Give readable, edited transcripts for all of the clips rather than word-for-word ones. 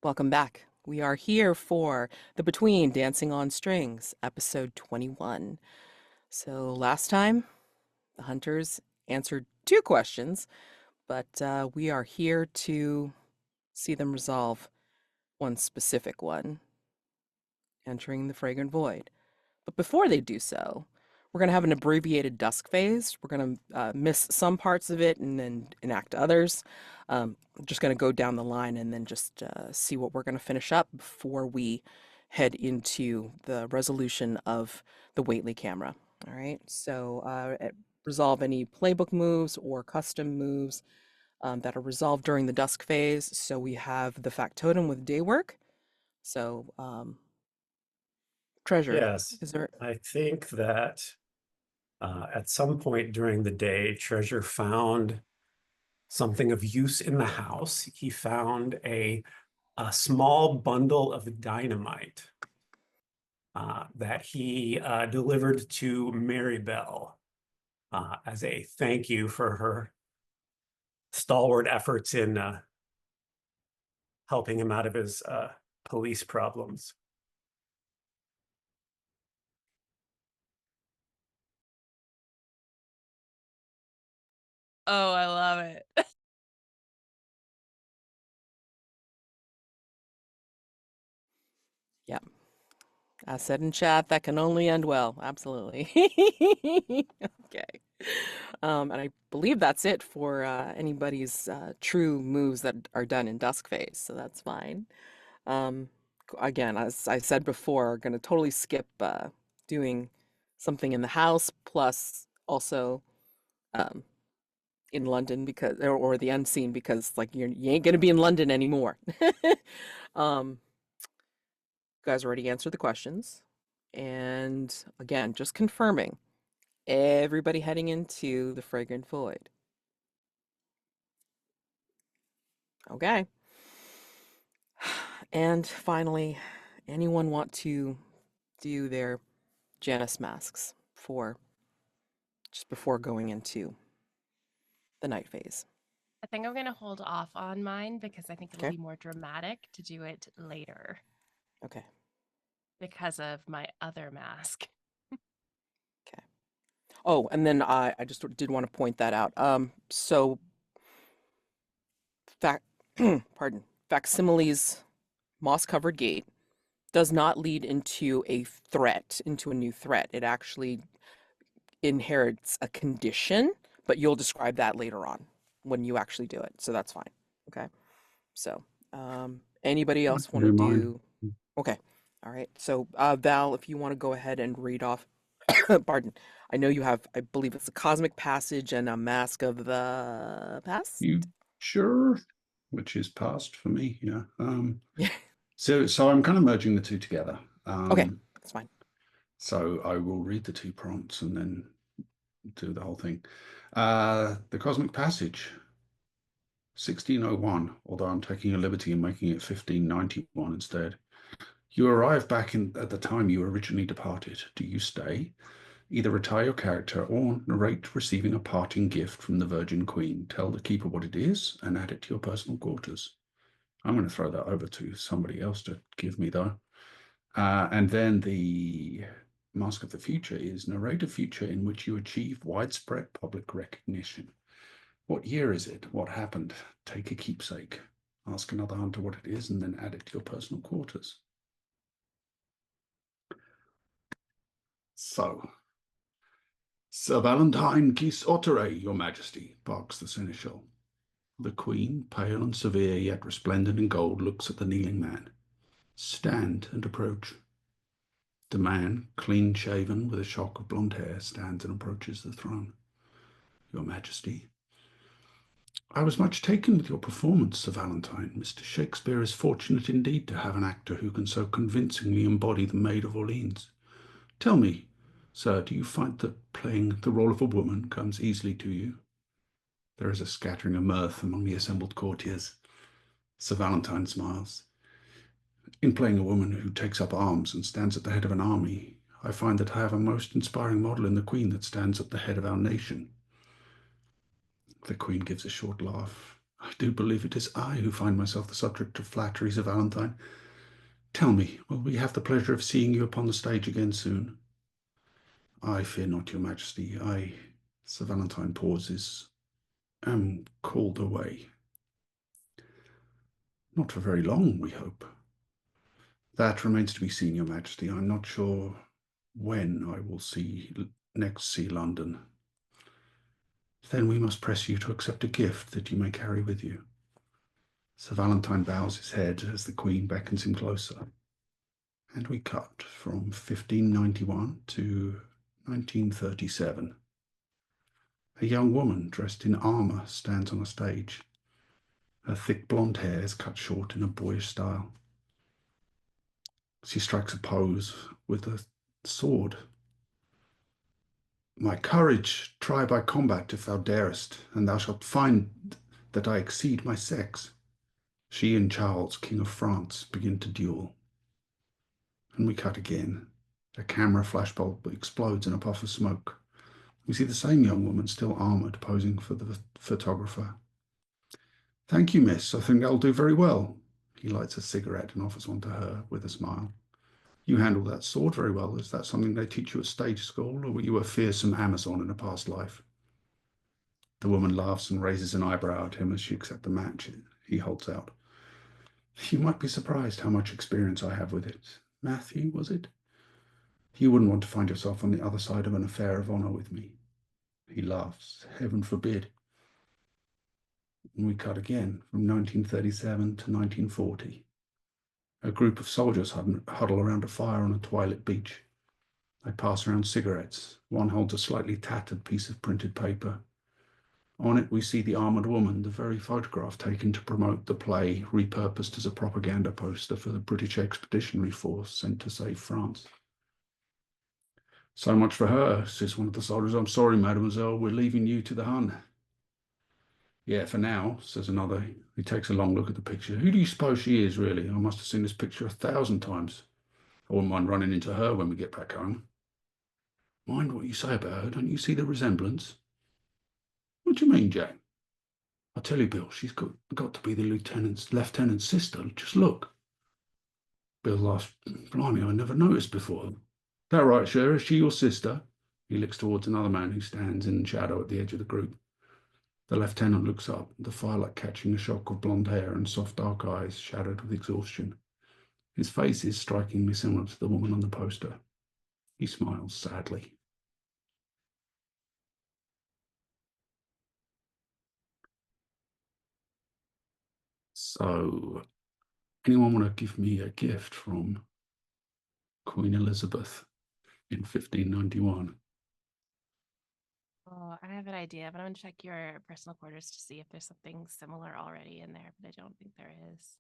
Welcome back. We are here for the Between Dancing on Strings, episode 21. So last time, the hunters answered two questions, but we are here to see them resolve one specific one, entering the Fragrant Void. But before they do so, we're going to have an abbreviated dusk phase. We're going to miss some parts of it and then enact others. I'm just going to go down the line and then just see what we're going to finish up before we head into the resolution of the Whateley camera. All right. So resolve any playbook moves or custom moves that are resolved during the dusk phase. So we have the Factotum with day work. So treasure, Yes, is there? I think that at some point during the day, Treasure found something of use in the house. He found a small bundle of dynamite that he delivered to Marybelle as a thank you for her stalwart efforts in helping him out of his police problems. Oh, I love it. Yeah. I said in chat, that can only end well. Absolutely. Okay. And I believe that's it for anybody's true moves that are done in Dusk Phase, so that's fine. Um, again, as I said before, going to totally skip doing something in the house, plus also um, in London because, or the end scene because, like, you ain't going to be in London anymore. um, you guys already answered the questions. And again, just confirming everybody heading into the Fragrant Void. Okay. And finally, anyone want to do their Janus masks for just before going into the night phase? I think I'm going to hold off on mine because I think it'll Okay. be more dramatic to do it later Okay. because of my other mask. Okay. Oh, and then I just did want to point that out. So fact, pardon, Facsimile's moss-covered gate does not lead into a threat, into a new threat. It actually inherits a condition, but you'll describe that later on when you actually do it. So that's fine. Okay. So, anybody I else can want to do mine. do? Okay. All right. So, Val, if you want to go ahead and read off, pardon. I know you have, I believe it's a cosmic passage and a mask of the past. You sure? Which is past for me, yeah. Yeah. So I'm kind of merging the two together. Okay. That's fine. So I will read the two prompts and then do the whole thing. The Cosmic Passage, 1601, although I'm taking a liberty and making it 1591 instead. You arrive back at the time you originally departed. Do you stay? Either retire your character or narrate receiving a parting gift from the Virgin Queen. Tell the keeper what it is and add it to your personal quarters. I'm going to throw that over to somebody else to give me, though. And then the Mask of the Future is narrate a future in which you achieve widespread public recognition. What year is it? What happened? Take a keepsake. Ask another hunter what it is and then add it to your personal quarters. So, Sir Valentine Gys-Otteray, your majesty, barks the seneschal. The queen, pale and severe, yet resplendent in gold, looks at the kneeling man. Stand and approach. The man, clean-shaven, with a shock of blonde hair, stands and approaches the throne. Your majesty. I was much taken with your performance, Sir Valentine. Mr. Shakespeare is fortunate indeed to have an actor who can so convincingly embody the Maid of Orleans. Tell me, sir, do you find that playing the role of a woman comes easily to you? There is a scattering of mirth among the assembled courtiers. Sir Valentine smiles. In playing a woman who takes up arms and stands at the head of an army, I find that I have a most inspiring model in the Queen that stands at the head of our nation. The Queen gives a short laugh. I do believe it is I who find myself the subject of flatteries of Valentine. Tell me, will we have the pleasure of seeing you upon the stage again soon? I fear not, your majesty. Sir Valentine pauses, am called away. Not for very long, we hope. That remains to be seen, your majesty. I'm not sure when I will next see London. Then we must press you to accept a gift that you may carry with you. Sir Valentine bows his head as the Queen beckons him closer. And we cut from 1591 to 1937. A young woman dressed in armour stands on a stage. Her thick blonde hair is cut short in a boyish style. She strikes a pose with a sword. My courage try by combat if thou darest, and thou shalt find that I exceed my sex. She and Charles, King of France, begin to duel. And we cut again. A camera flashbulb explodes in a puff of smoke. We see the same young woman, still armoured, posing for the photographer. Thank you, miss. I think that'll do very well. He lights a cigarette and offers one to her with a smile. You handle that sword very well. Is that something they teach you at stage school, or were you a fearsome Amazon in a past life? The woman laughs and raises an eyebrow at him as she accepts the match he holds out. You might be surprised how much experience I have with it. Matthew, was it? You wouldn't want to find yourself on the other side of an affair of honour with me. He laughs. Heaven forbid. And we cut again from 1937 to 1940. A group of soldiers huddle around a fire on a twilit beach. They pass around cigarettes. One holds a slightly tattered piece of printed paper. On it we see the armoured woman, the very photograph taken to promote the play, repurposed as a propaganda poster for the British Expeditionary Force sent to save France. So much for her, says one of the soldiers. I'm sorry, mademoiselle, we're leaving you to the Hun. Yeah, for now, says another. He takes a long look at the picture. Who do you suppose she is, really? I must have seen this picture 1,000 times. I wouldn't mind running into her when we get back home. Mind what you say about her. Don't you see the resemblance? What do you mean, Jack? I tell you, Bill, she's got to be the lieutenant's sister. Just look. Bill laughs. Blimey, I never noticed before. That right, sir? Is she your sister? He looks towards another man who stands in shadow at the edge of the group. The lieutenant looks up, the firelight catching a shock of blonde hair and soft dark eyes shadowed with exhaustion. His face is strikingly similar to the woman on the poster. He smiles sadly. So, anyone want to give me a gift from Queen Elizabeth in 1591? Oh, I have an idea, but I'm gonna check your personal quarters to see if there's something similar already in there, but I don't think there is.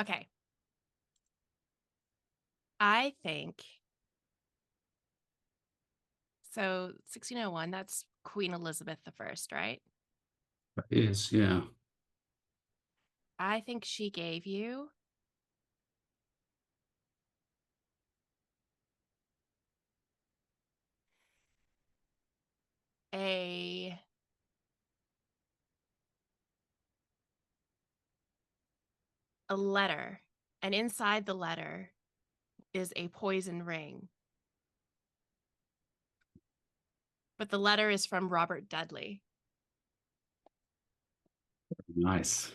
Okay. I think so 1601, that's Queen Elizabeth the First, right? That is, yeah. I think she gave you a letter, and inside the letter is a poison ring. But the letter is from Robert Dudley. Nice.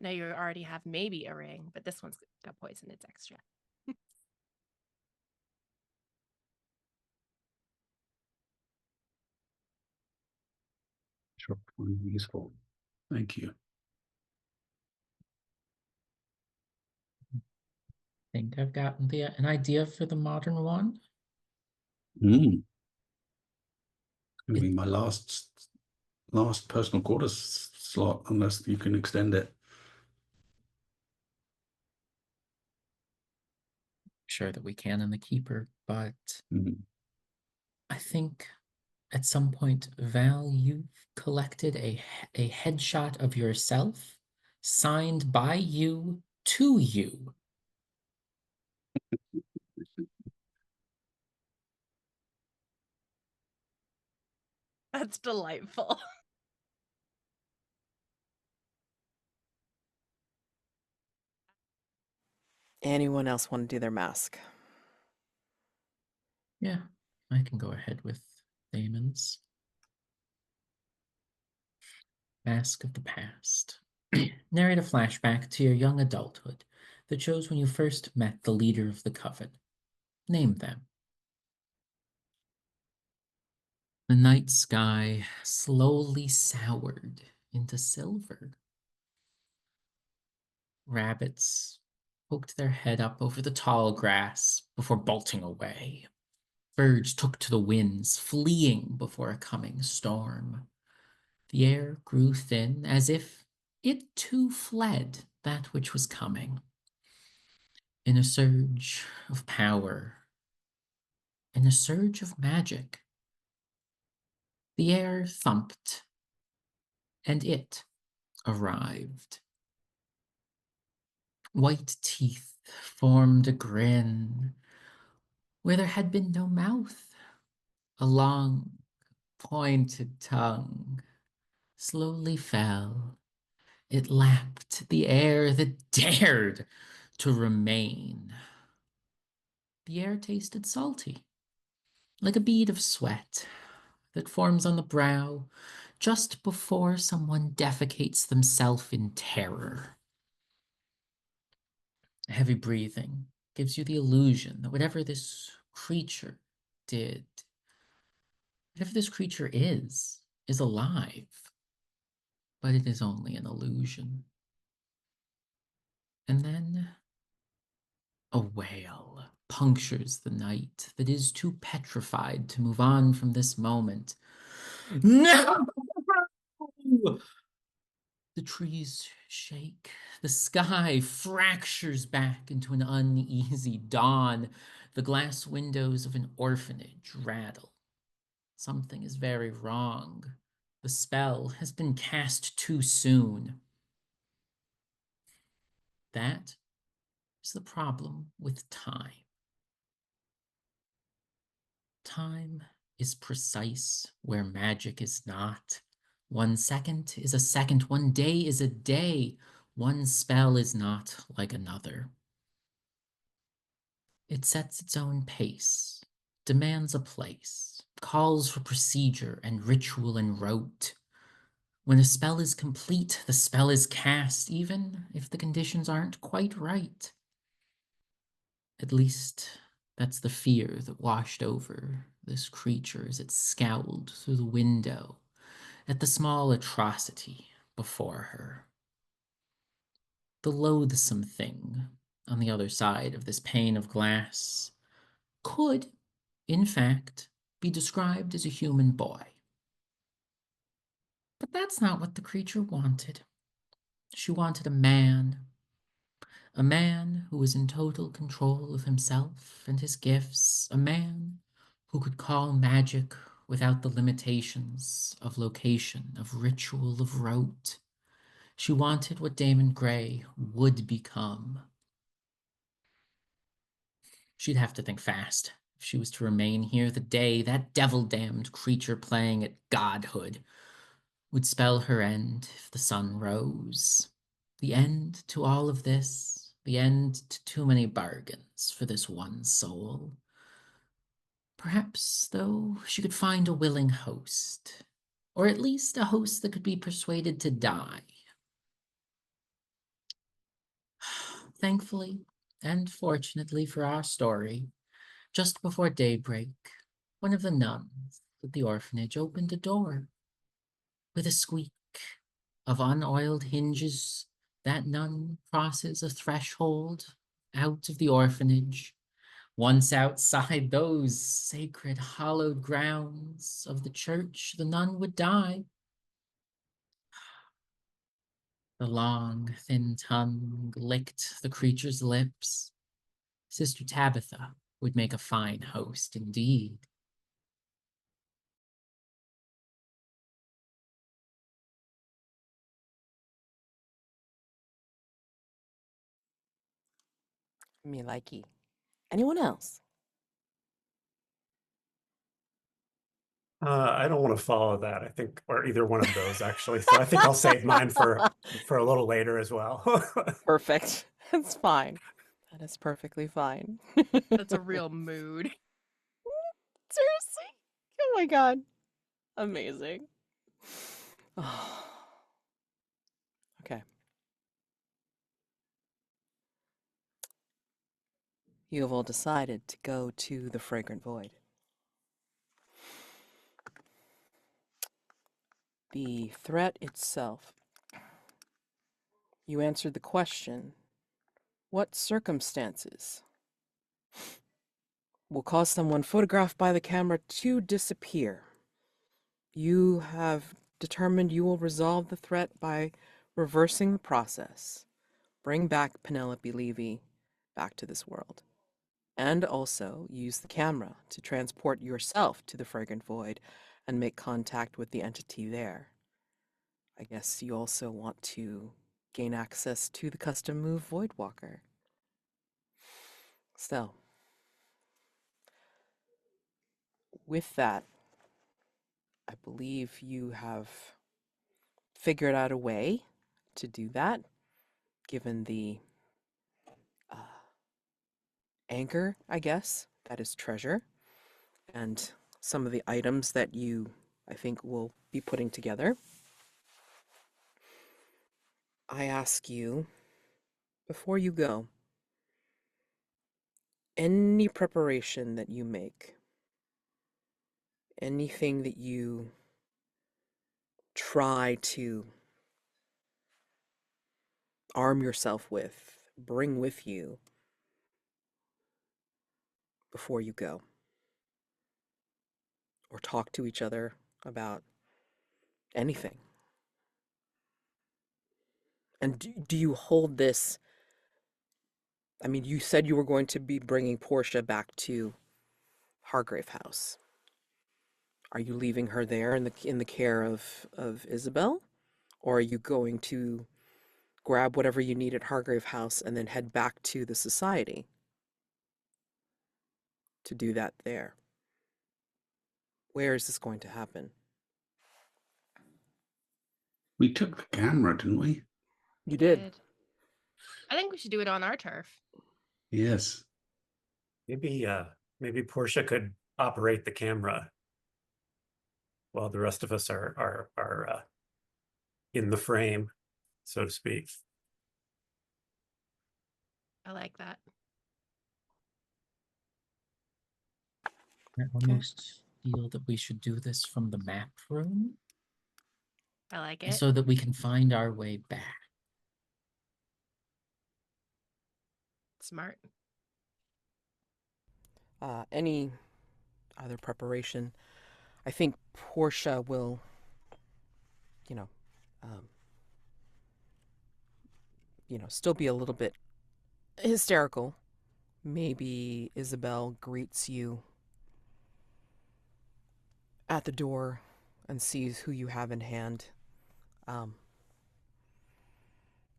Now you already have maybe a ring, but this one's got poison. It's extra. Sure, useful. Thank you. Think I've gotten an idea for the modern one. It's going to be my last personal quarters slot, unless you can extend it. Sure that we can in the keeper, but I think At some point, Val, you've collected a headshot of yourself, signed by you to you. That's delightful. Anyone else want to do their mask? Yeah, I can go ahead with Damon's. Mask of the Past. Narrate a flashback to your young adulthood that shows when you first met the leader of the coven. Name them. The night sky slowly soured into silver. Rabbits poked their head up over the tall grass before bolting away. Birds took to the winds, fleeing before a coming storm. The air grew thin, as if it too fled that which was coming. In a surge of power, in a surge of magic, the air thumped, and it arrived. White teeth formed a grin where there had been no mouth. A long, pointed tongue slowly fell. It lapped the air that dared to remain. The air tasted salty, like a bead of sweat that forms on the brow just before someone defecates themselves in terror. Heavy breathing gives you the illusion that whatever this creature did, whatever this creature is alive, but it is only an illusion. And then a wail punctures the night that is too petrified to move on from this moment. No! The trees shake. The sky fractures back into an uneasy dawn. The glass windows of an orphanage rattle. Something is very wrong. The spell has been cast too soon. That is the problem with time. Time is precise where magic is not. 1 second is a second, 1 day is a day. One spell is not like another. It sets its own pace, demands a place, calls for procedure and ritual and rote. When a spell is complete, the spell is cast, even if the conditions aren't quite right. At least that's the fear that washed over this creature as it scowled through the window at the small atrocity before her. The loathsome thing on the other side of this pane of glass could, in fact, be described as a human boy. But that's not what the creature wanted. She wanted a man who was in total control of himself and his gifts, a man who could call magic without the limitations of location, of ritual, of rote. She wanted what Daymond Grey would become. She'd have to think fast if she was to remain here the day that devil-damned creature playing at godhood would spell her end if the sun rose. The end to all of this, the end to too many bargains for this one soul. Perhaps, though, she could find a willing host, or at least a host that could be persuaded to die. Thankfully, and fortunately for our story, just before daybreak, one of the nuns at the orphanage opened a door. With a squeak of unoiled hinges, that nun crosses a threshold out of the orphanage. Once outside those sacred, hallowed grounds of the church, the nun would die. The long, thin tongue licked the creature's lips. Sister Tabitha would make a fine host indeed. Me likey. Anyone else? I don't want to follow that. I think, or either one of those actually. So I think I'll save mine for a little later as well. Perfect. That's fine. That is perfectly fine. That's a real mood. Seriously? Oh my god. Amazing. Oh. Okay. You have all decided to go to the Fragrant Void. The threat itself. You answered the question, what circumstances will cause someone photographed by the camera to disappear? You have determined you will resolve the threat by reversing the process. Bring back Penelope Levy back to this world. And also use the camera to transport yourself to the Fragrant Void and make contact with the entity there. I guess you also want to gain access to the custom move Voidwalker. So, with that, I believe you have figured out a way to do that, given the anchor, I guess, that is treasure, and some of the items that you, I think, will be putting together. I ask you, before you go, any preparation that you make, anything that you try to arm yourself with, bring with you before you go, or talk to each other about anything. And do you hold this? I mean, you said you were going to be bringing Portia back to Hargrave House. Are you leaving her there in the care of Isabel? Or are you going to grab whatever you need at Hargrave House and then head back to the society to do that there? Where is this going to happen? We took the camera, didn't we? You did. I think we should do it on our turf. Yes. Maybe Portia could operate the camera while the rest of us are in the frame, so to speak. I like that. I almost feel that we should do this from the map room I like it. so that we can find our way back. Smart. Any other preparation? I think Portia will, um, still be a little bit hysterical. Maybe Isabel greets you at the door and sees who you have in hand.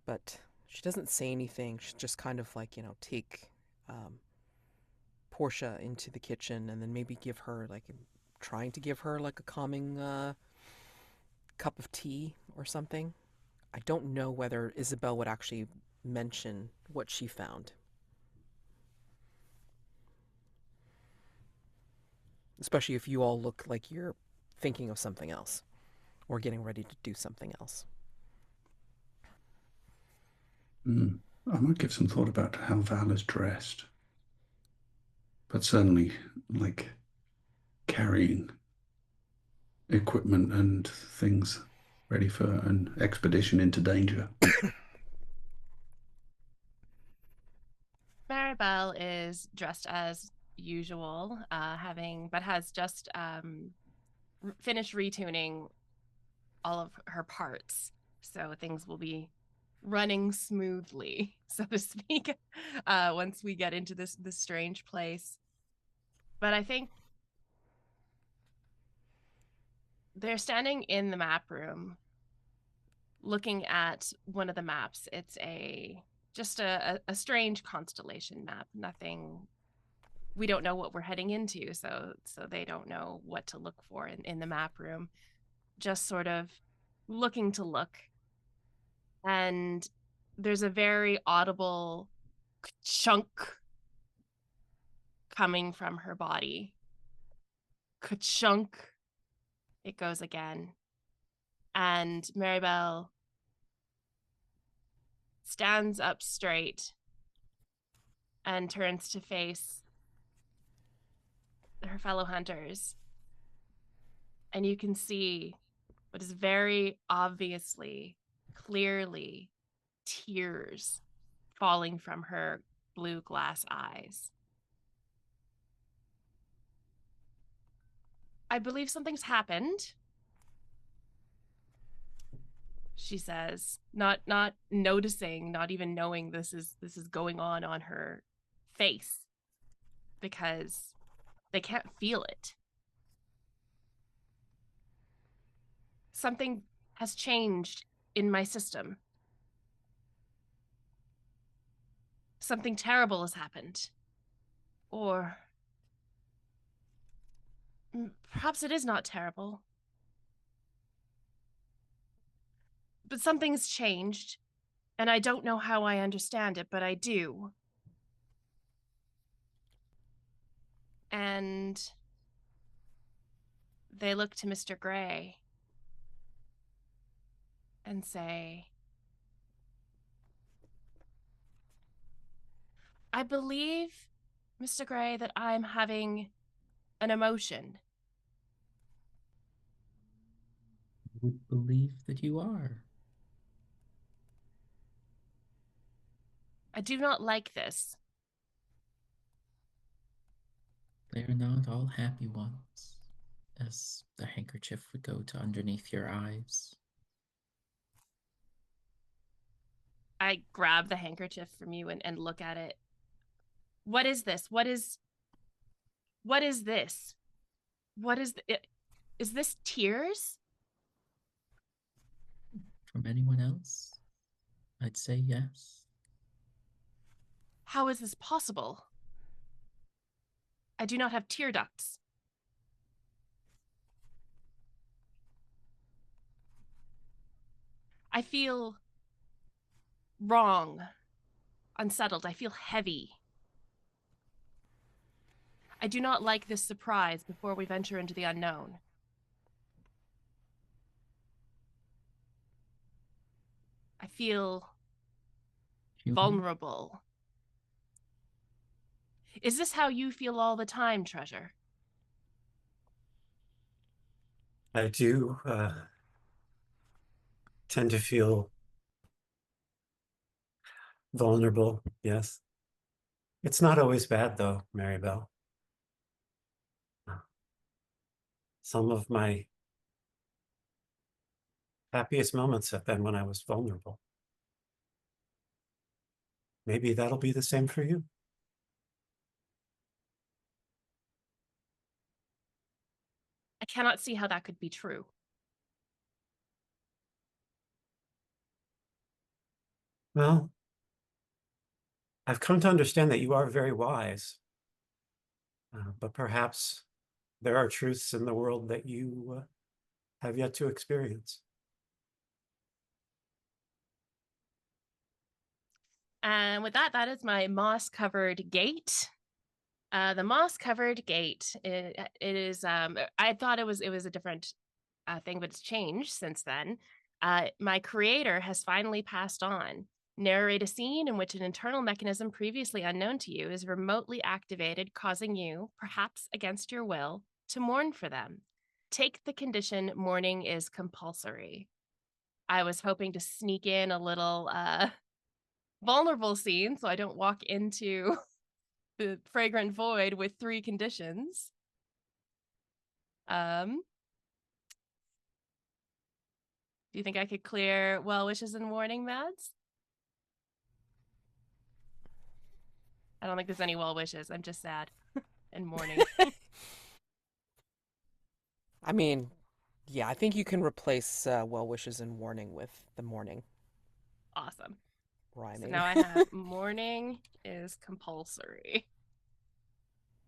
But she doesn't say anything. She just kind of like, take Portia into the kitchen and then maybe trying to give her like a calming cup of tea or something. I don't know whether Isabel would actually mention what she found. Especially if you all look like you're thinking of something else or getting ready to do something else. I might give some thought about how Val is dressed. But certainly, like, carrying equipment and things ready for an expedition into danger. Marybelle is dressed as usual, but has just finished retuning all of her parts, so things will be running smoothly, so to speak, once we get into this strange place. But I think they're standing in the map room looking at one of the maps. It's a just a strange constellation map. Nothing. We don't know what we're heading into, so they don't know what to look for in the map room. Just sort of looking to look. And there's a very audible chunk coming from her body. Ka-chunk. It goes again. And Marybelle stands up straight and turns to face her fellow hunters. And you can see what is very obviously, clearly, tears falling from her blue glass eyes. I believe something's happened, she says, not noticing, not even knowing this is going on her face, because they can't feel it. Something has changed in my system. Something terrible has happened. Or perhaps it is not terrible. But something's changed, and I don't know how I understand it, but I do. And they look to Mr. Gray and say, I believe, Mr. Gray, that I'm having an emotion. I would believe that you are. I do not like this. They are not all happy ones, as the handkerchief would go to underneath your eyes. I grab the handkerchief from you and look at it. What is this? What is this? What is it? Is this tears? From anyone else, I'd say yes. How is this possible? I do not have tear ducts. I feel wrong, unsettled. I feel heavy. I do not like this surprise before we venture into the unknown. I feel vulnerable. Is this how you feel all the time, Treasure? I do tend to feel vulnerable, yes. It's not always bad, though, Marybelle. Some of my happiest moments have been when I was vulnerable. Maybe that'll be the same for you. I cannot see how that could be true. Well, I've come to understand that you are very wise, but perhaps there are truths in the world that you have yet to experience. And with that, that is my moss-covered gate. The moss-covered gate, it is, I thought it was a different thing, but it's changed since then. My creator has finally passed on. Narrate a scene in which an internal mechanism previously unknown to you is remotely activated, causing you, perhaps against your will, to mourn for them. Take the condition mourning is compulsory. I was hoping to sneak in a little vulnerable scene so I don't walk into the Fragrant Void with 3 conditions. Do you think I could clear well wishes and warning, Mads? I don't think there's any well wishes. I'm just sad and mourning. I mean, yeah, I think you can replace well wishes and warning with the mourning. Awesome. So rhyming. now I have morning is compulsory.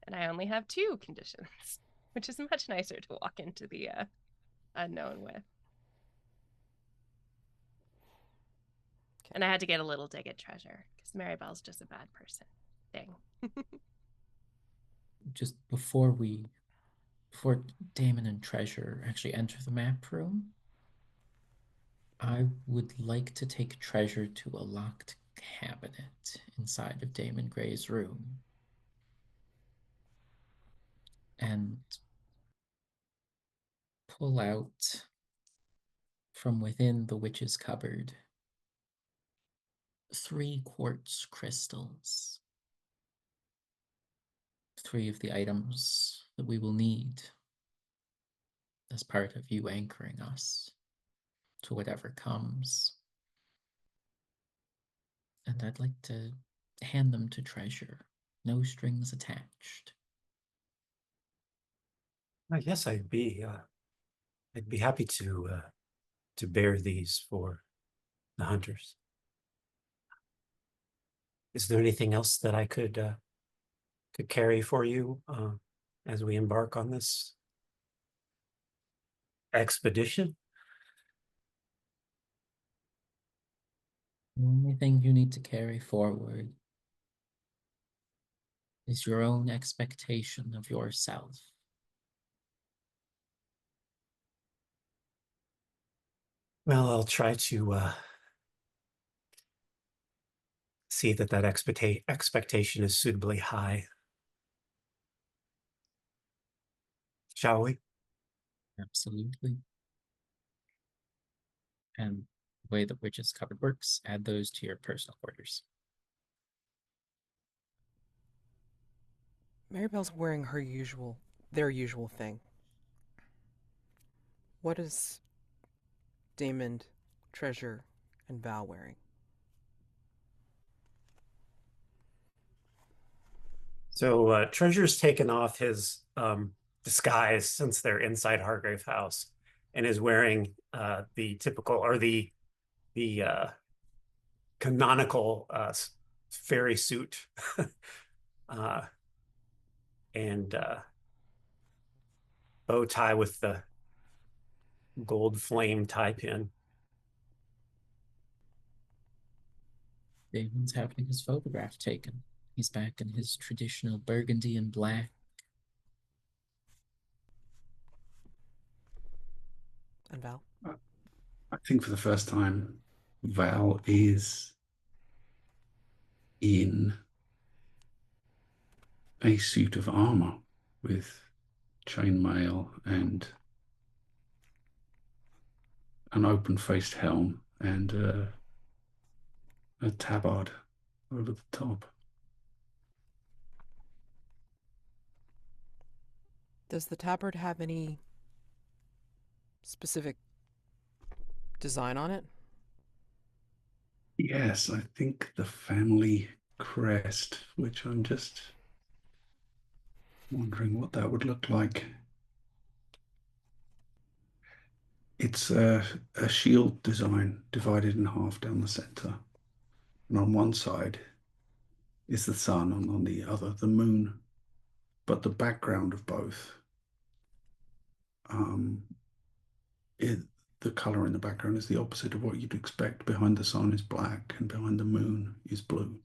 And I only have 2 conditions, which is much nicer to walk into the unknown with. And I had to get a little dig at treasure because Marybelle's just a bad person thing. Just before Daymond and Treasure actually enter the map room, I would like to take Treasure to a locked cabinet inside of Daymond Gray's room and pull out from within the witch's cupboard 3 quartz crystals. 3 of the items that we will need as part of you anchoring us to whatever comes. And I'd like to hand them to Treasure. No strings attached. Yes, I'd be happy to bear these for the hunters. Is there anything else that I could carry for you as we embark on this expedition? The only thing you need to carry forward is your own expectation of yourself. Well, I'll try to see that expectation is suitably high. Shall we? Absolutely. And the way the witch's cupboard works, add those to your personal quarters. Marybelle's wearing their usual thing. What is Daymond, Treasure, and Val wearing? So Treasure's taken off his disguise since they're inside Hargrave House and is wearing the typical or the canonical fairy suit and bow tie with the gold flame tie pin. Damon's having his photograph taken. He's back in his traditional burgundy and black. And Val? I think for the first time, Val is in a suit of armor with chainmail and an open-faced helm and a tabard over the top. Does the tabard have any specific design on it? Yes, I think the family crest, which I'm just wondering what that would look like. It's a shield design divided in half down the center. And on one side is the sun, and on the other, the moon. But the background of both, the color in the background is the opposite of what you'd expect. Behind the sun is black, and behind the moon is blue.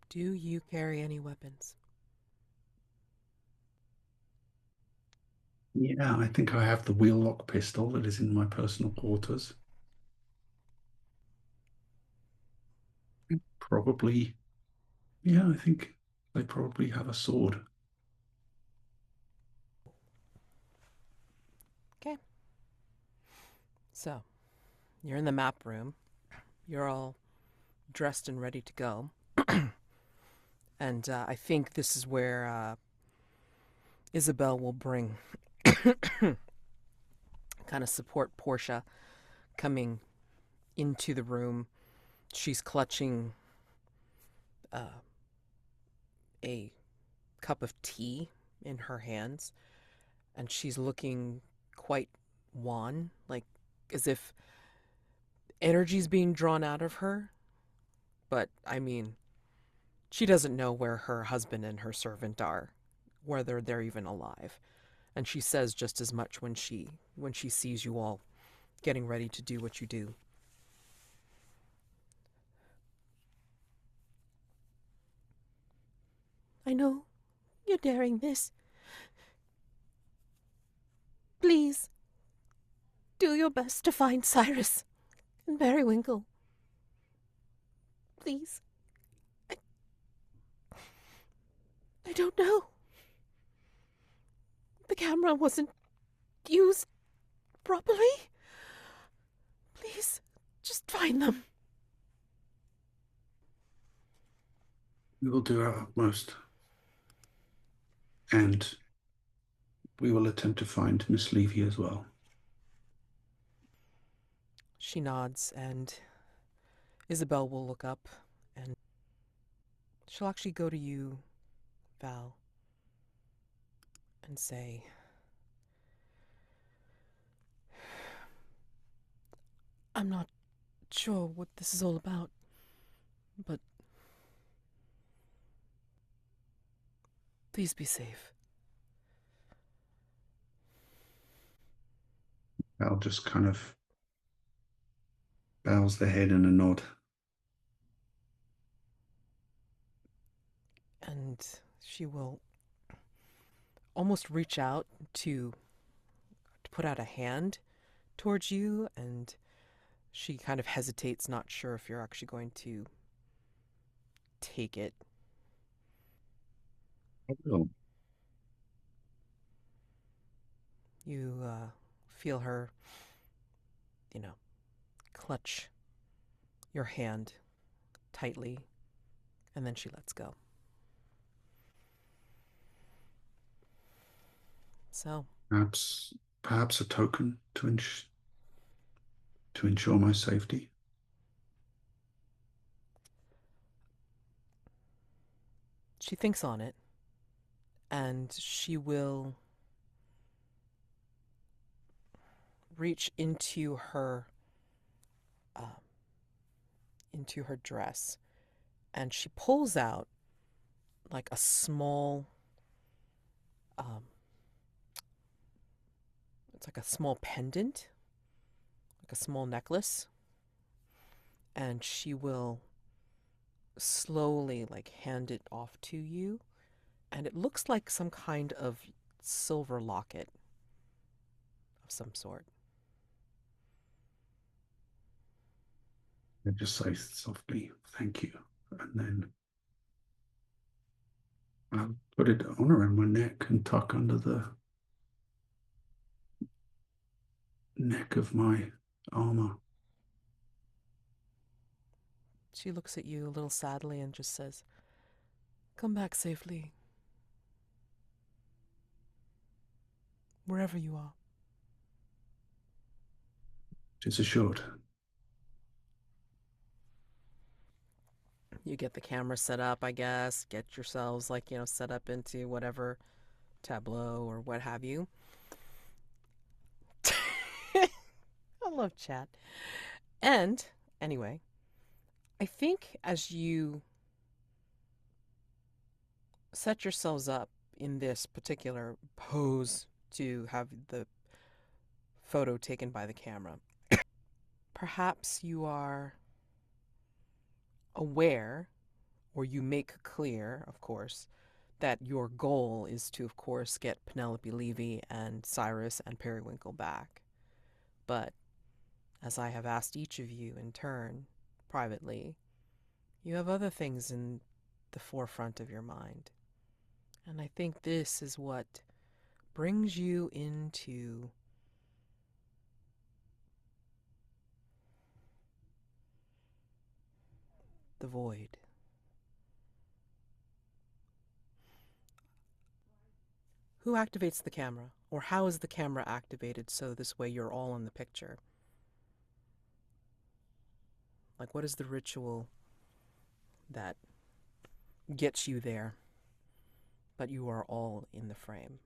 Do you carry any weapons? Yeah, I think I have the wheel-lock pistol that is in my personal quarters. Probably, yeah, I think they probably have a sword. Okay. So, you're in the map room. You're all dressed and ready to go. And I think this is where Isabel will bring kind of support Portia coming into the room. She's clutching a cup of tea in her hands, and she's looking quite wan, like as if energy's being drawn out of her, but I mean, she doesn't know where her husband and her servant are, whether they're even alive. And she says just as much when she sees you all getting ready to do what you do. I know you're daring this. Please, do your best to find Cyrus and Periwinkle. Please. I don't know. The camera wasn't used properly. Please, just find them. We will do our utmost. And we will attempt to find Miss Levy as well. She nods, and Isabel will look up, and she'll actually go to you, Val, and say, I'm not sure what this is all about, but please be safe. Val just kind of bows the head in a nod. and she will almost reach out to put out a hand towards you, and she kind of hesitates, not sure if you're actually going to take it. I will. You feel her, clutch your hand tightly, and then she lets go. So, Perhaps a token to ensure my safety. she thinks on it, and she will reach into her dress, and she pulls out like a small it's like a small pendant, like a small necklace, and she will slowly like hand it off to you, and it looks like some kind of silver locket of some sort. I just say softly, thank you, and then I'll put it on around my neck and tuck under the neck of my armor. She looks at you a little sadly and just says, "Come back safely, wherever you are." Tis assured. You get the camera set up, I guess, get yourselves set up into whatever tableau or what have you. I love chat. And anyway, I think as you set yourselves up in this particular pose to have the photo taken by the camera, perhaps you are aware, or you make clear, of course, that your goal is to, of course, get Penelope Levy and Cyrus and Periwinkle back. But as I have asked each of you in turn, privately, you have other things in the forefront of your mind. And I think this is what brings you into the void. Who activates the camera? Or how is the camera activated so this way you're all in the picture? Like, what is the ritual that gets you there, but you are all in the frame?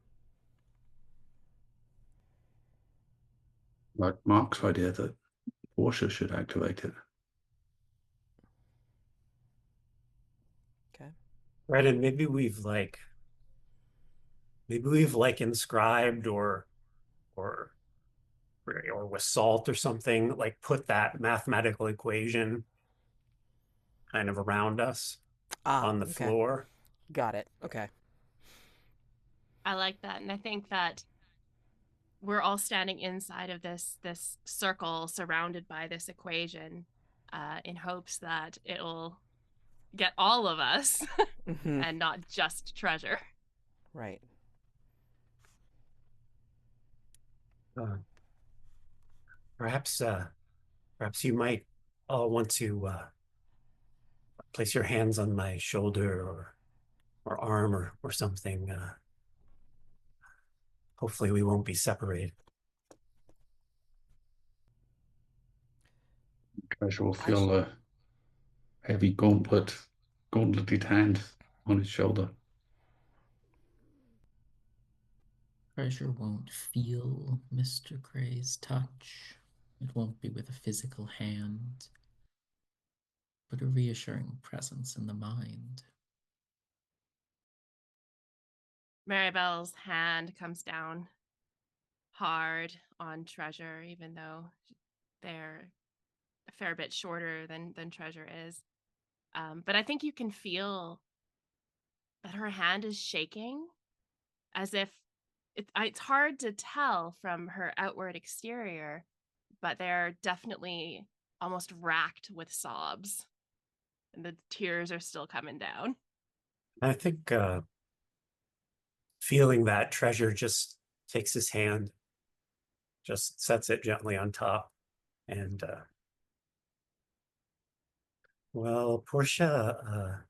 Like Mark's idea that Portia should activate it. Okay. Right, and maybe we've inscribed or with salt or something, like put that mathematical equation kind of around us Ah, on the okay. floor. Got it. Okay. I like that. And I think that we're all standing inside of this circle surrounded by this equation, in hopes that it'll get all of us Mm-hmm. and not just treasure. Right. Uh, perhaps you might all want to place your hands on my shoulder or arm or something. Hopefully we won't be separated. Treasure will feel a heavy gauntleted hand on his shoulder. Treasure won't feel Mr. Gray's touch. It won't be with a physical hand, but a reassuring presence in the mind. Marybelle's hand comes down hard on Treasure, even though they're a fair bit shorter than Treasure is. But I think you can feel that her hand is shaking, as if it's hard to tell from her outward exterior, but they're definitely almost racked with sobs, and the tears are still coming down. I think feeling that, Treasure just takes his hand, just sets it gently on top, and well, Portia, are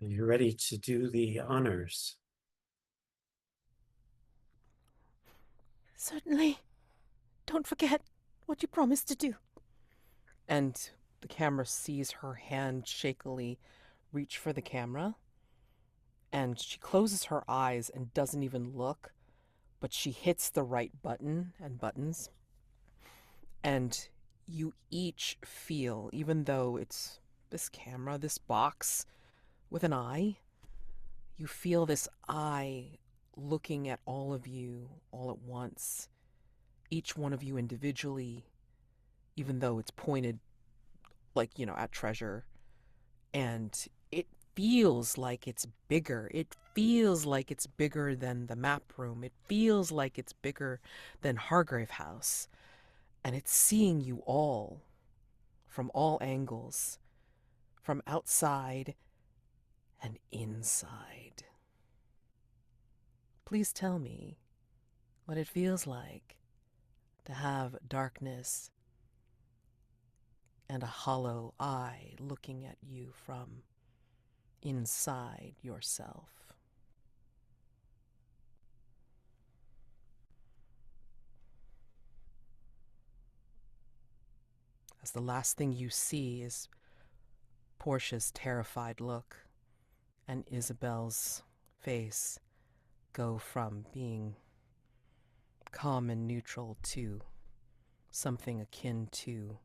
you ready to do the honors? Certainly. Don't forget what you promised to do. And the camera sees her hand shakily reach for the camera, and she closes her eyes and doesn't even look, but she hits the right button and buttons. And you each feel, even though it's this camera, this box with an eye, you feel this eye looking at all of you all at once, each one of you individually, even though it's pointed at Treasure. And it feels like it's bigger. It feels like it's bigger than the map room. It feels like it's bigger than Hargrave House. And it's seeing you all from all angles, from outside and inside. Please tell me what it feels like to have darkness and a hollow eye looking at you from inside yourself. As the last thing you see is Portia's terrified look and Isabel's face go from being calm and neutral to something akin to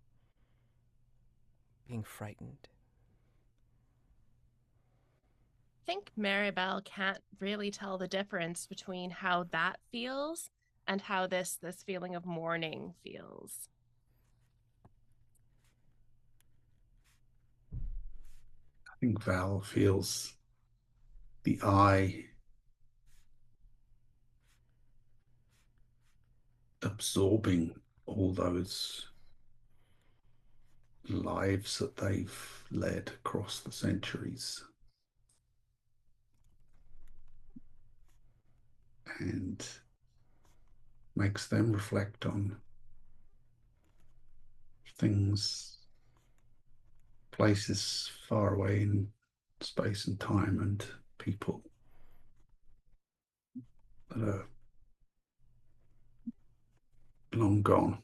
being frightened. I think Marybelle can't really tell the difference between how that feels and how this feeling of mourning feels. I think Val feels the eye absorbing all those lives that they've led across the centuries, and makes them reflect on things, places far away in space and time, and people that are long gone.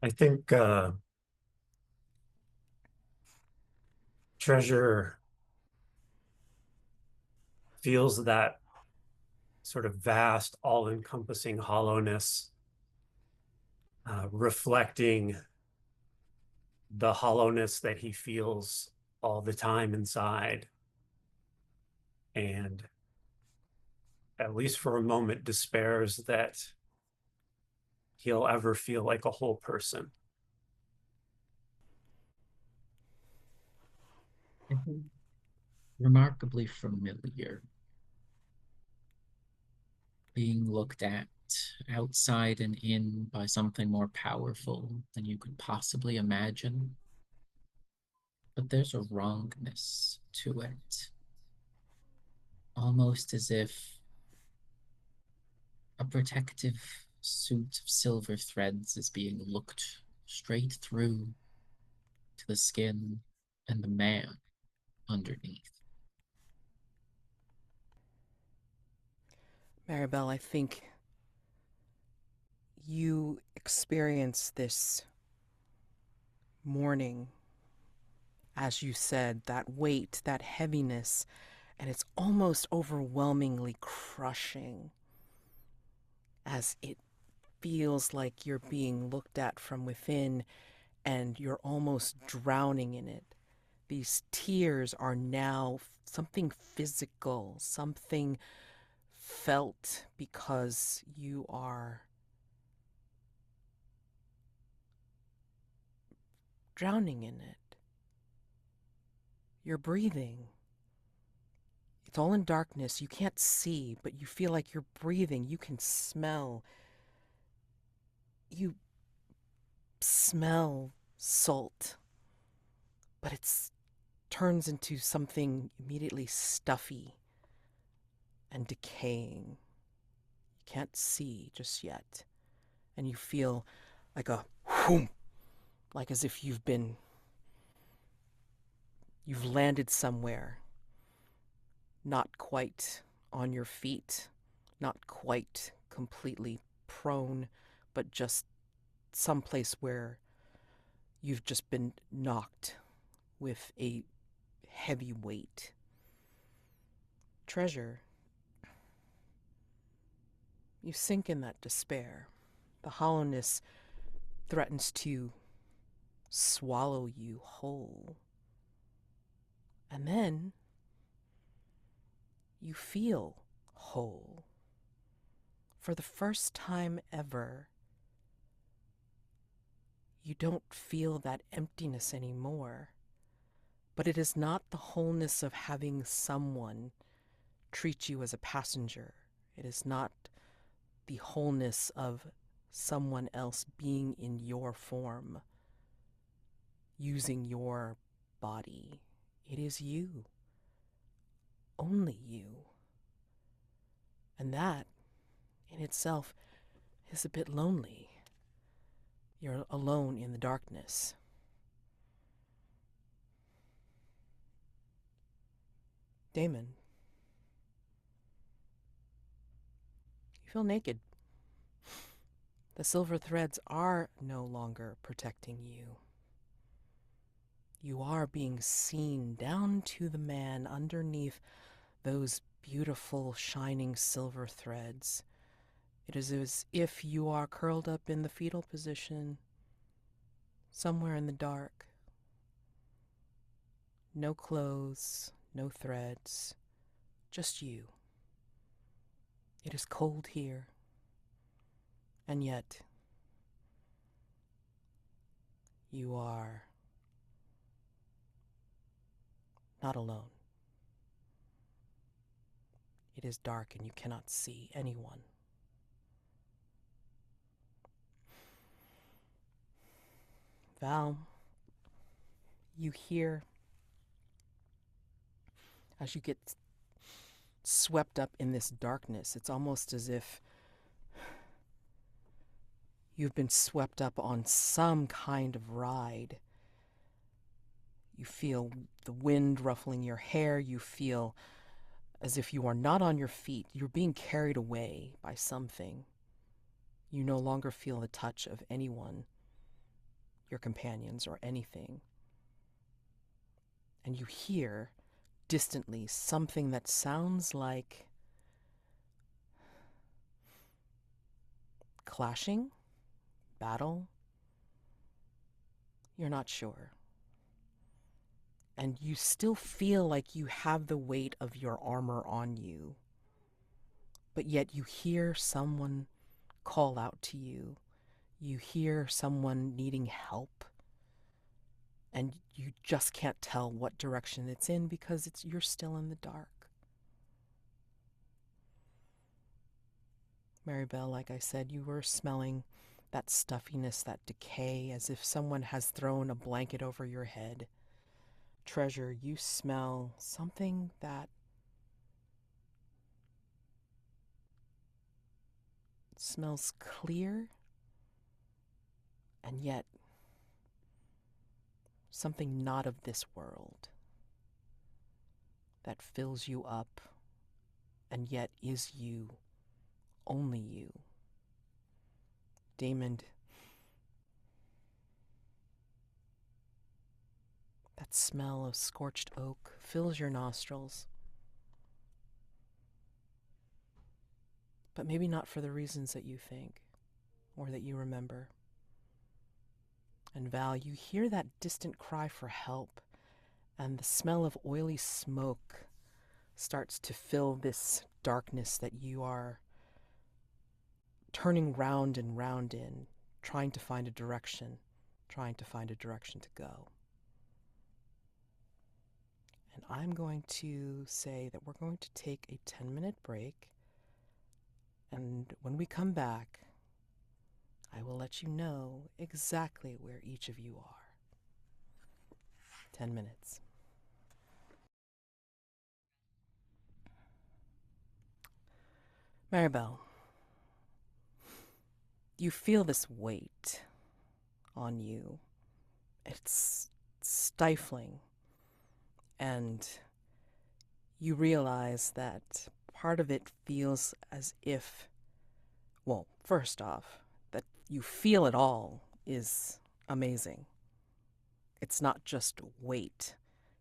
I think Treasure feels that sort of vast, all-encompassing hollowness, reflecting the hollowness that he feels all the time inside. And at least for a moment, despairs that he'll ever feel like a whole person. Remarkably familiar. Being looked at outside and in by something more powerful than you could possibly imagine. But there's a wrongness to it. Almost as if a protective suit of silver threads is being looked straight through to the skin and the man underneath. Marybelle, I think you experience this morning, as you said, that weight, that heaviness, and it's almost overwhelmingly crushing, as it feels like you're being looked at from within and you're almost drowning in it. These tears are now something physical, something felt, because you are drowning in it. You're breathing. It's all in darkness. You can't see, but you feel like you're breathing. You can smell. You smell salt, but it turns into something immediately stuffy and decaying. You can't see just yet. And you feel like a whoom, like as if you've landed somewhere, not quite on your feet, not quite completely prone, but just someplace where you've just been knocked with a heavy weight. Treasure, you sink in that despair. The hollowness threatens to swallow you whole. And then you feel whole. For the first time ever, you don't feel that emptiness anymore. But it is not the wholeness of having someone treat you as a passenger. It is not the wholeness of someone else being in your form, using your body. It is you. Only you. And that, in itself, is a bit lonely. You're alone in the darkness. Daymond, you feel naked. The silver threads are no longer protecting you. You are being seen down to the man underneath those beautiful shining silver threads. It is as if you are curled up in the fetal position, somewhere in the dark. No clothes, no threads, just you. It is cold here, and yet you are not alone. It is dark and you cannot see anyone. Val, you hear, as you get swept up in this darkness, it's almost as if you've been swept up on some kind of ride. You feel the wind ruffling your hair. You feel as if you are not on your feet. You're being carried away by something. You no longer feel the touch of anyone, your companions or anything. And you hear distantly something that sounds like clashing? Battle? You're not sure. And you still feel like you have the weight of your armor on you. But yet you hear someone call out to you. You hear someone needing help. And you just can't tell what direction it's in because you're still in the dark. Marybelle, like I said, you were smelling that stuffiness, that decay, as if someone has thrown a blanket over your head. Treasure, you smell something that smells clear, and yet something not of this world that fills you up, and yet is you, only you. Daymond, that smell of scorched oak fills your nostrils. But maybe not for the reasons that you think or that you remember. And Val, you hear that distant cry for help, and the smell of oily smoke starts to fill this darkness that you are turning round and round in, trying to find a direction to go. And I'm going to say that we're going to take a 10-minute break, and when we come back, I will let you know exactly where each of you are. 10 minutes. Marybelle, you feel this weight on you. It's stifling. And you realize that part of it feels as if, well, first off, that you feel it all is amazing. It's not just weight.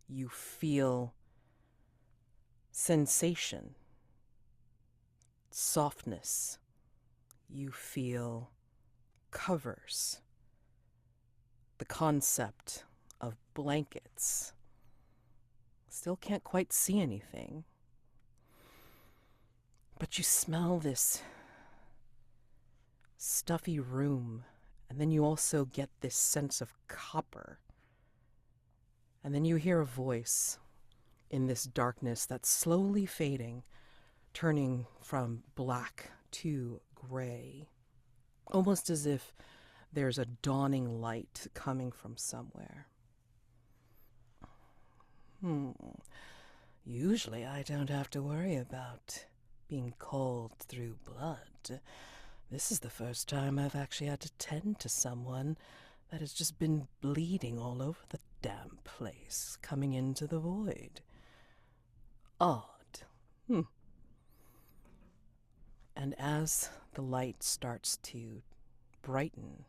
You feel sensation, softness. You feel covers, the concept of blankets. Still can't quite see anything. But you smell this stuffy room, and then you also get this sense of copper. And then you hear a voice in this darkness that's slowly fading, turning from black to gray, almost as if there's a dawning light coming from somewhere. Usually I don't have to worry about being cold through blood. This is the first time I've actually had to tend to someone that has just been bleeding all over the damn place, coming into the void. Odd. And as the light starts to brighten,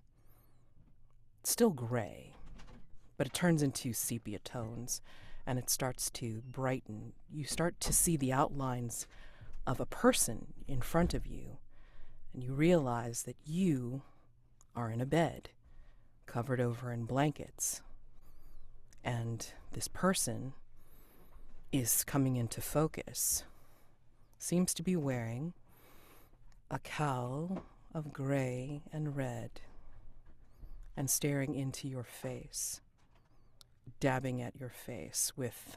it's still gray, but it turns into sepia tones, and it starts to brighten. You start to see the outlines of a person in front of you, and you realize that you are in a bed, covered over in blankets. And this person is coming into focus. Seems to be wearing a cowl of gray and red, and staring into your face, dabbing at your face with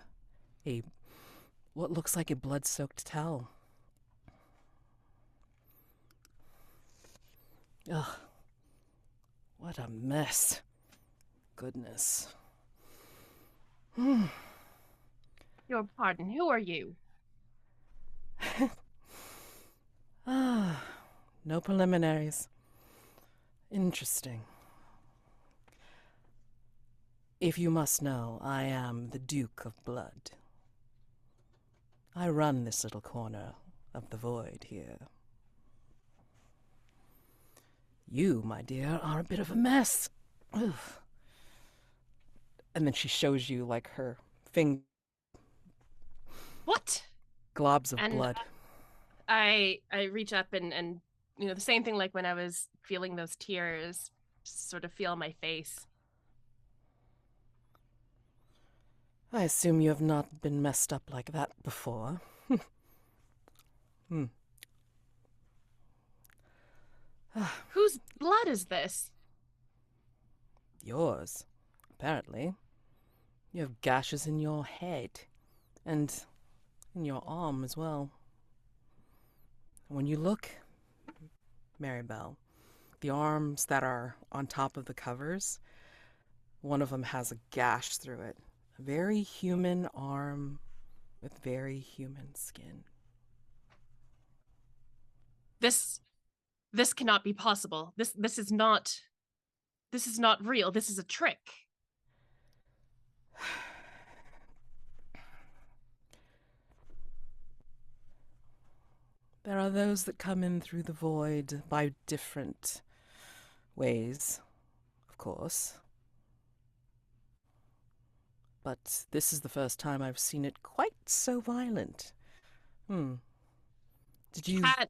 what looks like a blood-soaked towel. Ugh, what a mess. Goodness. Your pardon, who are you? No preliminaries. Interesting. If you must know, I am the Duke of Blood. I run this little corner of the void here. You, my dear, are a bit of a mess. Oof. And then she shows you, like, her finger. What? Globs of blood. I reach up and the same thing like when I was feeling those tears, sort of feel my face. I assume you have not been messed up like that before. Hmm. Whose blood is this? Yours, apparently. You have gashes in your head and in your arm as well. When you look, Marybelle, the arms that are on top of the covers, one of them has a gash through it. A very human arm with very human skin. This cannot be possible. This is not real. This is a trick. There are those that come in through the void by different ways, of course. But this is the first time I've seen it quite so violent. Did you... It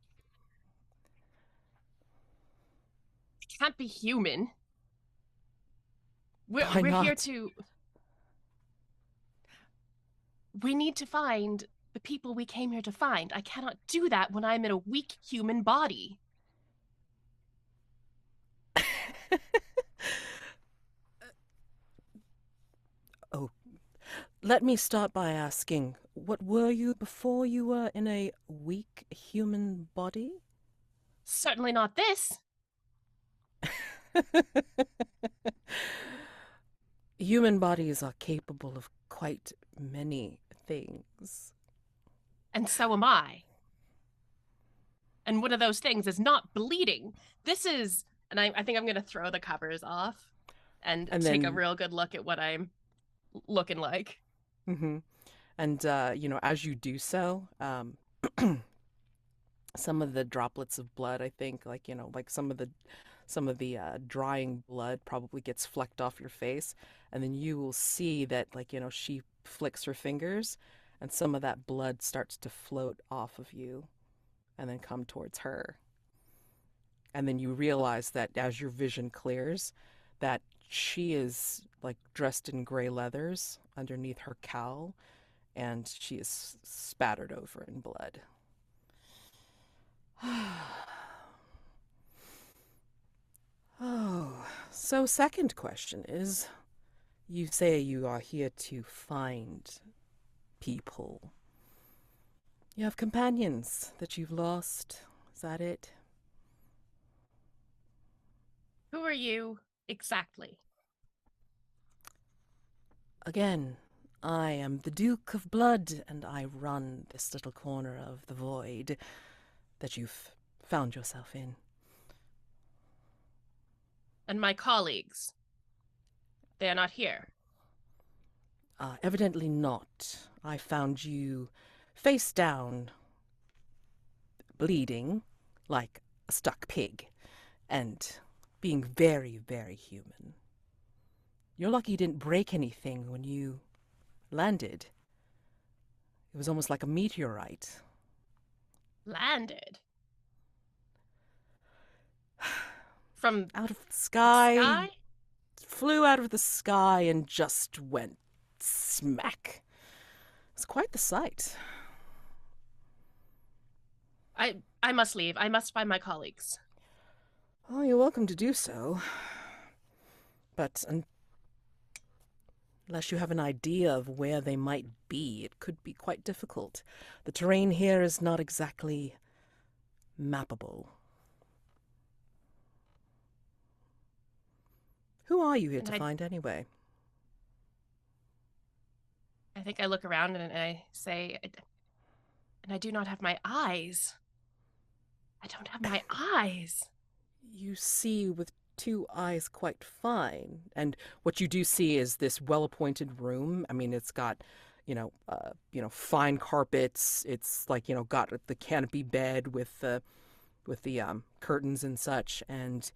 can't be human. We're not? here to... We need to find the people we came here to find. I cannot do that when I'm in a weak human body. Oh, let me start by asking, what were you before you were in a weak human body? Certainly not this. Human bodies are capable of quite many things. And so am I. And one of those things is not bleeding. This is, and I think I'm going to throw the covers off and take a real good look at what I'm looking like. Mm-hmm. And, as you do so, some of the droplets of blood, I think, like some of the drying blood probably gets flecked off your face. And then you will see that, she flicks her fingers and some of that blood starts to float off of you and then come towards her. And then you realize that as your vision clears, that she is dressed in gray leathers underneath her cowl, and she is spattered over in blood. Oh, so second question is, you say you are here to find people. You have companions that you've lost. Is that it? Who are you exactly? Again, I am the Duke of Blood, and I run this little corner of the void that you've found yourself in. And my colleagues, they are not here. Evidently not. I found you face down, bleeding like a stuck pig, and being very, very human. You're lucky you didn't break anything when you landed. It was almost like a meteorite. Landed? From out of the sky? Sky? Flew out of the sky and just went smack. It's quite the sight. I must leave. I must find my colleagues. Oh, you're welcome to do so. But unless you have an idea of where they might be, it could be quite difficult. The terrain here is not exactly mappable. Who are you here to find anyway? I think I look around and I say, and I do not have my eyes. I don't have my eyes. You see with two eyes quite fine. And what you do see is this well-appointed room. I mean, it's got, fine carpets. It's got the canopy bed with the curtains and such. And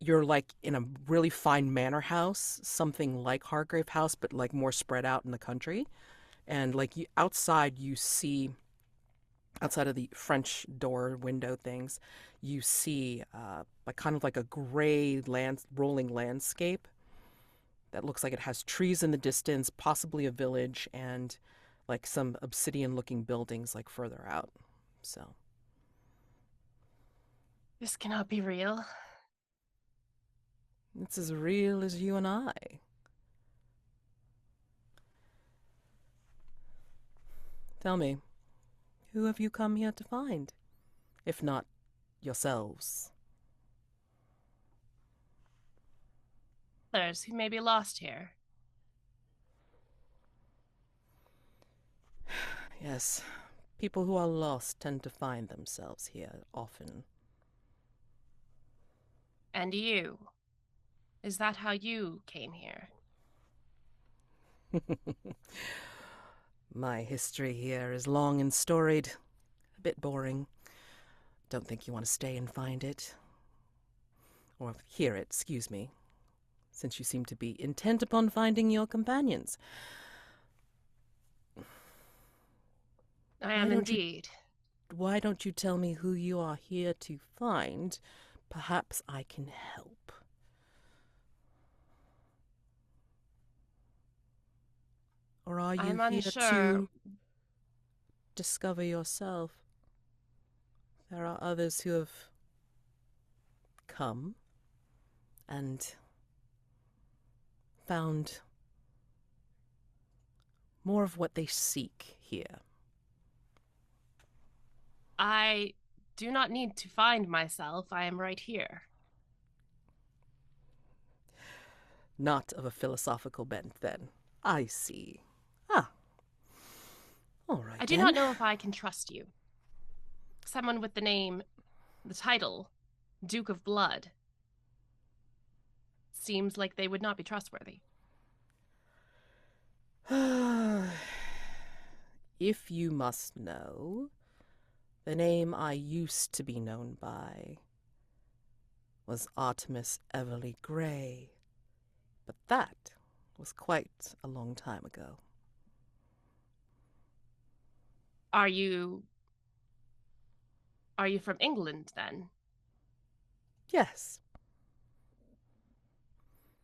you're in a really fine manor house, something like Hargrave House, but more spread out in the country. And outside you see outside of the French door window things, you see like kind of like a gray rolling landscape that looks like it has trees in the distance, possibly a village, and like some obsidian-looking buildings like further out. So This cannot be real. it's as real as you and I. Tell me, who have you come here to find, if not yourselves? Others who may be lost here. Yes, people who are lost tend to find themselves here often. And you? Is that how you came here? My history here is long and storied, a bit boring. Don't think you want to stay and find it. Or hear it, excuse me, since you seem to be intent upon finding your companions. I am indeed. Why don't you tell me who you are here to find? Perhaps I can help. Or are you I'm here unsure. to discover yourself? There are others who have come and found more of what they seek here. I do not need to find myself. I am right here. Not of a philosophical bent, then. I see. Ah. All right, I do then. not know if I can trust you. Someone with the title, Duke of Blood, seems like they would not be trustworthy. If you must know, the name I used to be known by was Artemis Everly Grey, but that was quite a long time ago. Are you from England, then? Yes.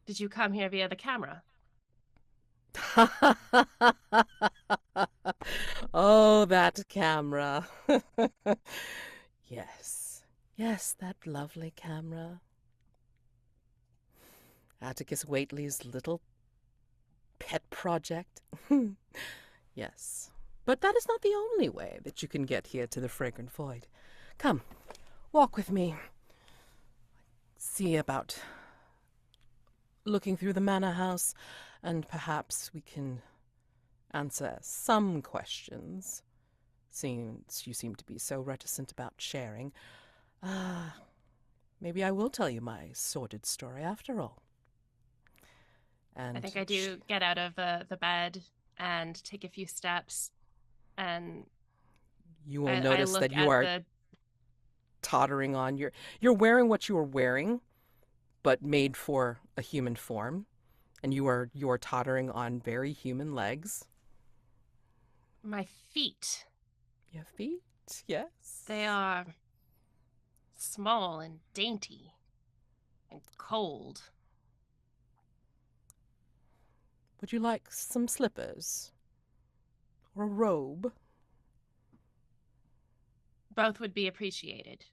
Did you come here via the camera? Oh, that camera. Yes. Yes, that lovely camera. Atticus Whateley's little pet project. Yes. But that is not the only way that you can get here to the Fragrant Void. Come, walk with me. See about looking through the manor house, and perhaps we can answer some questions, since you seem to be so reticent about sharing. Maybe I will tell you my sordid story after all. And I think I do get out of the bed and take a few steps, and you will I notice look that you at are tottering on. You're wearing what you are wearing, but made for a human form, and you are tottering on very human legs. my feet. Your feet, yes. They are small and dainty and cold. Would you like some slippers? Or a robe? Both would be appreciated.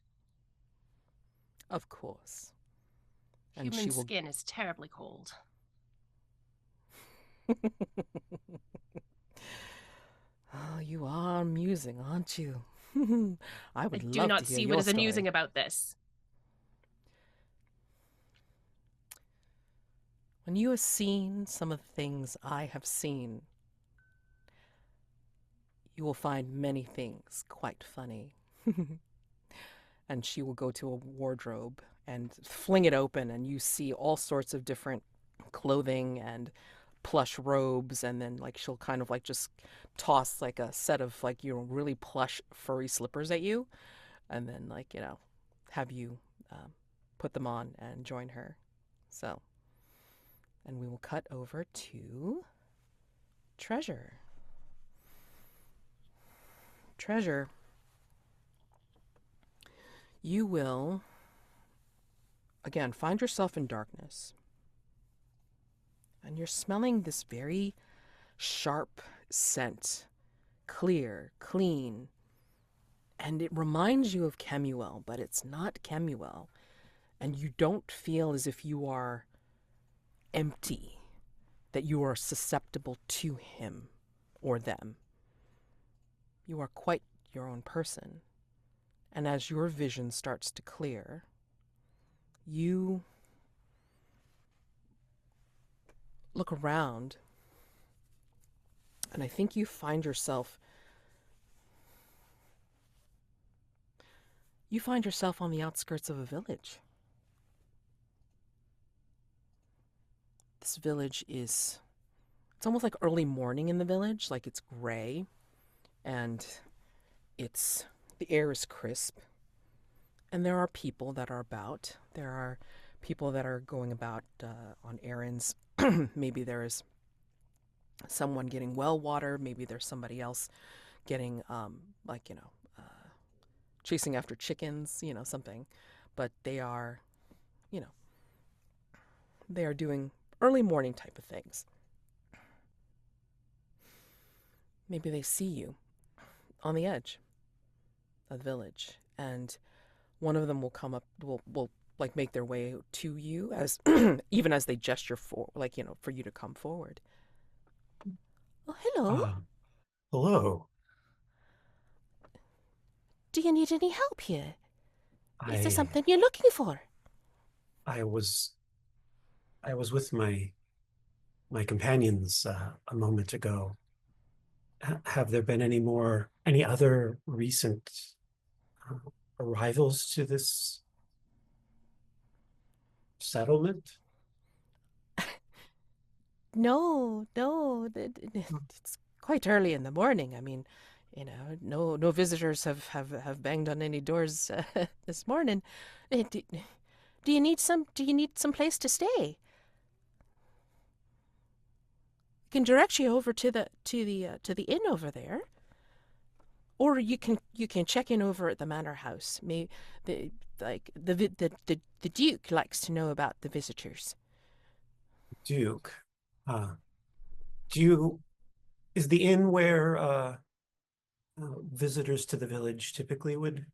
Of course. And Human she will... skin is terribly cold. Oh, you are amusing, aren't you? I would I love do not to hear see your what is story. amusing about this. When you have seen some of the things I have seen, you will find many things quite funny. And she will go to a wardrobe and fling it open, and you see all sorts of different clothing and plush robes, and then like she'll kind of like just toss like a set of like really plush furry slippers at you, and then like have you put them on and join her. So, and we will cut over to Treasure. Treasure, You will, again, find yourself in darkness. And you're smelling this very sharp scent, clear, clean. And it reminds you of Kemuel, but it's not Kemuel. And you don't feel as if you are empty, that you are susceptible to him or them. You are quite your own person. And as your vision starts to clear, you look around, and I think you find yourself on the outskirts of a village. This village it's almost like early morning in the village, like it's gray, and the air is crisp, and there are people that are about. There are people that are going about on errands. Maybe there is someone getting well water. Maybe there's somebody else getting, chasing after chickens, something. But they are doing early morning type of things. Maybe they see you on the edge of the village, and one of them will come up, will like make their way to you as even as they gesture for for you to come forward. Oh, hello. Hello. Do you need any help here? Is there I something you're looking for? I was with my companions a moment ago. Have there been any other recent arrivals to this settlement? No, it's quite early in the morning. I mean, no visitors have banged on any doors this morning. Do you need some place to stay? I can direct you over to the inn over there, or you can check in over at the manor house. The Duke likes to know about the visitors. Duke, is the inn where visitors to the village typically would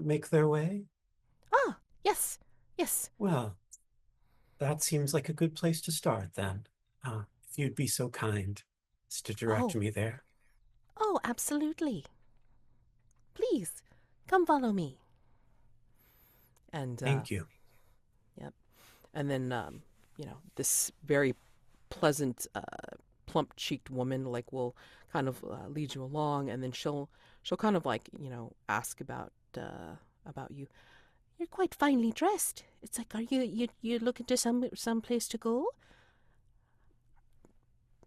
make their way? Ah, yes. Well, that seems like a good place to start then. If you'd be so kind as to direct me there. Oh, absolutely. Please, come follow me. And Thank you. Yep. And then this very pleasant, plump-cheeked woman will kind of lead you along, and then she'll kind of ask about you. You're quite finely dressed. It's like, are you looking to some place to go?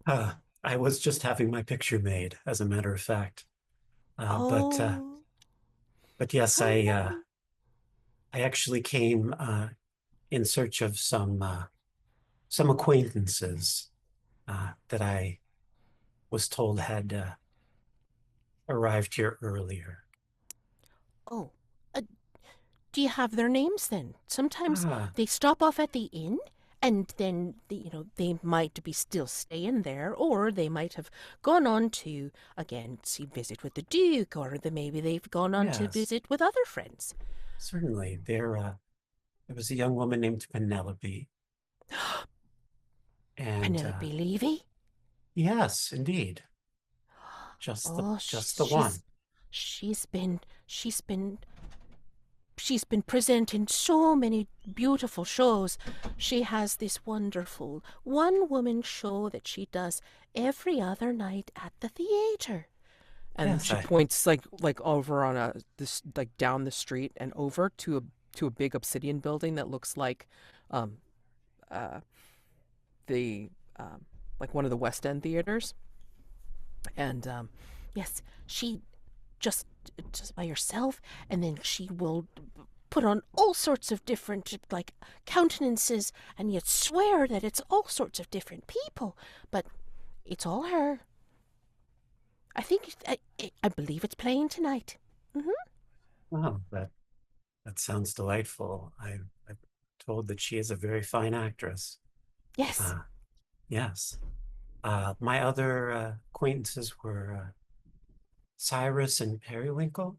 I was just having my picture made, as a matter of fact. Oh, But yes, how I actually came in search of some acquaintances that I was told had arrived here earlier. Oh, do you have their names then? Sometimes Ah, they stop off at the inn, and then they might be still staying there, or they might have gone on to again visit with the Duke, or maybe they've gone on to yes, visit with other friends. certainly. There was a young woman named Penelope, and Penelope Levy. yes, indeed, Oh, just the one. she's been presenting so many beautiful shows. She has this wonderful one-woman show that she does every other night at the theater. And Yes, she points like over on this down the street and over to a big obsidian building that looks like the like one of the West End theaters. And Yes, she just by herself, and then she will put on all sorts of different countenances, and you'd swear that it's all sorts of different people, but it's all her. I believe it's playing tonight. wow, That sounds delightful. I'm told that she is a very fine actress. Yes. Yes. My other acquaintances were Cyrus and Periwinkle.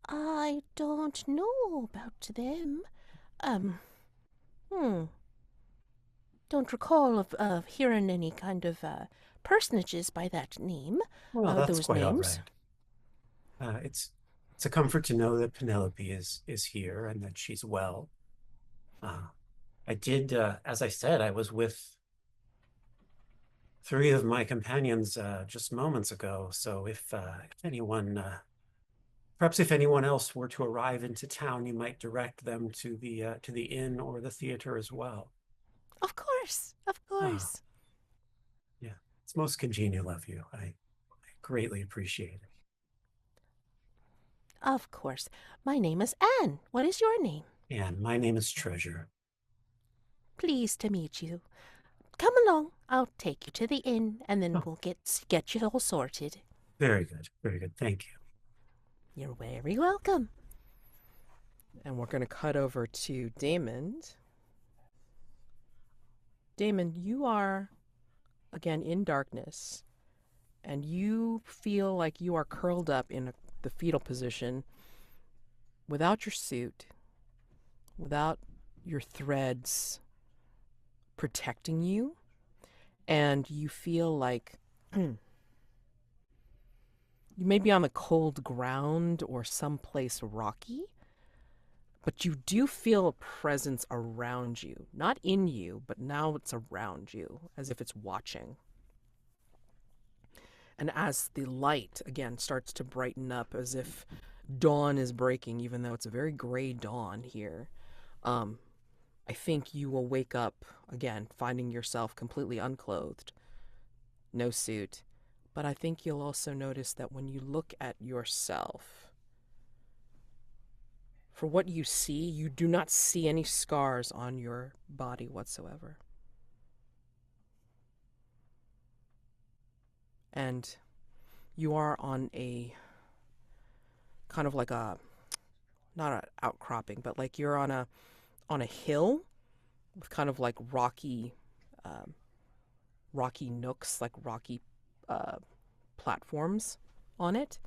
I don't know about them. Um, hmm. Don't recall of hearing any kind of personages by that name. Well, that's Those quite all names. right. It's a comfort to know that Penelope is here and that she's well. I did, as I said, I was with three of my companions just moments ago. So if anyone, perhaps if anyone else were to arrive into town, you might direct them to the inn or the theater as well. Of course, of Ah, course. yeah, it's most congenial of you. I greatly appreciate it. Of course. My name is Anne. What is your name? And my name is Treasure. Pleased to meet you. Come along. I'll take you to the inn, and then Oh. we'll get you all sorted. Very good, very good. Thank you. You're very welcome. And we're going to cut over to Daymond. Daymond, you are, again, in darkness, and you feel like you are curled up in the fetal position without your suit, without your threads protecting you, and you feel like you may be on the cold ground or someplace rocky, but you do feel a presence around you. Not in you, but now it's around you, as if it's watching. And as the light, again, starts to brighten up, as if dawn is breaking, even though it's a very gray dawn here, I think you will wake up, again, finding yourself completely unclothed, no suit. But I think you'll also notice that when you look at yourself, for what you see, you do not see any scars on your body whatsoever. And you are on a kind of like a, not an outcropping, but like you're on a hill with kind of like rocky nooks, like rocky platforms on it,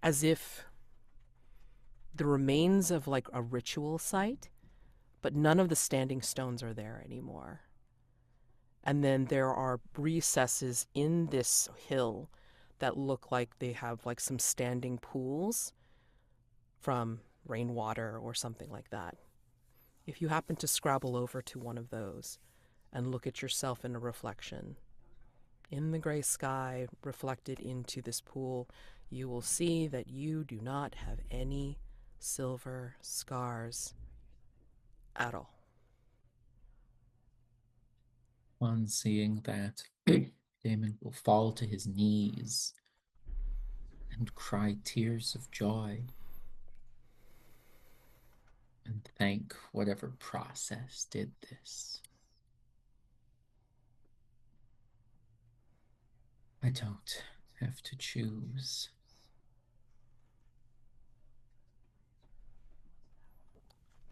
as if the remains of like a ritual site, but none of the standing stones are there anymore. And then there are recesses in this hill that look like they have like some standing pools from rainwater or something like that. If you happen to scrabble over to one of those and look at yourself in a reflection, in the gray sky reflected into this pool, you will see that you do not have any silver scars at all. On seeing that, Daymond will fall to his knees and cry tears of joy and thank whatever process did this. I don't have to choose.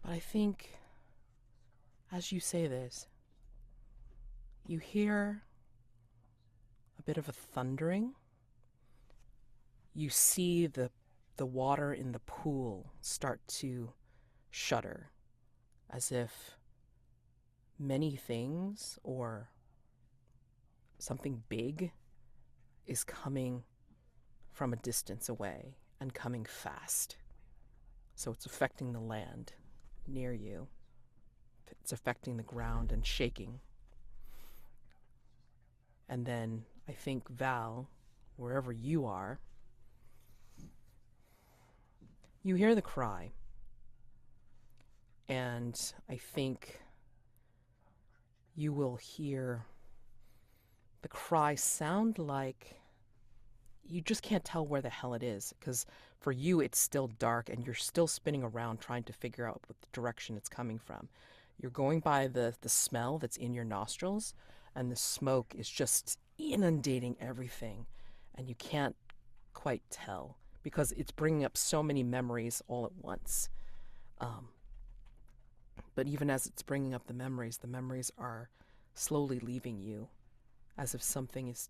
But I think, as you say this, you hear a bit of a thundering. You see the water in the pool start to shudder, as if many things or something big is coming from a distance away and coming fast. So it's affecting the land near you. It's affecting the ground and shaking. And then I think, Val, wherever you are, you hear the cry. And I think you will hear the cry sound like you just can't tell where the hell it is, because for you it's still dark and you're still spinning around trying to figure out what the direction it's coming from. You're going by the smell that's in your nostrils, and the smoke is just inundating everything, and you can't quite tell. because it's bringing up so many memories all at once. But even as it's bringing up the memories are slowly leaving you, as if something is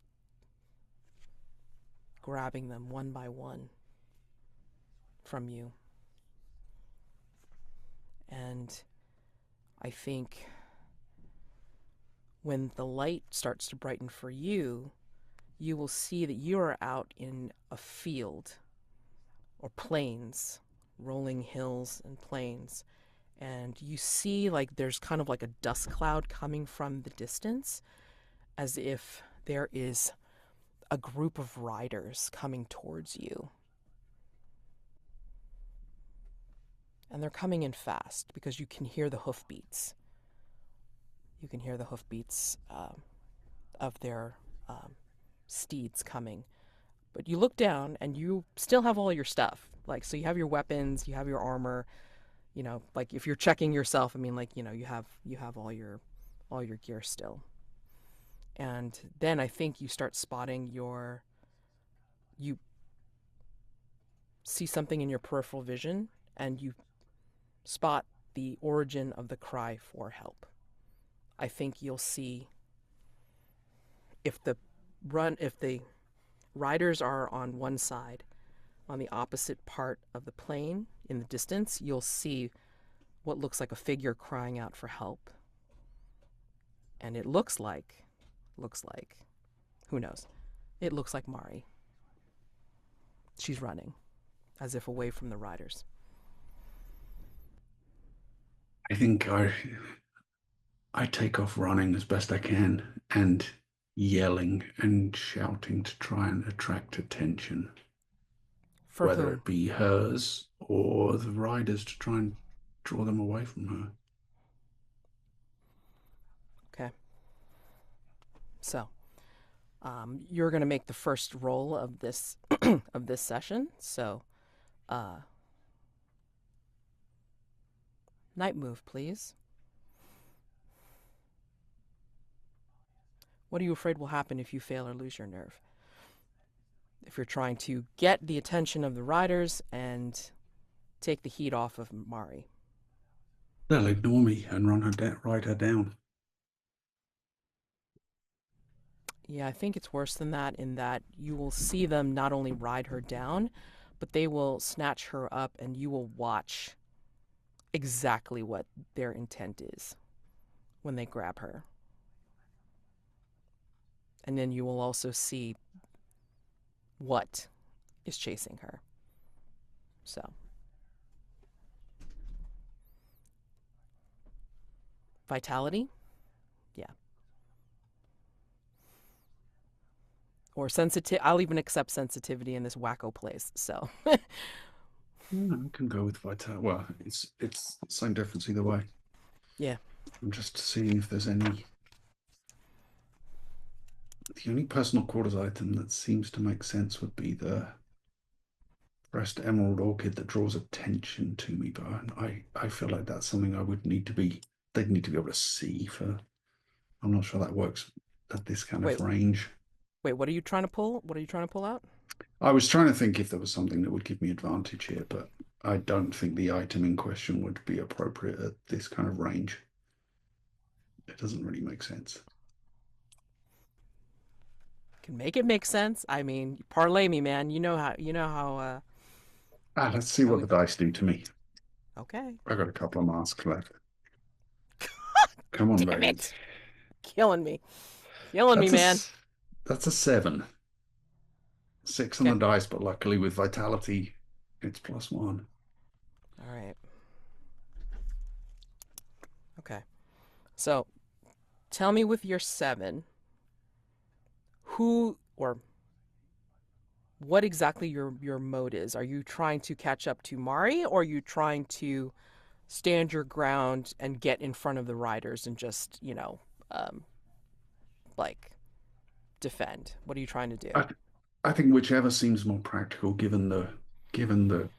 grabbing them one by one from you. And I think when the light starts to brighten for you, you will see that you are out in a field or plains, rolling hills and plains. And you see like there's kind of like a dust cloud coming from the distance, as if there is a group of riders coming towards you. And they're coming in fast because you can hear the hoofbeats. You can hear the hoofbeats of their steeds coming. But you look down and you still have all your stuff. Like, so you have your weapons, you have your armor, you know, like if you're checking yourself, I mean, like, you know, you have all your gear still. And then I think you start spotting you see something in your peripheral vision, and you spot the origin of the cry for help. I think you'll see if the riders are on one side, on the opposite part of the plain in the distance, you'll see what looks like a figure crying out for help. And it looks like, who knows? It looks like Mari. She's running, as if away from the riders. I think I take off running as best I can and yelling and shouting to try and attract attention. For whether whom? it be hers or the riders, to try and draw them away from her. Okay. So, you're going to make the first roll of this of this session. So, night move, please. What are you afraid will happen if you fail or lose your nerve? If you're trying to get the attention of the riders and take the heat off of Mari. They'll ignore me and ride her down. Yeah, I think it's worse than that, in that you will see them not only ride her down, but they will snatch her up, and you will watch exactly what their intent is when they grab her. And then you will also see what is chasing her. So. Vitality? Yeah. Or sensitivity. I'll even accept sensitivity in this wacko place, so. I can go with vitality. Well, it's the same difference either way. Yeah. I'm just seeing if there's any. The only personal quarters item that seems to make sense would be the pressed emerald orchid that draws attention to me, but I feel like that's something they'd need to be able to see for. I'm not sure that works at this kind of range. Wait, what are you trying to pull? What are you trying to pull out? I was trying to think if there was something that would give me advantage here, but I don't think the item in question would be appropriate at this kind of range. It doesn't really make sense. Can make it make sense. I mean, parlay me, man. You know how. Let's see what the dice do to me. Okay. I got a couple of masks left. Come on, Damn baby. it. Killing me, man. That's a 7. 6 on the dice, but luckily with vitality, it's +1. All right. Okay. So, tell me with your 7, who or what exactly your mode is. Are you trying to catch up to Mari, or are you trying to stand your ground and get in front of the riders and just, like, defend? What are you trying to do? I think whichever seems more practical, given the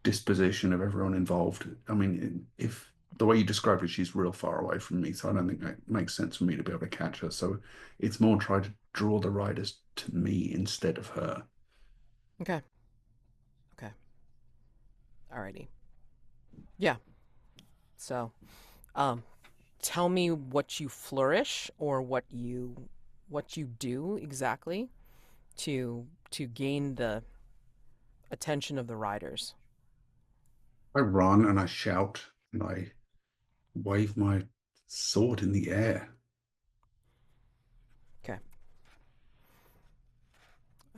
disposition of everyone involved. I mean, if the way you describe it, she's real far away from me, so I don't think it makes sense for me to be able to catch her. So it's more try to draw the riders to me instead of her. Okay. Alrighty. Yeah. So, tell me what you flourish or what you do exactly to gain the attention of the riders. I run and I shout and I wave my sword in the air. Okay.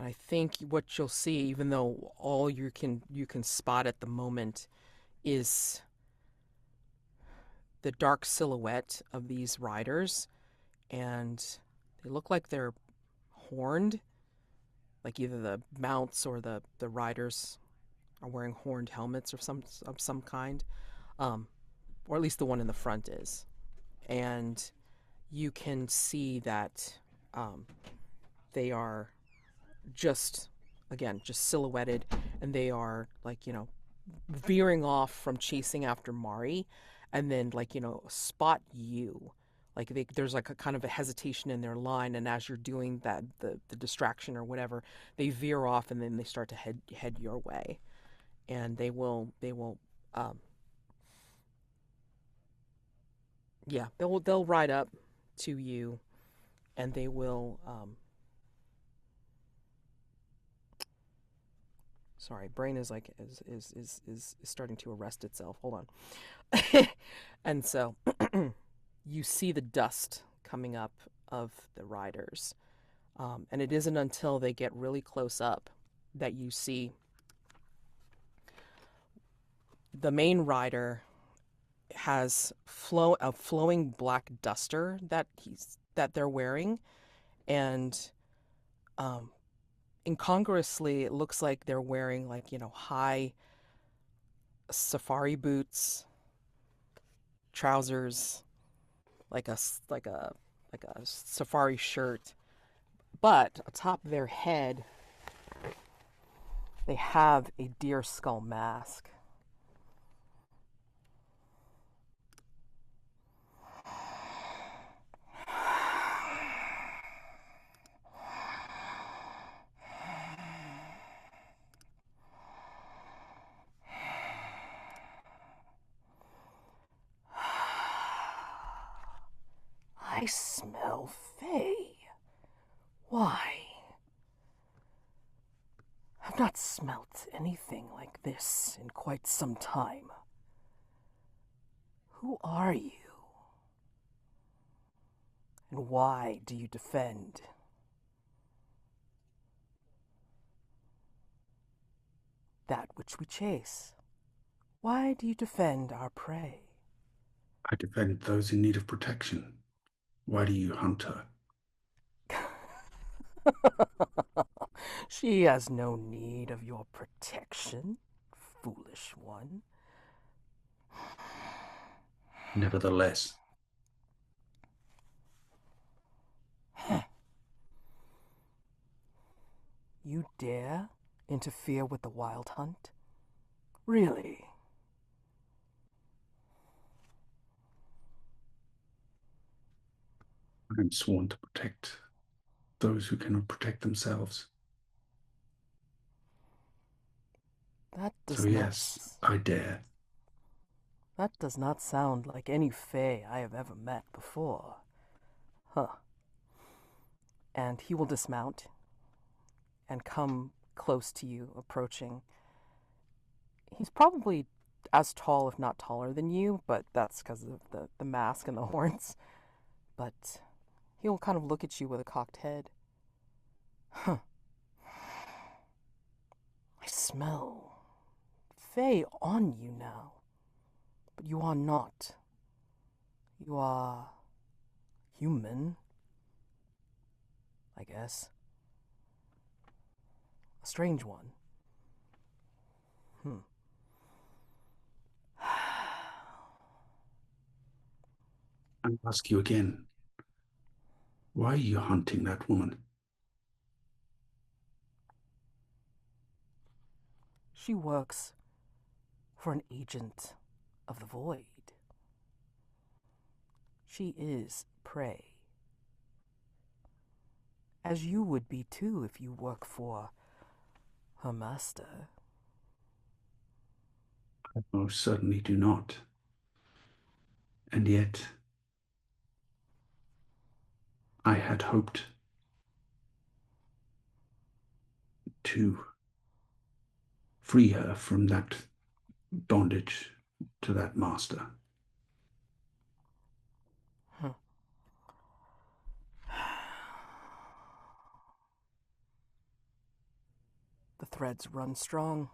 I think what you'll see, even though all you can spot at the moment is the dark silhouette of these riders, and they look like they're horned, like either the mounts or the riders are wearing horned helmets of some kind, um, or at least the one in the front is. And you can see that um, they are just, again, just silhouetted, and they are like, veering off from chasing after Mari, and then like, spot you. Like there's like a kind of a hesitation in their line, and as you're doing that, the distraction or whatever, they veer off, and then they start to head your way, and they will um yeah, they'll ride up to you, and they will sorry, brain is like is starting to arrest itself. Hold on. And so you see the dust coming up of the riders. And it isn't until they get really close up that you see the main rider has a flowing black duster that they're wearing, and incongruously it looks like they're wearing like, high safari boots, trousers, like a safari shirt, but atop their head they have a deer skull mask. I smell Fey. Why? I've not smelt anything like this in quite some time. Who are you? And why do you defend? That which we chase. Why do you defend our prey? I defend those in need of protection. Why do you hunt her? She has no need of your protection, foolish one. Nevertheless, You dare interfere with the wild hunt? Really? I am sworn to protect those who cannot protect themselves. That does So yes, I dare. That does not sound like any Fae I have ever met before. Huh. And he will dismount and come close to you, approaching. He's probably as tall, if not taller than you, but that's because of the mask and the horns. But he'll kind of look at you with a cocked head. Huh. I smell Fae on you now. But you are not. You are human, I guess. A strange one. I ask you again, why are you hunting that woman? She works for an agent of the void. She is prey. As you would be too if you work for her master. I most certainly do not. And yet, I had hoped to free her from that bondage to that master. The threads run strong.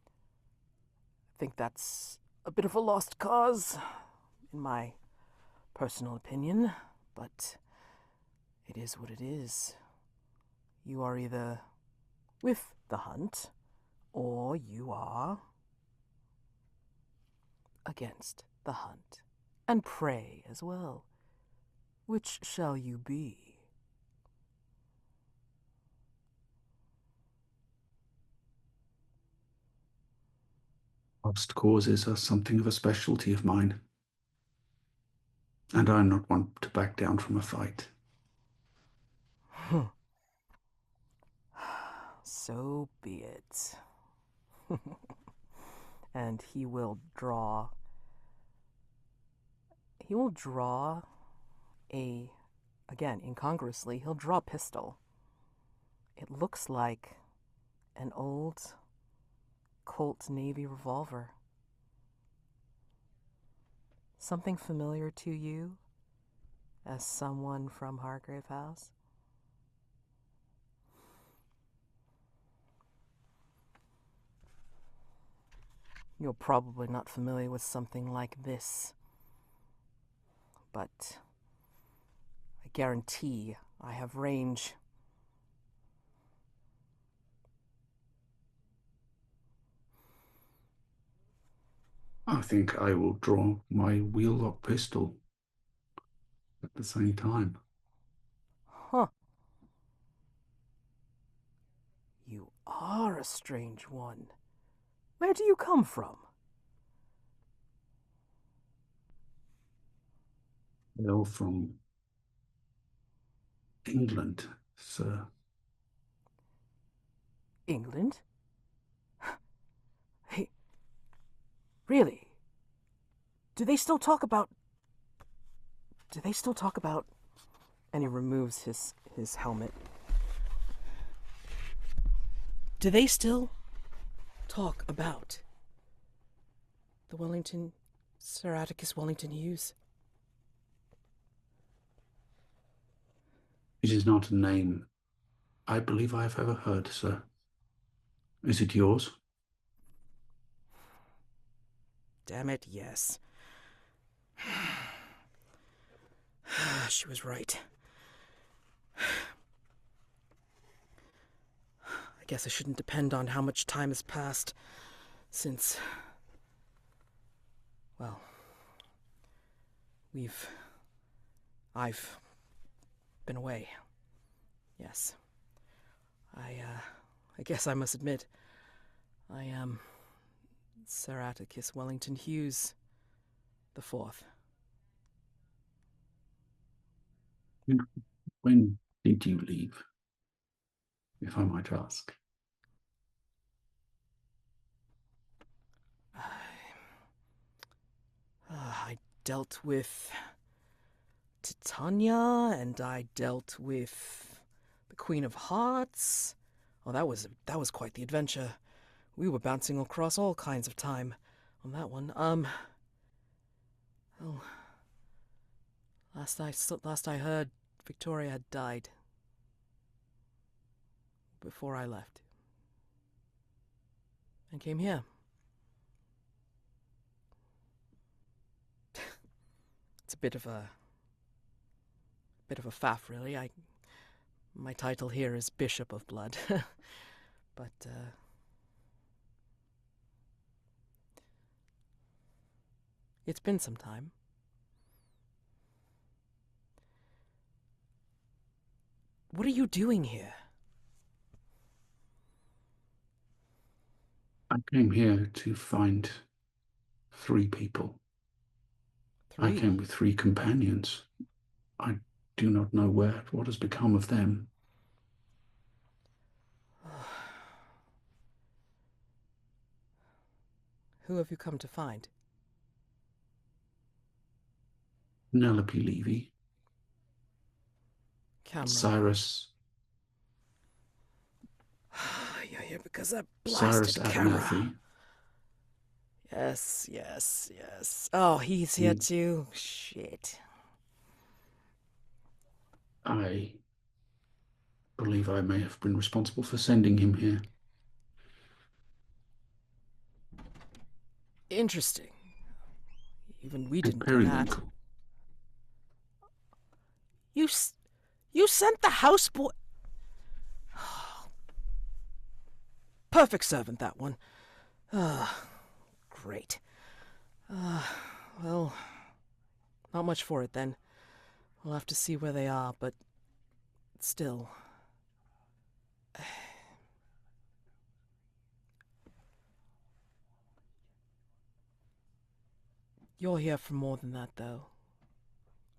I think that's a bit of a lost cause, in my personal opinion, but it is what it is. You are either with the hunt, or you are against the hunt, and prey as well. Which shall you be? Lost causes are something of a specialty of mine, and I'm not one to back down from a fight. So be it. And he will draw a, again, incongruously, he'll draw a pistol. It looks like an old Colt Navy revolver. Something familiar to you as someone from Hargrave House? You're probably not familiar with something like this, but I guarantee I have range. I think I will draw my wheel-lock pistol at the same time. Huh. You are a strange one. Where do you come from? Well, from England, sir. England? Hey, really? Do they still talk about... And he removes his helmet. Do they still talk about the Wellington... Sir Atticus Wellington Hughes? It is not a name I believe I have ever heard, sir. Is it yours? Damn it, yes. She was right. I guess I shouldn't depend on how much time has passed since... Well... I've been away. Yes. I guess I must admit, I am Sir Atticus Wellington Hughes the Fourth. When did you leave, if I might ask? I dealt with Titania, and I dealt with the Queen of Hearts. Oh, that was quite the adventure. We were bouncing across all kinds of time on that one. Oh, last I heard, Victoria had died before I left and came here. It's a bit of a faff, really. My title here is Bishop of Blood, but it's been some time. What are you doing here? I came here to find 3 people. I came with 3 companions. I do not know what has become of them. Who have you come to find? Penelope Levy. Camera. Cyrus. You're here because I Cyrus blasted Camera. Abernathy. Yes, yes, yes. Oh, he's here too? Shit. I believe I may have been responsible for sending him here. Interesting. Even we And didn't do that. Periwinkle. You sent the houseboy. Perfect servant, that one. Great. Well, not much for it then. We'll have to see where they are, but still. You're here for more than that, though.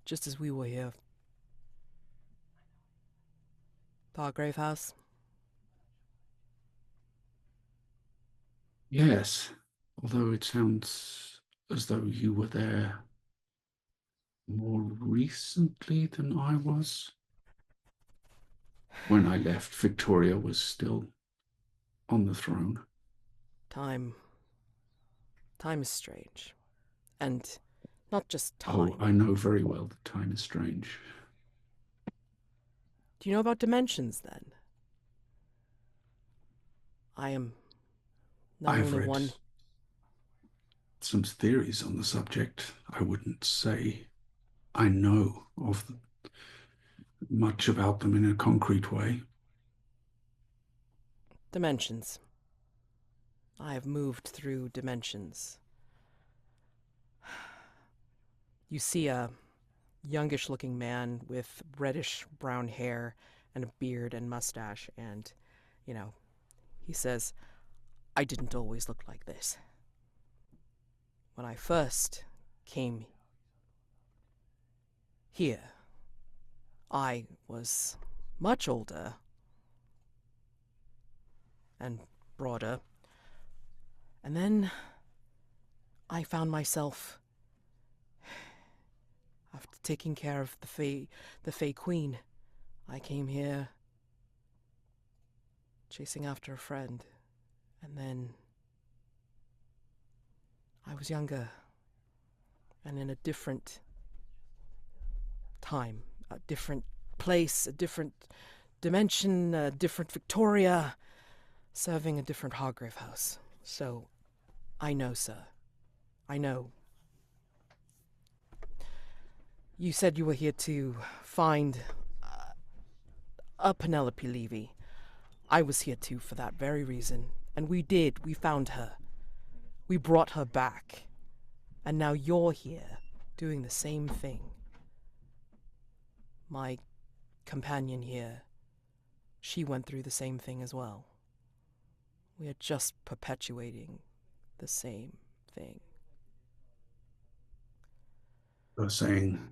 Just as we were here. Hargrave House? Yes, although it sounds as though you were there more recently than I was. When I left, Victoria was still on the throne. Time is strange. And not just time. Oh, I know very well that time is strange. Do you know about dimensions, then? I am not I've only read one... some theories on the subject. I wouldn't say I know of much about them in a concrete way. Dimensions. I have moved through dimensions. You see a youngish-looking man with reddish-brown hair and a beard and mustache, and, he says, I didn't always look like this. When I first came here, I was much older and broader, and then I found myself, after taking care of the Fey Queen, I came here chasing after a friend, and then I was younger and in a different time, a different place, a different dimension, a different Victoria, serving a different Hargrave house. So, I know, sir. I know. You said you were here to find a Penelope Levy. I was here too for that very reason. And we did. We found her. We brought her back. And now you're here doing the same thing. My companion here, she went through the same thing as well. We are just perpetuating the same thing. You're saying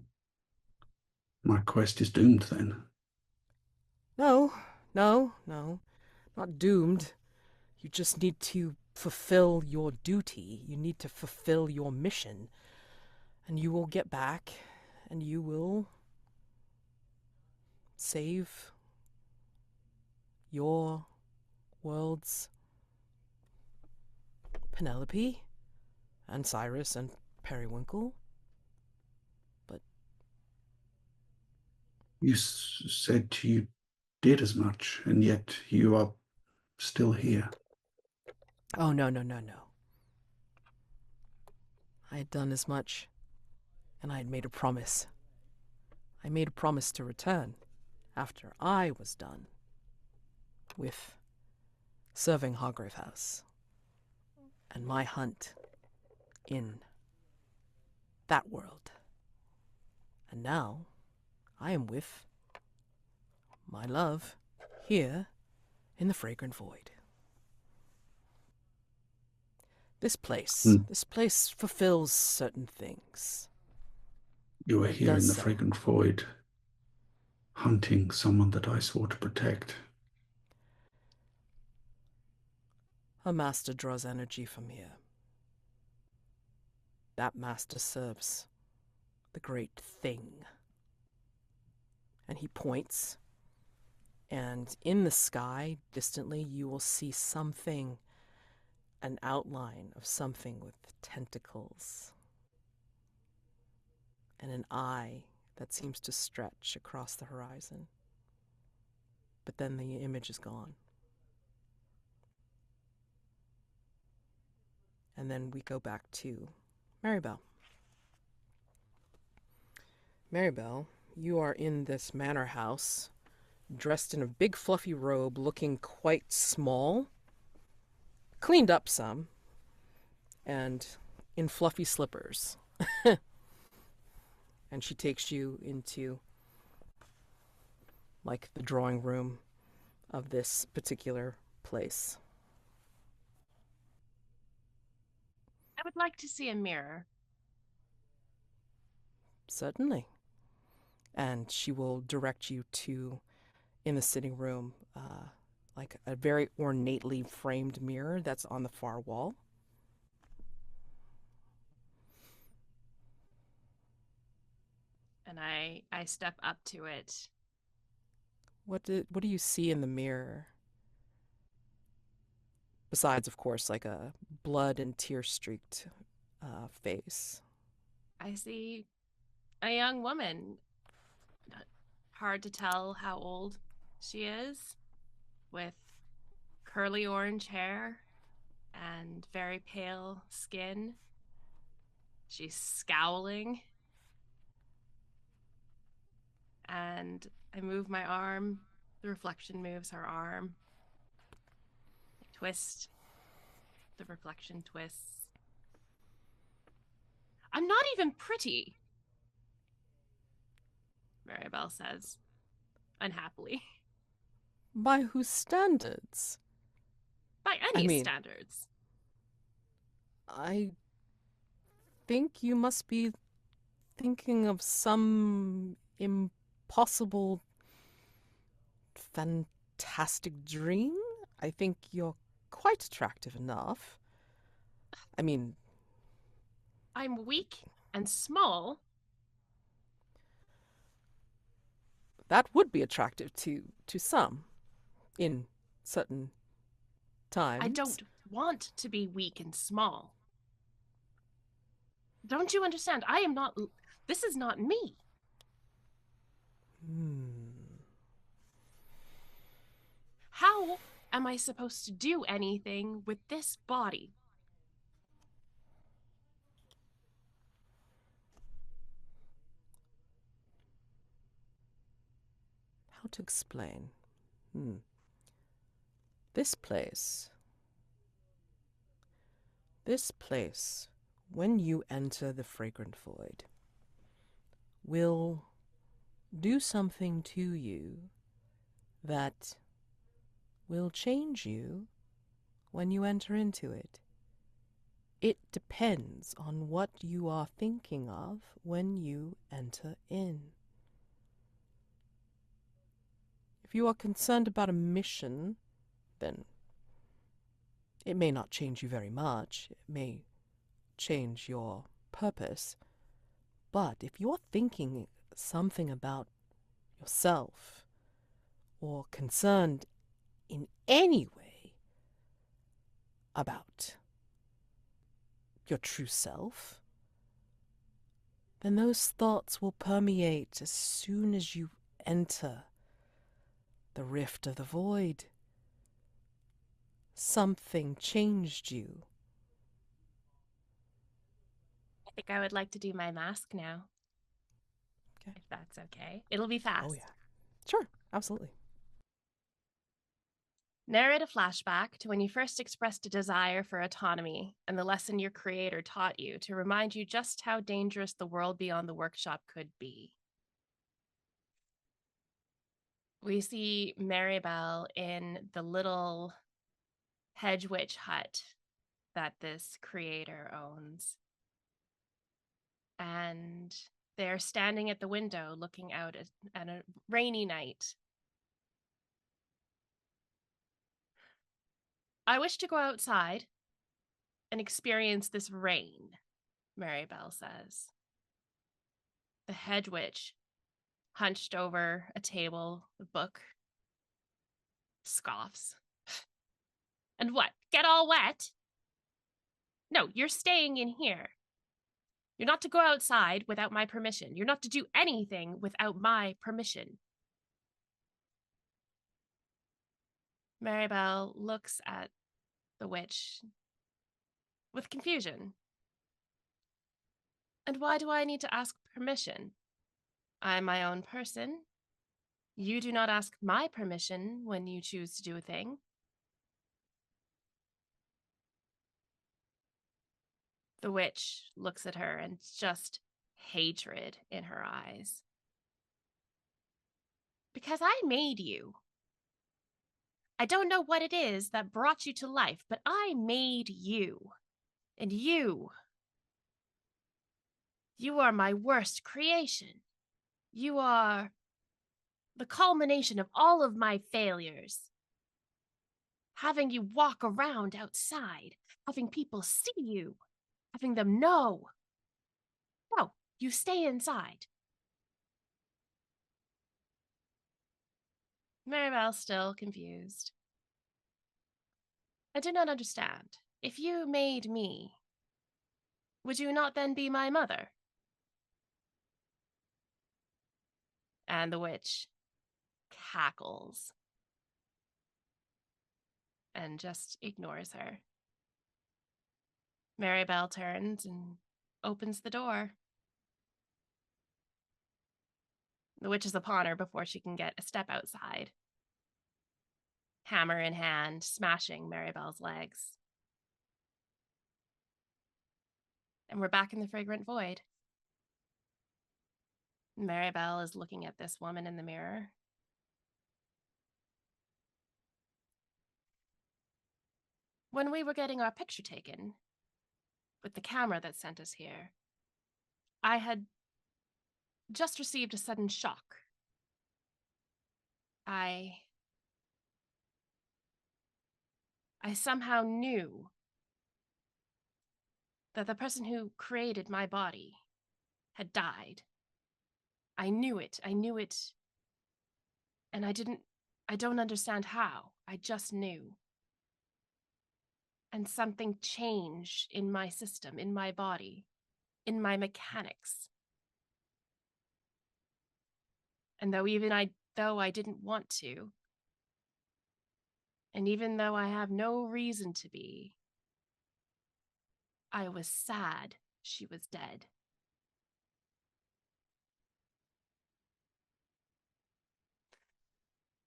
my quest is doomed then? No, not doomed. You just need to fulfill your duty. You need to fulfill your mission. And you will get back, and you will save your world's Penelope and Cyrus and Periwinkle. But You said you did as much, and yet you are still here. oh, no. I had done as much, and I had made a promise. I made a promise to return after I was done with serving Hargrave House and my hunt in that world. And now I am with my love here in the Fragrant Void. This place fulfills certain things. You are It here in does the so. Fragrant Void, hunting someone that I swore to protect. A master draws energy from here. that master serves the great thing. And he points, and in the sky, distantly, you will see something, an outline of something with tentacles, and an eye that seems to stretch across the horizon. But then the image is gone. And then we go back to Marybelle. Marybelle, you are in this manor house, dressed in a big fluffy robe, looking quite small, cleaned up some, and in fluffy slippers. And she takes you into, like, the drawing room of this particular place. I would like to see a mirror. Certainly. And she will direct you to, in the sitting room, like a very ornately framed mirror that's on the far wall. And I step up to it. What do you see in the mirror? Besides, of course, like a blood and tear-streaked face. I see a young woman. Hard to tell how old she is, with curly orange hair and very pale skin. She's scowling. And I move my arm. The reflection moves her arm. I twist. The reflection twists. I'm not even pretty, Marybelle says, unhappily. By whose standards? By any standards. I think you must be thinking of some impossible, fantastic dream. I think you're quite attractive enough. I mean... I'm weak and small. That would be attractive to some, in certain times. I don't want to be weak and small. Don't you understand? I am not... This is not me. How am I supposed to do anything with this body? How to explain? This place, when you enter the Fragrant Void, will do something to you that will change you when you enter into it. It depends on what you are thinking of when you enter in. If you are concerned about a mission, then it may not change you very much. It may change your purpose. But if you're thinking something about yourself, or concerned in any way about your true self, then those thoughts will permeate as soon as you enter the rift of the void. Something changed you. I think I would like to do my mask now. Okay. If that's okay. It'll be fast. Oh, yeah. Sure, absolutely. Narrate a flashback to when you first expressed a desire for autonomy and the lesson your creator taught you to remind you just how dangerous the world beyond the workshop could be. We see Marybelle in the little hedge witch hut that this creator owns. And they're standing at the window looking out at a rainy night. I wish to go outside and experience this rain, Marybelle says. The head witch, hunched over a table, a book, scoffs. And what? Get all wet? No, you're staying in here. You're not to go outside without my permission. You're not to do anything without my permission. Marybelle looks at the witch with confusion. And why do I need to ask permission? I'm my own person. You do not ask my permission when you choose to do a thing. The witch looks at her and just hatred in her eyes. Because I made you. I don't know what it is that brought you to life, but I made you. And you are my worst creation. You are the culmination of all of my failures. Having you walk around outside, having people see you, having them know. No, you stay inside. Marybelle's still confused. I do not understand. If you made me, would you not then be my mother? And the witch cackles and just ignores her. Marybelle turns and opens the door. The witch is upon her before she can get a step outside. Hammer in hand, smashing Marybelle's legs. And we're back in the Fragrant Void. Marybelle is looking at this woman in the mirror. When we were getting our picture taken, with the camera that sent us here, I had just received a sudden shock. I somehow knew that the person who created my body had died. I knew it, and I don't understand how. I just knew. And something changed in my system, in my body, in my mechanics. And though I didn't want to, and even though I have no reason to be, I was sad she was dead.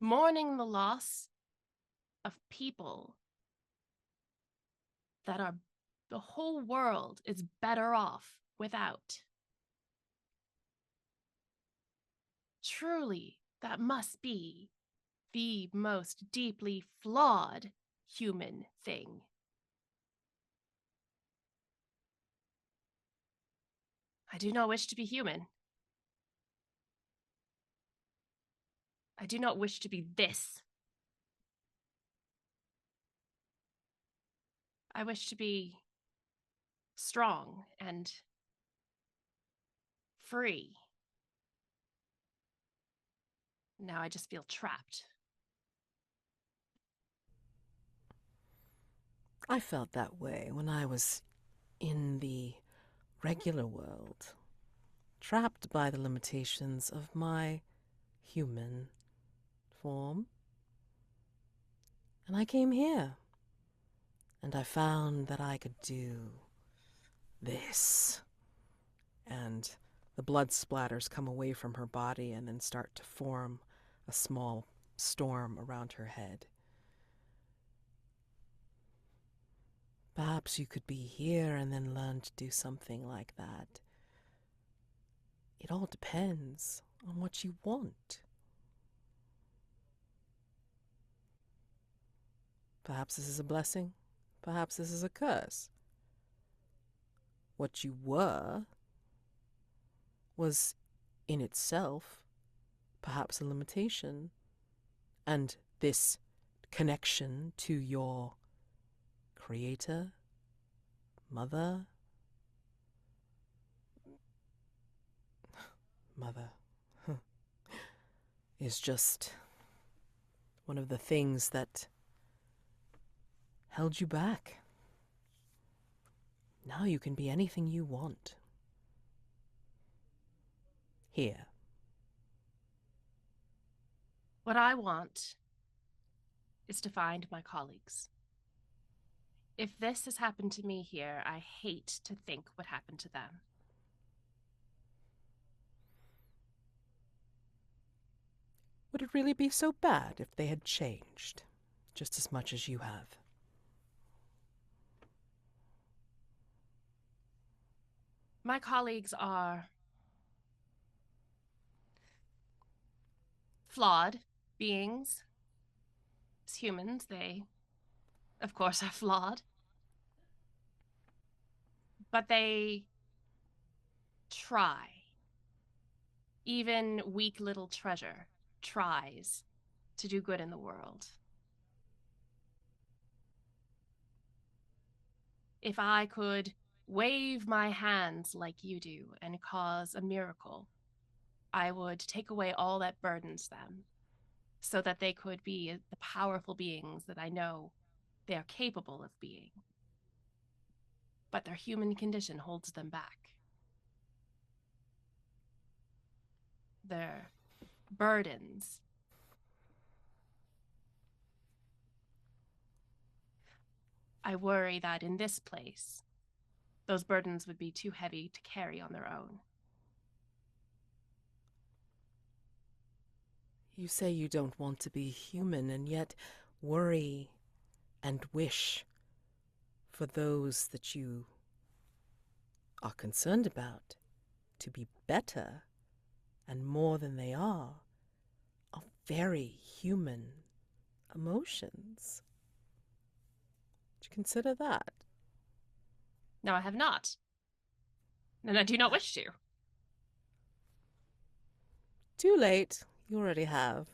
Mourning the loss of people that the whole world is better off without. Truly, that must be the most deeply flawed human thing. I do not wish to be human. I do not wish to be this. I wish to be strong and free. Now I just feel trapped. I felt that way when I was in the regular world, trapped by the limitations of my human form. And I came here, and I found that I could do this. And the blood splatters come away from her body and then start to form a small storm around her head. Perhaps you could be here and then learn to do something like that. It all depends on what you want. Perhaps this is a blessing. Perhaps this is a curse. What you were was in itself perhaps a limitation, and this connection to your creator, mother, Mother, is just one of the things that held you back. Now you can be anything you want. Here. What I want is to find my colleagues. If this has happened to me here, I hate to think what happened to them. Would it really be so bad if they had changed, just as much as you have? My colleagues are flawed beings. As humans, they, of course, are flawed. But they try. Even weak little treasure tries to do good in the world. If I could wave my hands like you do and cause a miracle, I would take away all that burdens them so that they could be the powerful beings that I know they are capable of being. But their human condition holds them back. Their burdens. I worry that in this place, those burdens would be too heavy to carry on their own. You say you don't want to be human, and yet worry and wish for those that you are concerned about to be better and more than they are very human emotions. Did you consider that? No, I have not. And I do not wish to. Too late. You already have.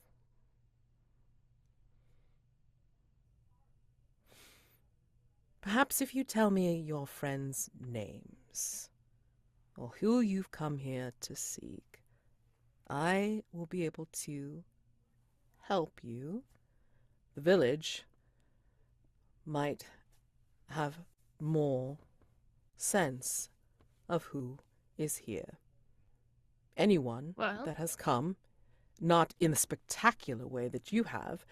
Perhaps if you tell me your friends' names, or who you've come here to seek, I will be able to help you. The village might have more sense of who is here. Anyone that has come, not in the spectacular way that you have,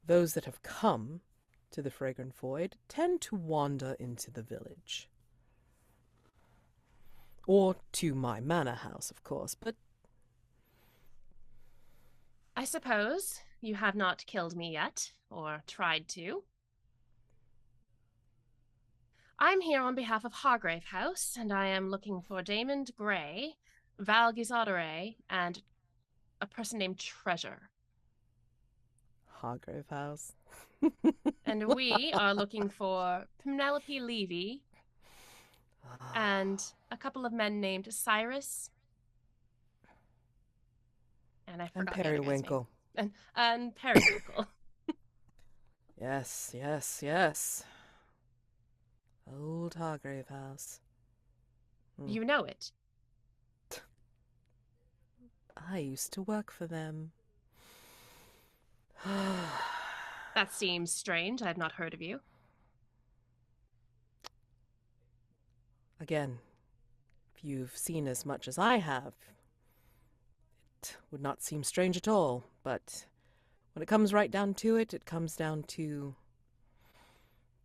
those that have come to the Fragrant Void tend to wander into the village. Or to my manor house, of course, but... I suppose you have not killed me yet, or tried to. I'm here on behalf of Hargrave House, and I am looking for Daymond Gray, Val Gys-Otteray, and a person named Treasure. Hargrave House. And we are looking for Penelope Levy and a couple of men named Cyrus. And I forgot the other guy's Periwinkle. name. And Periwinkle. Yes, yes, yes. Old Hargrave House. You know it. I used to work for them. That seems strange. I've not heard of you. Again, if you've seen as much as I have, it would not seem strange at all, but when it comes right down to it, it comes down to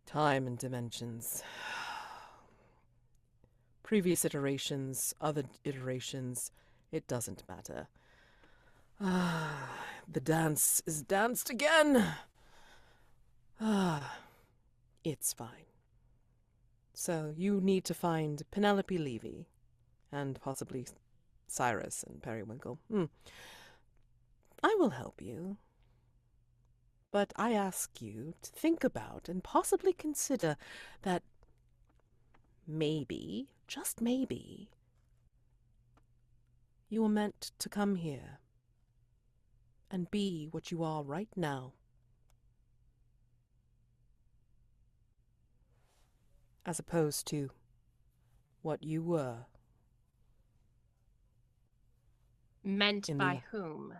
time and dimensions. Previous iterations, other iterations, it doesn't matter. The dance is danced again. It's fine. So you need to find Penelope Levy and possibly Cyrus and Periwinkle. I will help you. But I ask you to think about and possibly consider that maybe, just maybe, you were meant to come here and be what you are right now. As opposed to what you were. Meant In by the whom?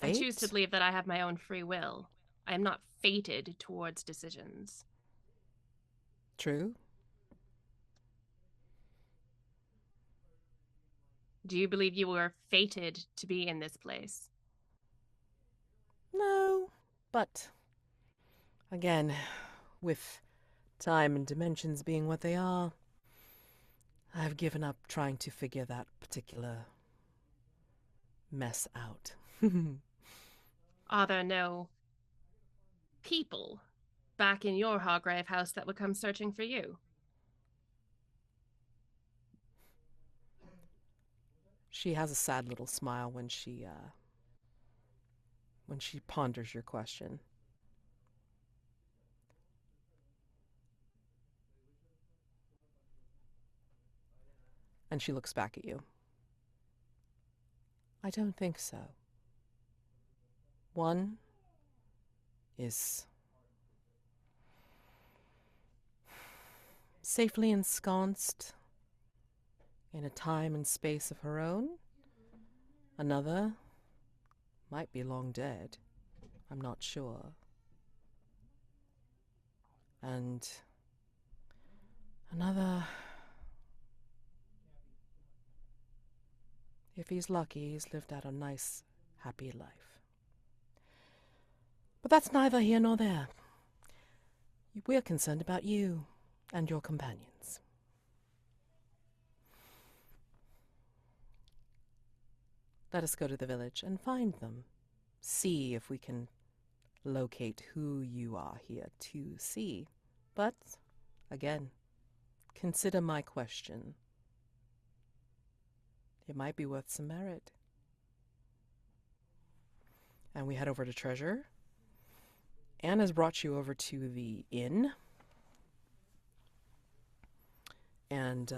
I choose to fate? believe that I have my own free will. I am not fated towards decisions. True. Do you believe you were fated to be in this place? No, but again, with time and dimensions being what they are, I've given up trying to figure that particular mess out. Are there no people back in your Hargrave house that would come searching for you? She has a sad little smile when she ponders your question. And she looks back at you. I don't think so. One is safely ensconced in a time and space of her own. Another might be long dead. I'm not sure. And another, if he's lucky, he's lived out a nice, happy life. But that's neither here nor there. We're concerned about you and your companions. Let us go to the village and find them. See if we can locate who you are here to see. But, again, consider my question. It might be worth some merit. And we head over to Treasure. Anne has brought you over to the inn. And,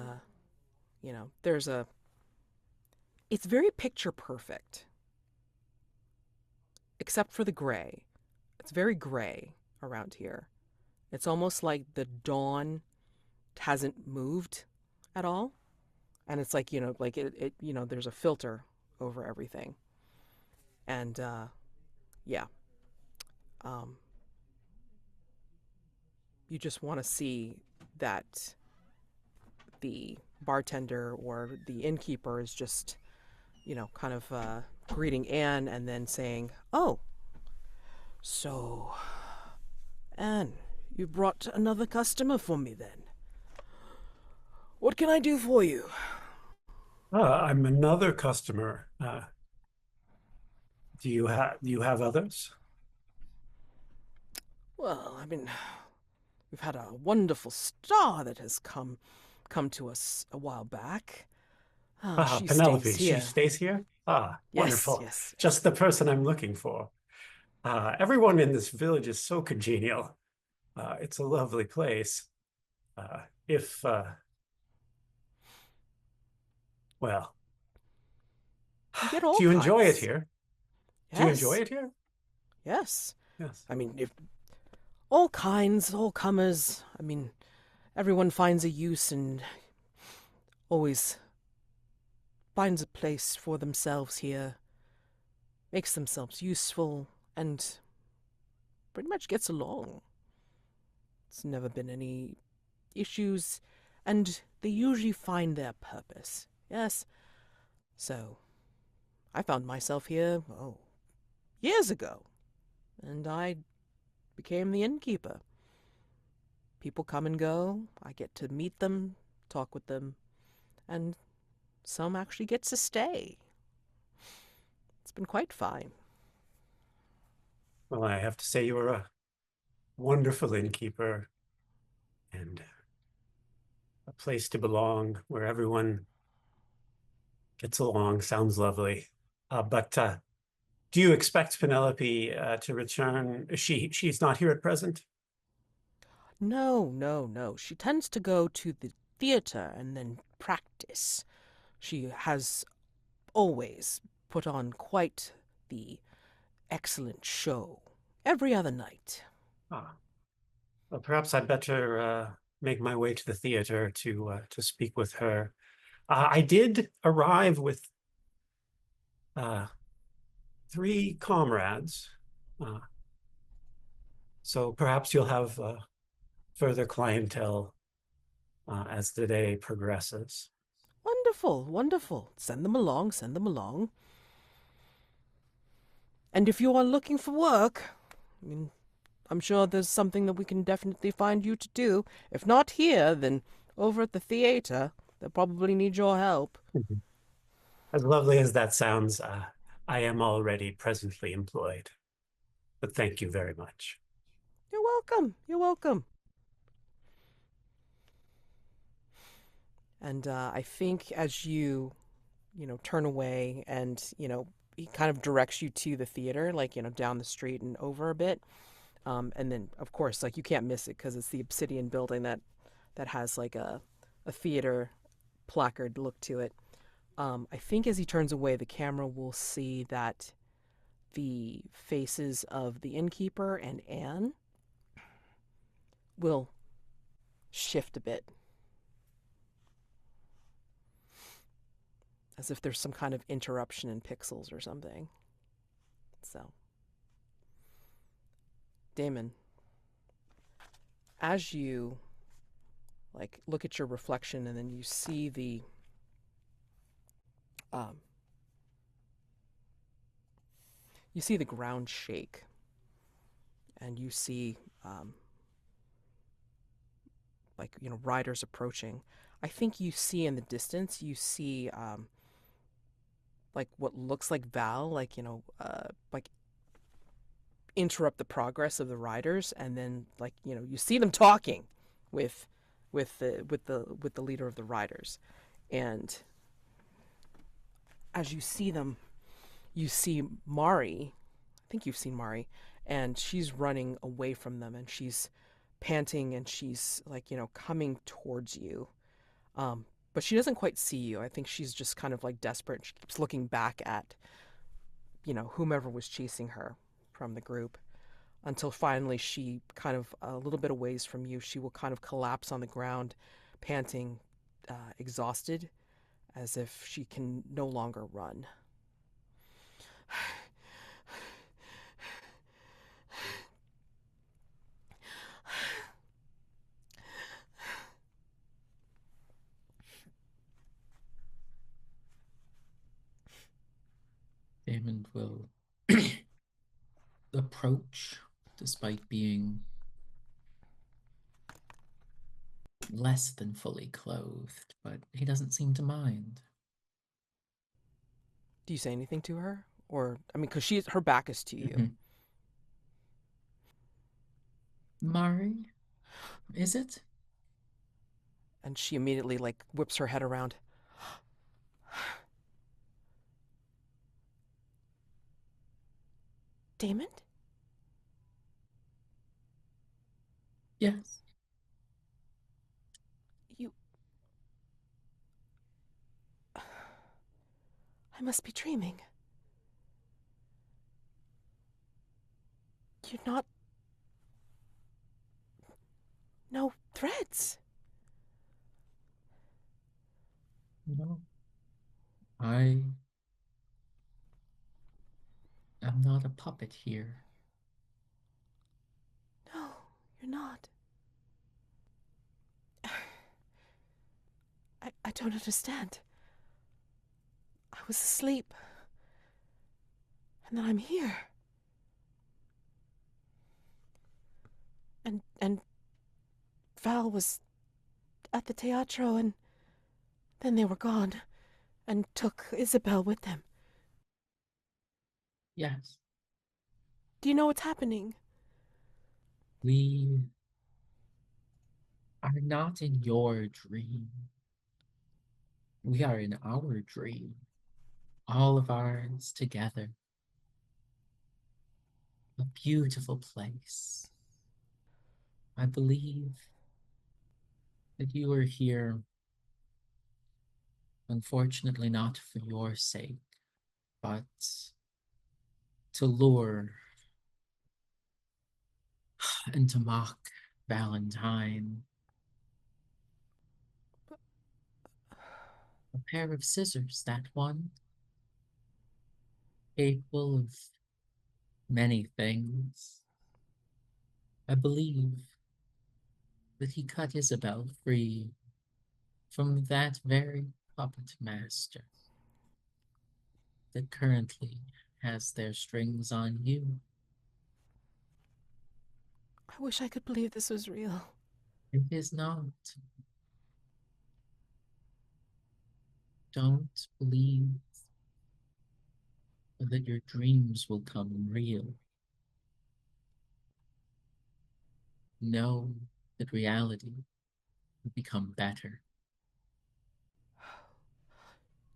it's very picture perfect. Except for the gray. It's very gray around here. It's almost like the dawn hasn't moved at all. And it's like, there's a filter over everything. And, you just want to see that the bartender or the innkeeper is just, kind of greeting Anne and then saying, "Oh, so, Anne, you brought another customer for me then. What can I do for you?" I'm another customer. Do you have others? Well, we've had a wonderful star that has come to us a while back. She Penelope, stays here. she stays here? Wonderful. Yes. Just the person I'm looking for. Everyone in this village is so congenial. It's a lovely place. Well, You get all do you enjoy it kinds. here? Yes. Do you enjoy it here? Yes. Yes. If all kinds, all comers. Everyone finds a use and always finds a place for themselves here, makes themselves useful, and pretty much gets along. It's never been any issues, and they usually find their purpose. Yes. So, I found myself here, years ago, and I became the innkeeper. People come and go. I get to meet them, talk with them, and some actually get to stay. It's been quite fine. Well, I have to say you are a wonderful innkeeper and a place to belong where everyone gets along. Sounds lovely. But do you expect Penelope to return? She's not here at present? No. She tends to go to the theater and then practice. She has always put on quite the excellent show every other night. Well, perhaps I'd better make my way to the theater to speak with her. I did arrive with 3 comrades, so perhaps you'll have further clientele as the day progresses. Wonderful, wonderful. Send them along, send them along. And if you are looking for work, I mean, I'm sure there's something that we can definitely find you to do. If not here, then over at the theater. They'll probably need your help. As lovely as that sounds, I am already presently employed. But thank you very much. You're welcome. You're welcome. And I think as you turn away and, he kind of directs you to the theater, like, down the street and over a bit. And then, of course, like, you can't miss it because it's the obsidian building that has like a theater placard look to it. I think as he turns away, the camera will see that the faces of the innkeeper and Anne will shift a bit, as if there's some kind of interruption in pixels or something. So, Daymond, as you like look at your reflection and then you see the ground shake, and you see riders approaching. I think you see in the distance, you see like what looks like Val, like interrupt the progress of the riders, and then you see them talking with the leader of the riders. And as you see them, you see Mari. I think you've seen Mari, and she's running away from them, and she's panting, and she's coming towards you. But she doesn't quite see you. I think she's just kind of desperate. She keeps looking back at whomever was chasing her from the group, until finally she kind of a little bit a ways from you, she will kind of collapse on the ground, panting, exhausted, as if she can no longer run. Daymond will approach, despite being less than fully clothed, but he doesn't seem to mind. Do you say anything to her? Or, I mean, because her back is to you. Mari, is it? And she immediately whips her head around. Daymond? Yes. I must be dreaming. You're not... No threads. No. I am not a puppet here. No, you're not. I don't understand. I was asleep. And then I'm here. And Val was at the teatro, and then they were gone and took Isabel with them. Yes. Do you know what's happening? We are not in your dream. We are in our dream. All of ours together. A beautiful place. I believe that you are here, unfortunately not for your sake, but to lure and to mock Valentine A pair of scissors, that one, capable of many things. I believe that he cut Isabel free from that very puppet master that currently has their strings on you. I wish I could believe this was real. It is not. Don't believe that your dreams will come real. Know that reality will become better.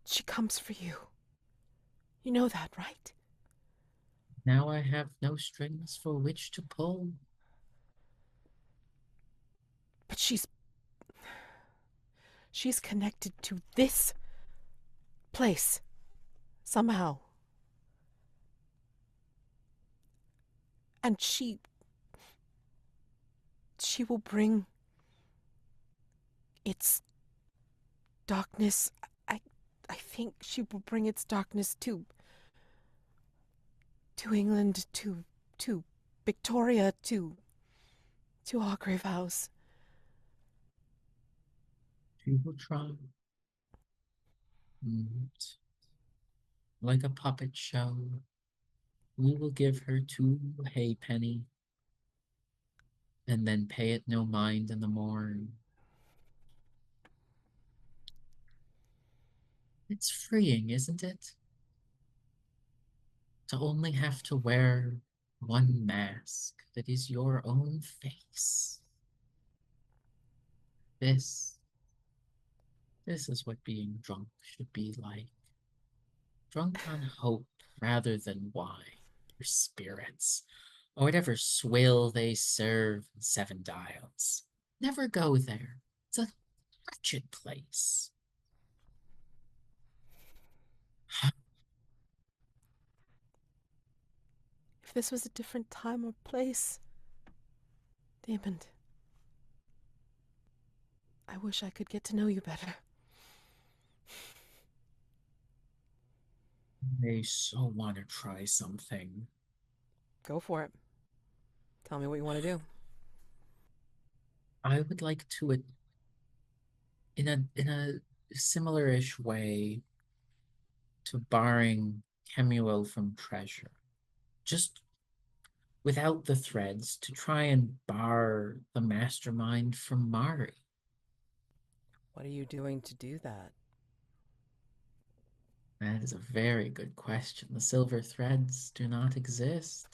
She comes for you. You know that, right? Now I have no strings for which to pull. But she's connected to this place somehow. And she will bring its darkness. I think she will bring its darkness to England, to Victoria, to Hargrave House. She will try. Like a puppet show, we will give her 2 halfpenny and then pay it no mind in the morn. It's freeing, isn't it? To only have to wear one mask that is your own face. This is what being drunk should be like. Drunk on hope rather than wine or spirits or whatever swill they serve in Seven Dials. Never go there. It's a wretched place. If this was a different time or place, Daymond, I wish I could get to know you better. I so want to try something. Go for it. Tell me what you want to do. I would like to, in a similar-ish way to barring Kemuel from treasure, just without the threads, to try and bar the mastermind from Mari. What are you doing to do that? That is a very good question. The silver threads do not exist.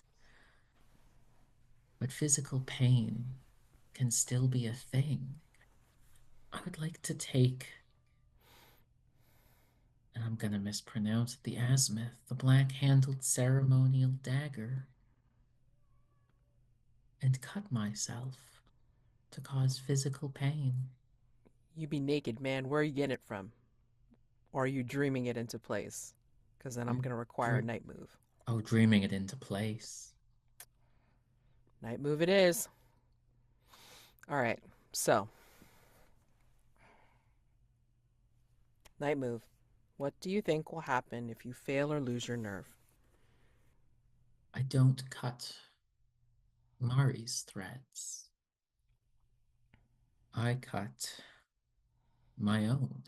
But physical pain can still be a thing. I would like to take, and I'm going to mispronounce it, the azimuth, the black-handled ceremonial dagger, and cut myself to cause physical pain. You be naked, man. Where are you getting it from? Or are you dreaming it into place? Because then I'm going to require a night move. Oh, dreaming it into place. Night move it is. All right, so. Night move. What do you think will happen if you fail or lose your nerve? I don't cut Mari's threads. I cut my own.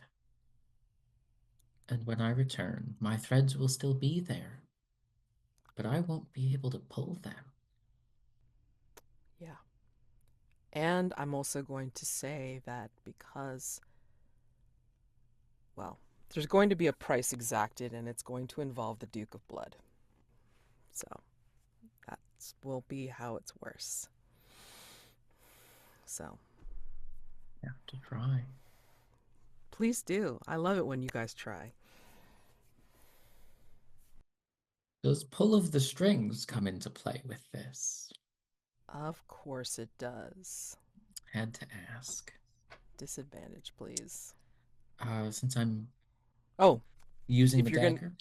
And when I return, my threads will still be there, but I won't be able to pull them. Yeah. And I'm also going to say that because, well, there's going to be a price exacted and it's going to involve the Duke of Blood. So that will be how it's worse. So. I have to try. Please do. I love it when you guys try. Does pull of the strings come into play with this? Of course it does. Had to ask. Disadvantage, please. Since I'm using the dagger?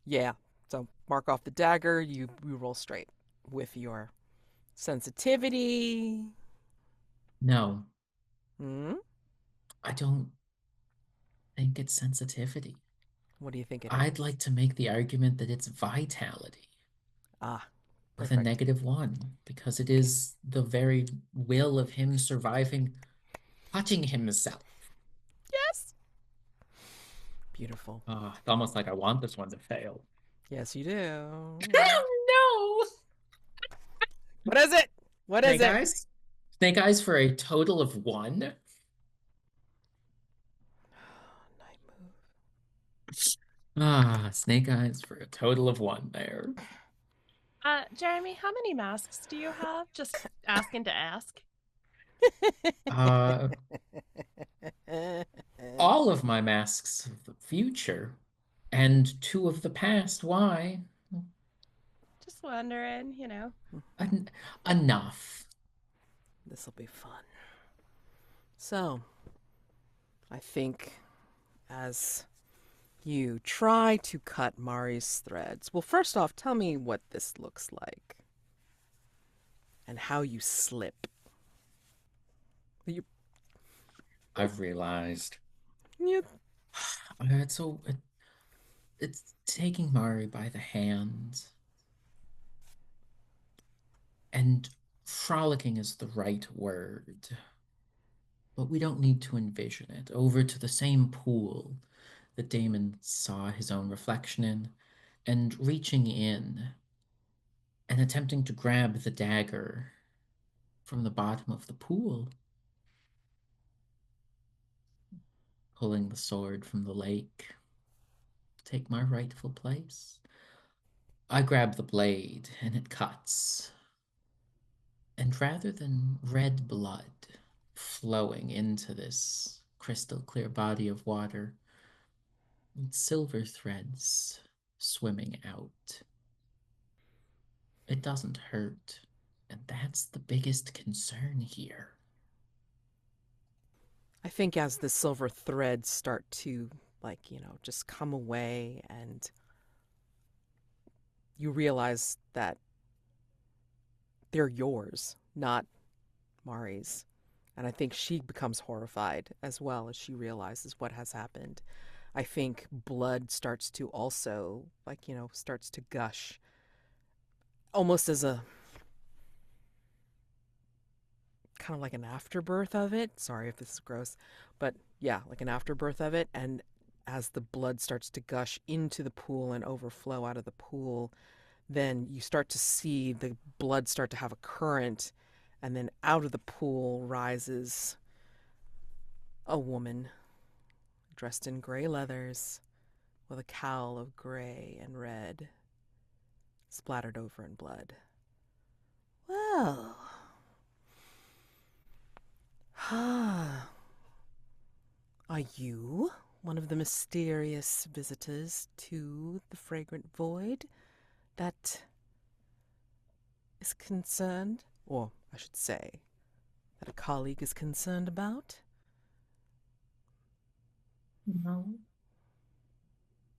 Yeah. So mark off the dagger. You roll straight with your sensitivity. No. Hmm? I don't think it's sensitivity. What do you think it I'd is? like to make the argument that it's vitality Ah, with a perfect. -1, because it Okay. is the very will of him surviving, touching himself. Yes. Beautiful. It's almost like I want this one to fail. Yes, you do. No! What is it? What is Snake it? Eyes? Snake Eyes for a total of 1. Night move. Snake Eyes for a total of 1 there. Jeremy, how many masks do you have? Just asking to ask. All of my masks of the future and 2 of the past. Why? Just wondering, you know. Enough. This'll be fun. So, I think as you try to cut Mari's threads, well, first off, tell me what this looks like and how you slip. I've realized. You, It's taking Mari by the hand, and frolicking is the right word, but we don't need to envision it. Over to the same pool that Daymond saw his own reflection in, and reaching in and attempting to grab the dagger from the bottom of the pool, pulling the sword from the lake, take my rightful place. I grab the blade, and it cuts. And rather than red blood flowing into this crystal clear body of water, it's silver threads swimming out. It doesn't hurt, and that's the biggest concern here. I think as the silver threads start to, just come away, and you realize that they're yours, not Mari's. And I think she becomes horrified as well as she realizes what has happened. I think blood starts to also, starts to gush, almost as a kind of like an afterbirth of it. Sorry if this is gross, but yeah, like an afterbirth of it. And as the blood starts to gush into the pool and overflow out of the pool, then you start to see the blood start to have a current, and then out of the pool rises a woman dressed in gray leathers with a cowl of gray and red splattered over in blood. Well, are you one of the mysterious visitors to the Fragrant Void that is concerned, or I should say, that a colleague is concerned about? No.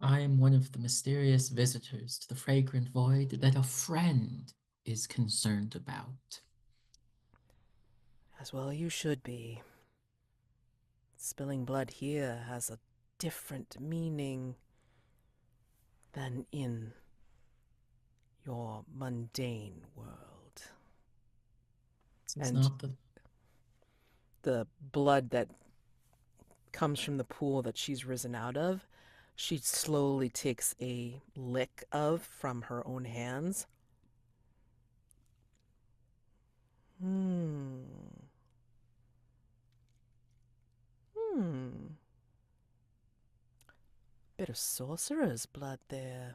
I am one of the mysterious visitors to the Fragrant Void that a friend is concerned about. As well you should be. Spilling blood here has a different meaning than in your mundane world. It's And not the blood that comes from the pool that she's risen out of, she slowly takes a lick of from her own hands. Bit of sorcerer's blood there.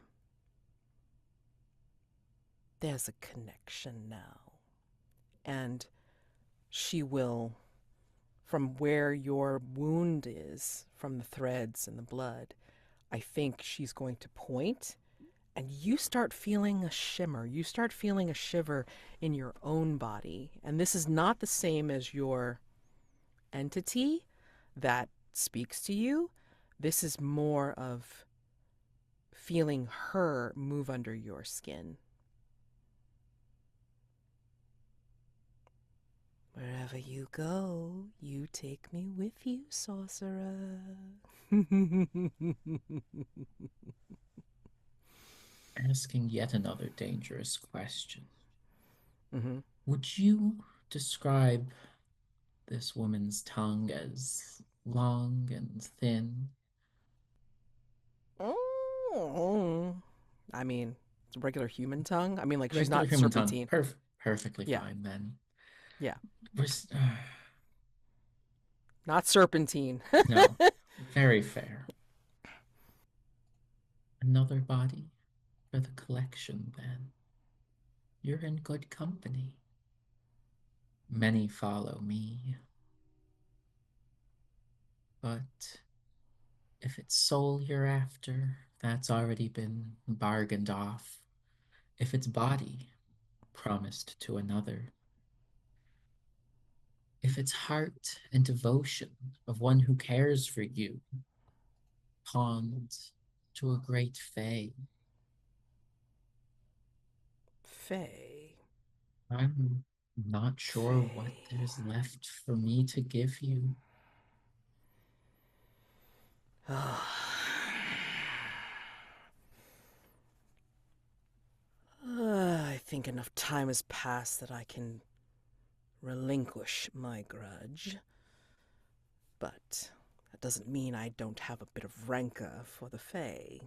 There's a connection now. And she will, from where your wound is, from the threads and the blood, I think she's going to point, and you start feeling a shimmer. You start feeling a shiver in your own body. And this is not the same as your entity that speaks to you. This is more of feeling her move under your skin. Wherever you go, you take me with you, sorcerer. Asking yet another dangerous question. Mm-hmm. Would you describe this woman's tongue as long and thin? I mean, it's a regular human tongue. I mean, like, she's Regular not human tongue. serpentine. Perfectly Yeah. fine then. Yeah. Was- Not serpentine. no, very fair. Another body for the collection then. You're in good company. Many follow me. But if it's soul you're after, that's already been bargained off. If it's body, promised to another. If it's heart and devotion of one who cares for you, pawned to a great fae. Faye. I'm not sure what Faye. there's left for me to give you. I think enough time has passed that I can relinquish my grudge. But that doesn't mean I don't have a bit of rancor for the Fae.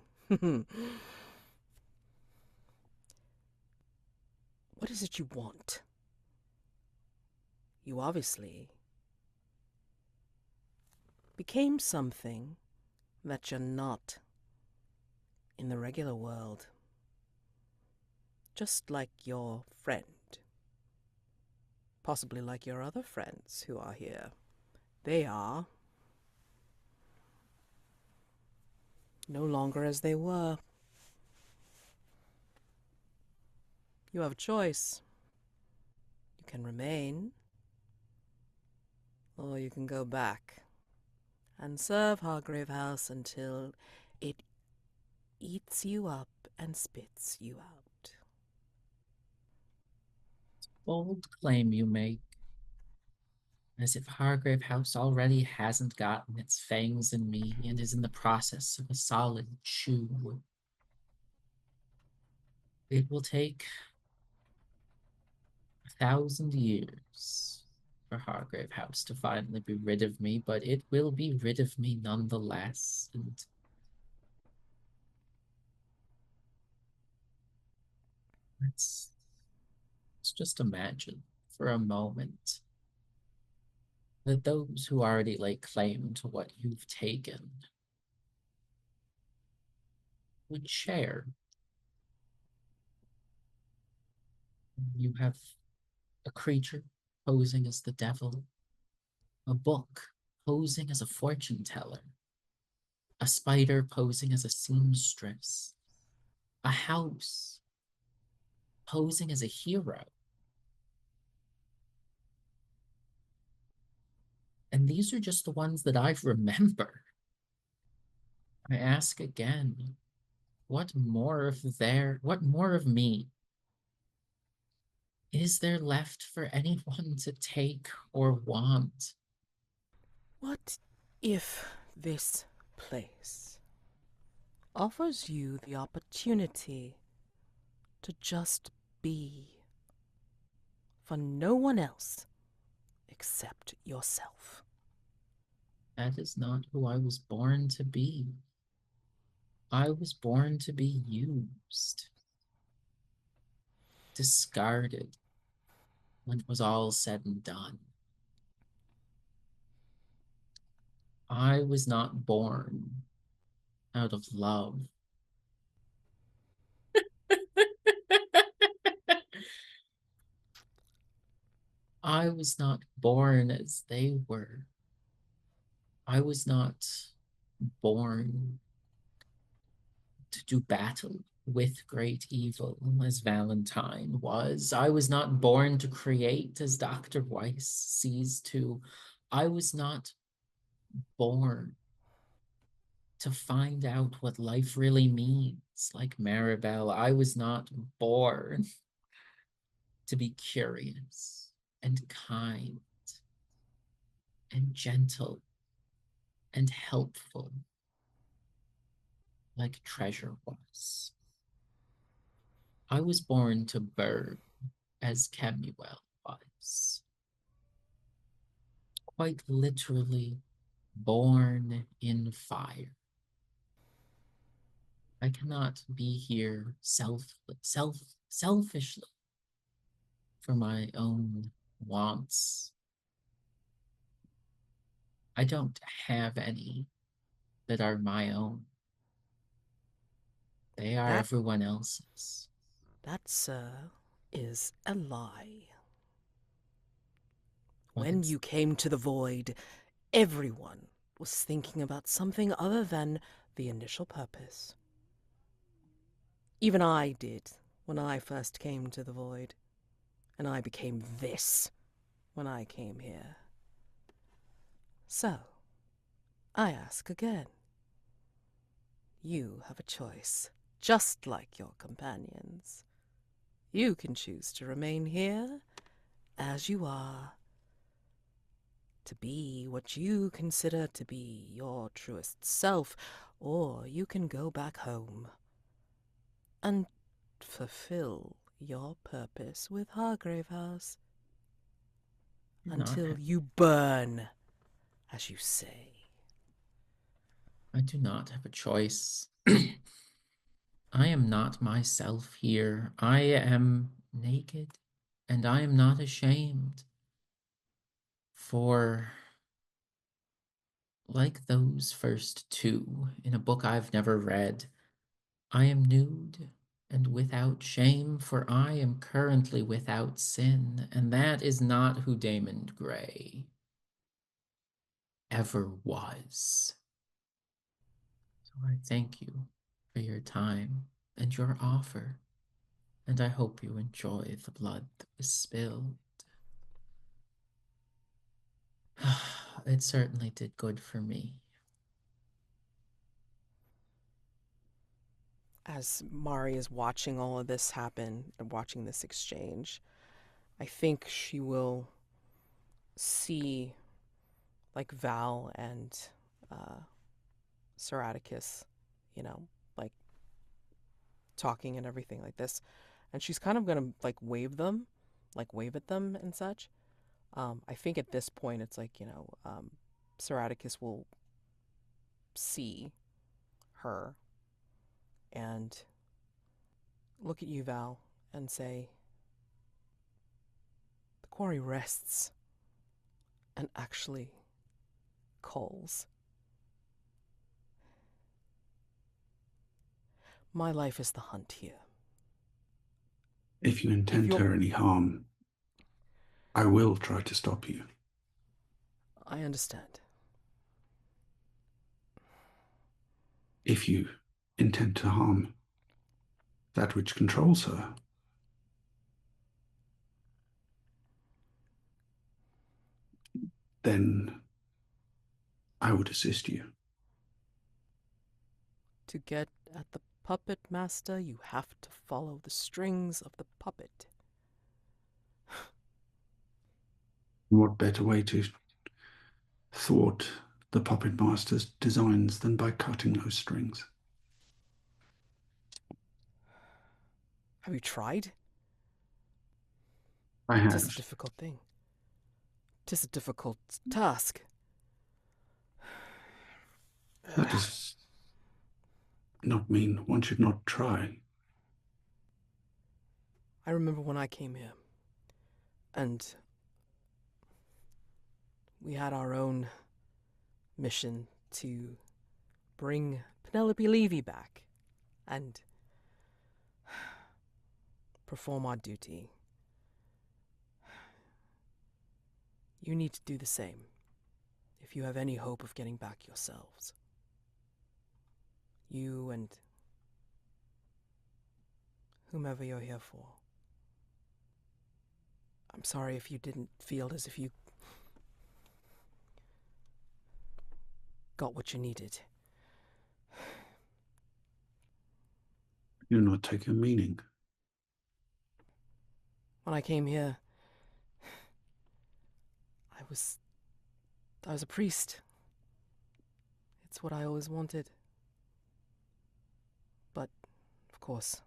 What is it you want? You obviously became something that you're not in the regular world. Just like your friend. Possibly like your other friends who are here. They are no longer as they were. You have a choice. You can remain, or you can go back and serve Hargrave House until it eats you up and spits you out. Bold claim you make, as if Hargrave House already hasn't gotten its fangs in me and is in the process of a solid chew. It will take 1,000 years for Hargrave House to finally be rid of me, but it will be rid of me nonetheless. And let's just imagine for a moment that those who already lay claim to what you've taken would share. You have a creature posing as the devil, a book posing as a fortune teller, a spider posing as a seamstress, a house posing as a hero. And these are just the ones that I remember. I ask again, what more of me is there left for anyone to take or want? What if this place offers you the opportunity to just be for no one else except yourself? That is not who I was born to be. I was born to be used, discarded when it was all said and done. I was not born out of love. I was not born as they were. I was not born to do battle with great evil as Valentine was. I was not born to create as Dr. Weiss sees to. I was not born to find out what life really means, like Marybelle. I was not born to be curious. and kind and gentle and helpful, like Treasure was. I was born to burn as Kemuel was. Quite literally born in fire. I cannot be here selfishly for my own wants. I don't have any that are my own. They are That, everyone else's. that, sir, is a lie. But When you came to the void, everyone was thinking about something other than the initial purpose. Even I did when I first came to the void, and I became this when I came here. So, I ask again. You have a choice, just like your companions. You can choose to remain here, as you are, to be what you consider to be your truest self, or you can go back home and fulfill your purpose with Hargrave House until you burn, as you say. I do not have a choice. I am not myself here. I am naked, and I am not ashamed. For, like those first two in a book I've never read, I am nude and without shame, for I am currently without sin, and that is not who Daymond Grey ever was. So I thank you for your time and your offer, and I hope you enjoy the blood that was spilled. It certainly did good for me. As Mari is watching all of this happen and watching this exchange, I think she will see like Val and Sir Atticus, you know, like talking and everything like this. And she's kind of gonna like wave at them and such. I think at this point it's like, Sir Atticus will see her and look at you, Val, and say, the quarry rests and actually calls. My life is the hunt here. If you intend her any harm, I will try to stop you. I understand. If you intend to harm that which controls her, then I would assist you. To get at the puppet master, you have to follow the strings of the puppet. What better way to thwart the puppet master's designs than by cutting those strings? Have you tried? I have. Tis a difficult thing. Tis a difficult task. That does not mean one should not try. I remember when I came here, and we had our own mission to bring Penelope Levy back and perform our duty. You need to do the same if you have any hope of getting back yourselves. You and whomever you're here for. I'm sorry if you didn't feel as if you got what you needed. Do not take a meaning. When I came here, I was a priest. It's what I always wanted. But, of course,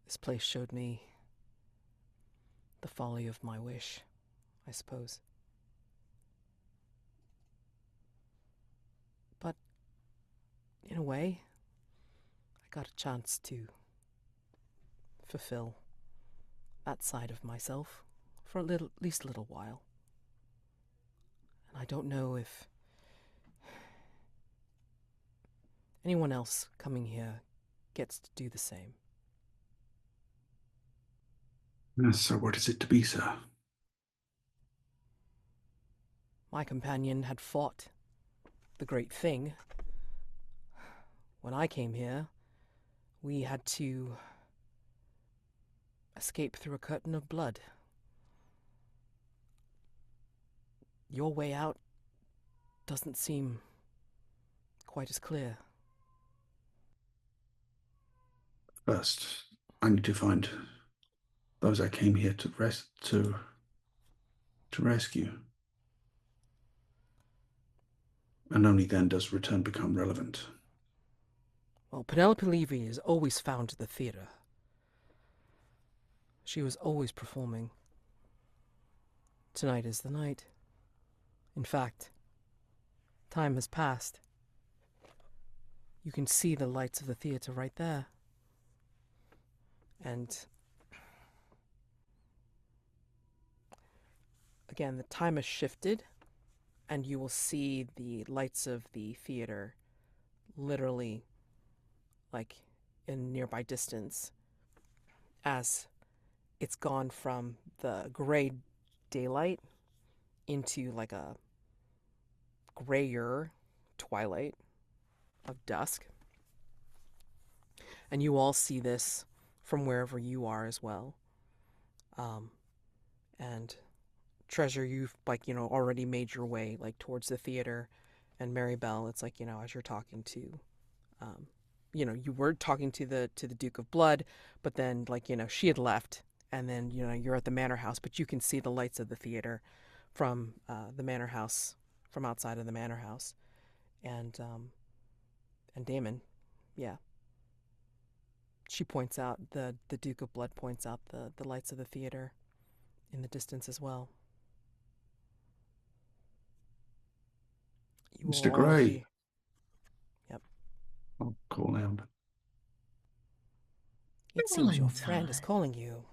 this place showed me the folly of my wish, I suppose. But, in a way, I got a chance to fulfill that side of myself for at least a little while. And I don't know if anyone else coming here gets to do the same. So what is it to be, sir? My companion had fought the great thing. When I came here, we had to escape through a curtain of blood. Your way out doesn't seem quite as clear. First, I need to find those I came here to rescue. And only then does return become relevant. Well, Penelope Levy is always found at the theater. She was always performing. Tonight is the night. In fact, time has passed. You can see the lights of the theater right there. And again, the time has shifted, and you will see the lights of the theater literally like in nearby distance as it's gone from the gray daylight into like a grayer twilight of dusk. And you all see this from wherever you are as well. And Treasure, you've already made your way towards the theater, and Marybelle, it's as you're talking to, you were talking to the Duke of Blood, but then she had left, and then you're at the manor house, but you can see the lights of the theater from the manor house, from outside of the manor house, and Daymond, yeah. She points out, the Duke of Blood points out the lights of the theater in the distance as well. You Mr. will all Gray. Yep. I'll call out. It seems your friend is Valentine. calling you.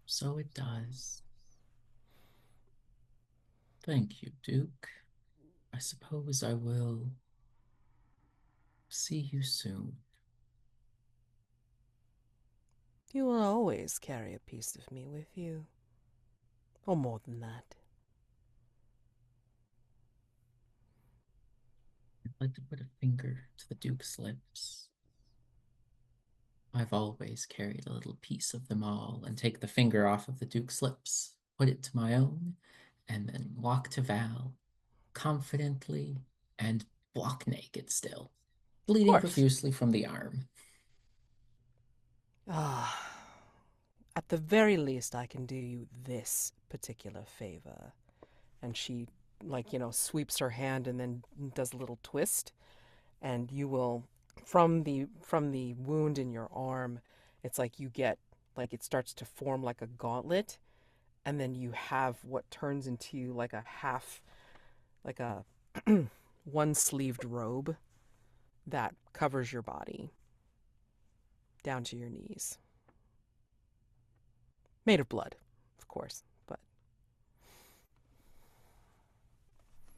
So it does. Thank you, Duke. I suppose I will see you soon. You will always carry a piece of me with you. Or more than that. I'd like to put a finger to the Duke's lips. I've always carried a little piece of them all, and take the finger off of the Duke's lips, put it to my own, and then walk to Val, confidently and block naked still, bleeding course. profusely from the arm. At the very least, I can do you this particular favor. And she, sweeps her hand and then does a little twist. And you will, from the wound in your arm, it's like you get, it starts to form like a gauntlet. And then you have what turns into like a half, like a one-sleeved robe that covers your body down to your knees. Made of blood, of course, but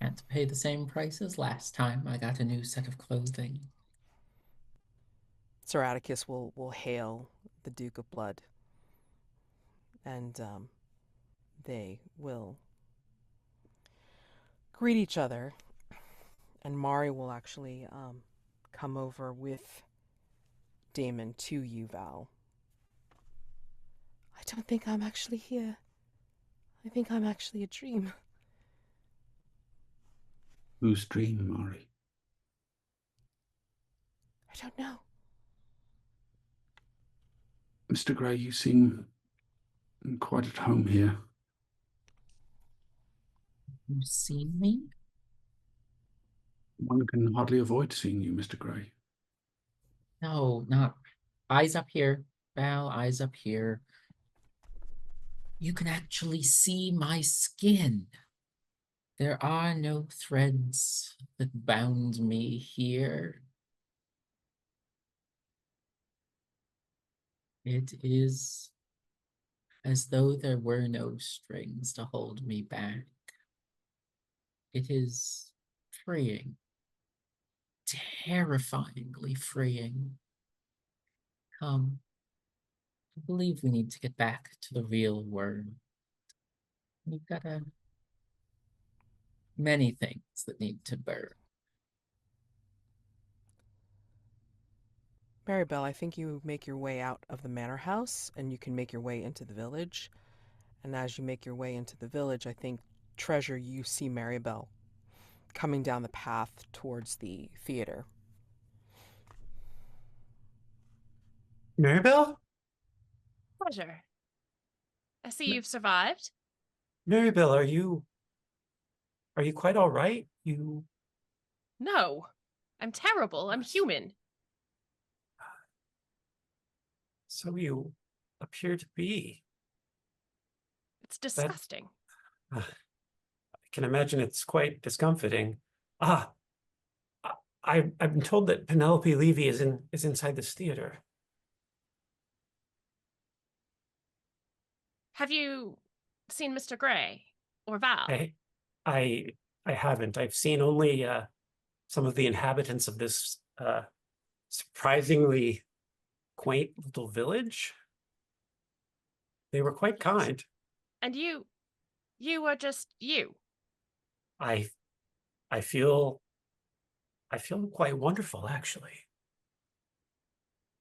Can't pay the same price as last time I got a new set of clothing. Sir Atticus will hail the Duke of Blood, and they will greet each other, and Mari will actually come over with Daymond to you, Val. I don't think I'm actually here. I think I'm actually a dream. Whose dream, Mari? I don't know. Mr. Gray, you seem I'm quite at home here. You seen me? One can hardly avoid seeing you, Mr. Grey. No, not eyes up here. Val, eyes up here. You can actually see my skin. There are no threads that bound me here. It is as though there were no strings to hold me back. It is freeing, terrifyingly freeing. Come, I believe we need to get back to the real world. We've got many things that need to burn. Marybelle, I think you make your way out of the manor house and you can make your way into the village. And as you make your way into the village, I think, Treasure, you see Marybelle coming down the path towards the theater. Marybelle? Pleasure. I see you've survived. Marybelle, are you quite all right? No, I'm terrible. I'm human. So you appear to be. It's disgusting. I can imagine it's quite discomforting. Ah, I've been told that Penelope Levy is inside this theater. Have you seen Mr. Grey or Val? I haven't. I've seen only some of the inhabitants of this surprisingly quaint little village. They were quite kind. And you are just you. I feel quite wonderful, actually.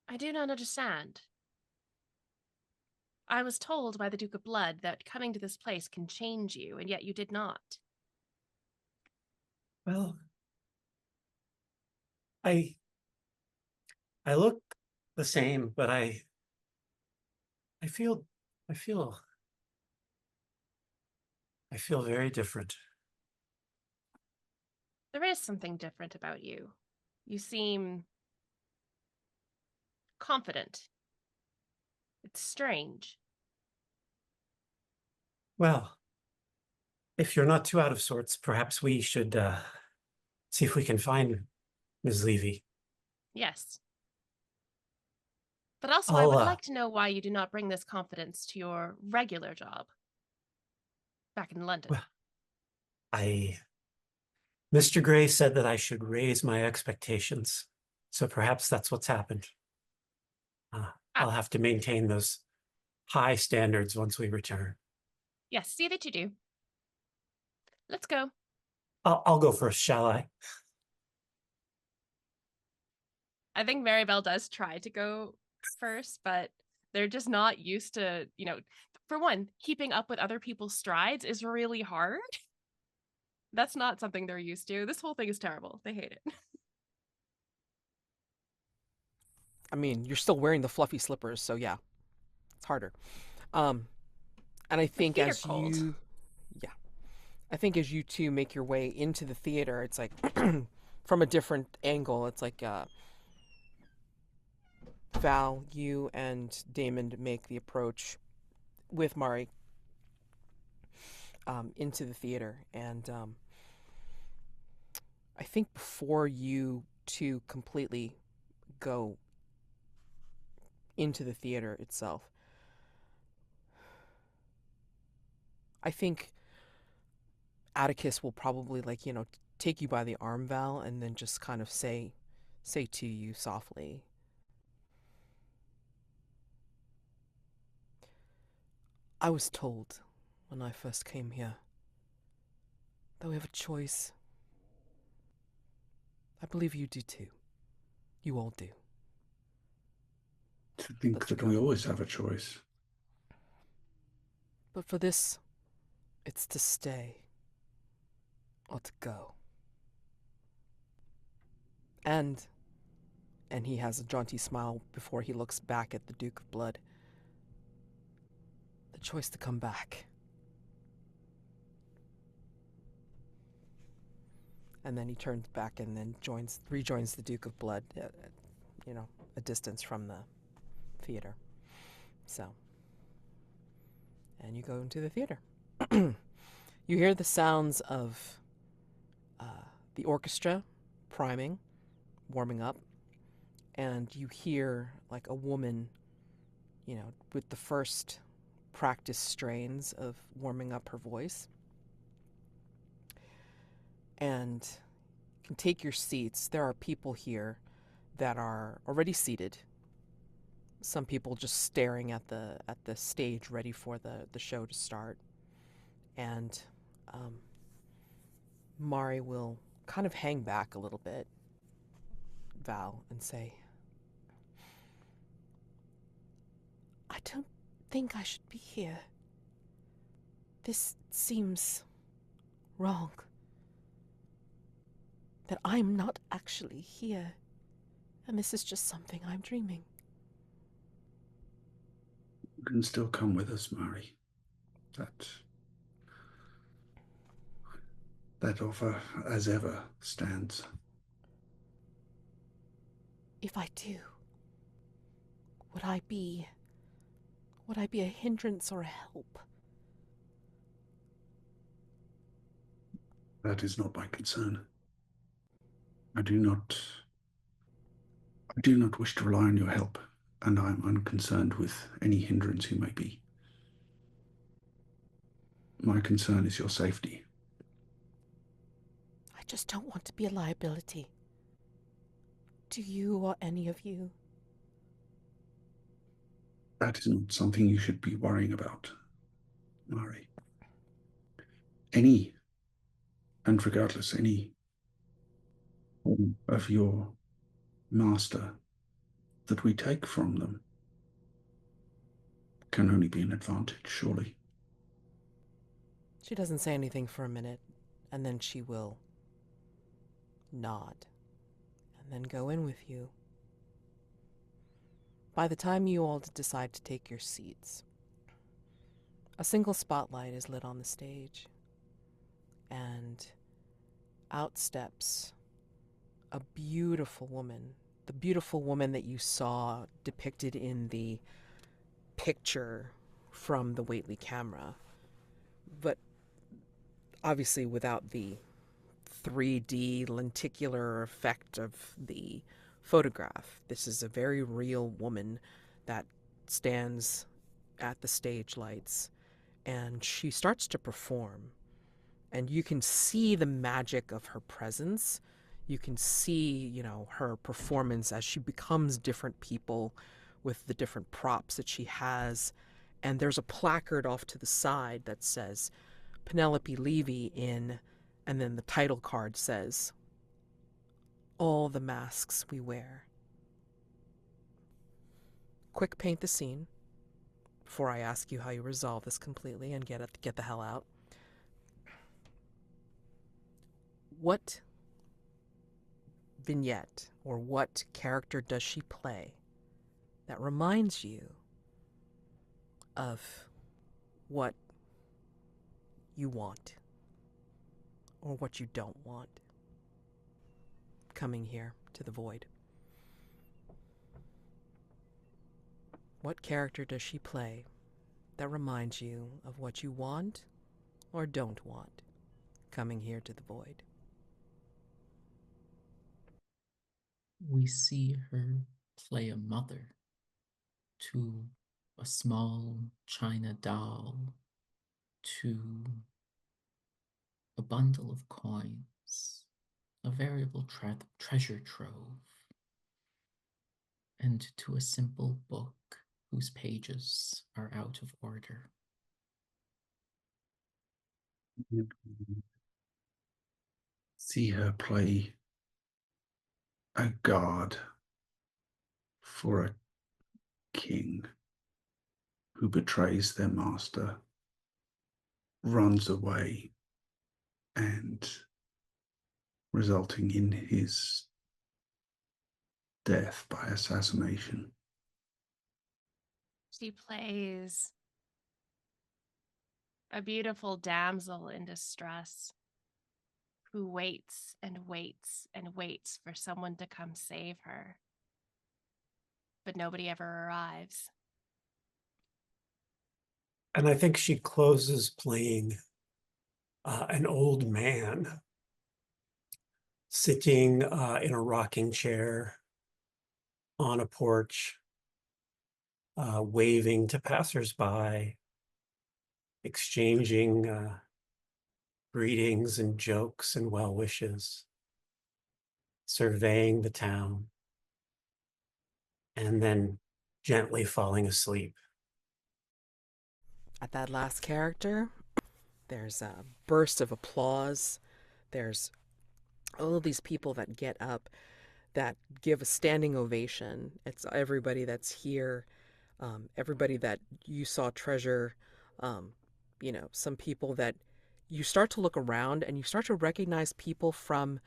I do not understand. I was told by the Duke of Blood that coming to this place can change you, and yet you did not. Well, I look the same, but I feel very different. There is something different about you. You seem confident. It's strange. Well, if you're not too out of sorts, perhaps we should see if we can find Ms. Levy. Yes. But also, I I'll, would like to know why you do not bring this confidence to your regular job back in London. Well, Mr. Grey said that I should raise my expectations, so perhaps that's what's happened. I'll have to maintain those high standards once we return. Yes, see that you do. Let's go. I'll go first, shall I? I think Marybelle does try to go first, but they're just not used to, for one, keeping up with other people's strides is really hard. That's not something they're used to. This whole thing is terrible. They hate it. I mean, you're still wearing the fluffy slippers, so yeah, it's harder. And I think feet are as cold. I think as you two make your way into the theater, it's like from a different angle. It's like Val, you and Daymond make the approach with Mari into the theater, and I think before you two completely go into the theater itself, I think Atticus will probably take you by the arm, Val, and then just kind of say to you softly, I was told when I first came here that we have a choice. I believe you do too. You all do. To think Let's that go. we always have a choice. But for this, it's to stay or to go. And he has a jaunty smile before he looks back at the Duke of Blood. the choice to come back. And then he turns back and then rejoins the Duke of Blood, a distance from the theater. So, and you go into the theater. You hear the sounds of the orchestra priming, warming up, and you hear like a woman, with the first practice strains of warming up her voice. And you can take your seats. There are people here that are already seated. Some people just staring at the stage, ready for the show to start. And Mari will kind of hang back a little bit, Val, and say, I don't think I should be here. This seems wrong. That I'm not actually here, and this is just something I'm dreaming. You can still come with us, Mari. That offer, as ever, stands. If I do, would I be a hindrance or a help? That is not my concern. I do not wish to rely on your help, and I am unconcerned with any hindrance you may be. My concern is your safety. I just don't want to be a liability. Do you or any of you? That is not something you should be worrying about, Mari. Any form of your master that we take from them can only be an advantage, surely. she doesn't say anything for a minute, and then she will nod, and then go in with you. By the time you all decide to take your seats, a single spotlight is lit on the stage, and out steps a beautiful woman, the beautiful woman that you saw depicted in the picture from the Whateley Camera, but obviously without the 3D lenticular effect of the photograph. This is a very real woman that stands at the stage lights, and she starts to perform. And you can see the magic of her presence. You can see, her performance as she becomes different people with the different props that she has. And there's a placard off to the side that says Penelope Levy in, and then the title card says, All the Masks We Wear. Quick paint the scene before I ask you how you resolve this completely and get the hell out. What vignette or what character does she play that reminds you of what you want or what you don't want coming here to the void? What character does she play that reminds you of what you want or don't want coming here to the void? We see her play a mother to a small china doll, to a bundle of coins, a veritable treasure trove, and to a simple book whose pages are out of order. See her play a guard for a king who betrays their master, runs away, and resulting in his death by assassination. She plays A beautiful damsel in distress who waits and waits and waits for someone to come save her. But nobody ever arrives. And I think she closes playing an old man sitting in a rocking chair on a porch, waving to passersby, exchanging greetings and jokes and well wishes, surveying the town, and then gently falling asleep. At that last character, there's a burst of applause. There's all of these people that get up, that give a standing ovation. It's everybody that's here, everybody that you saw treasure, some people that you start to look around and you start to recognize people from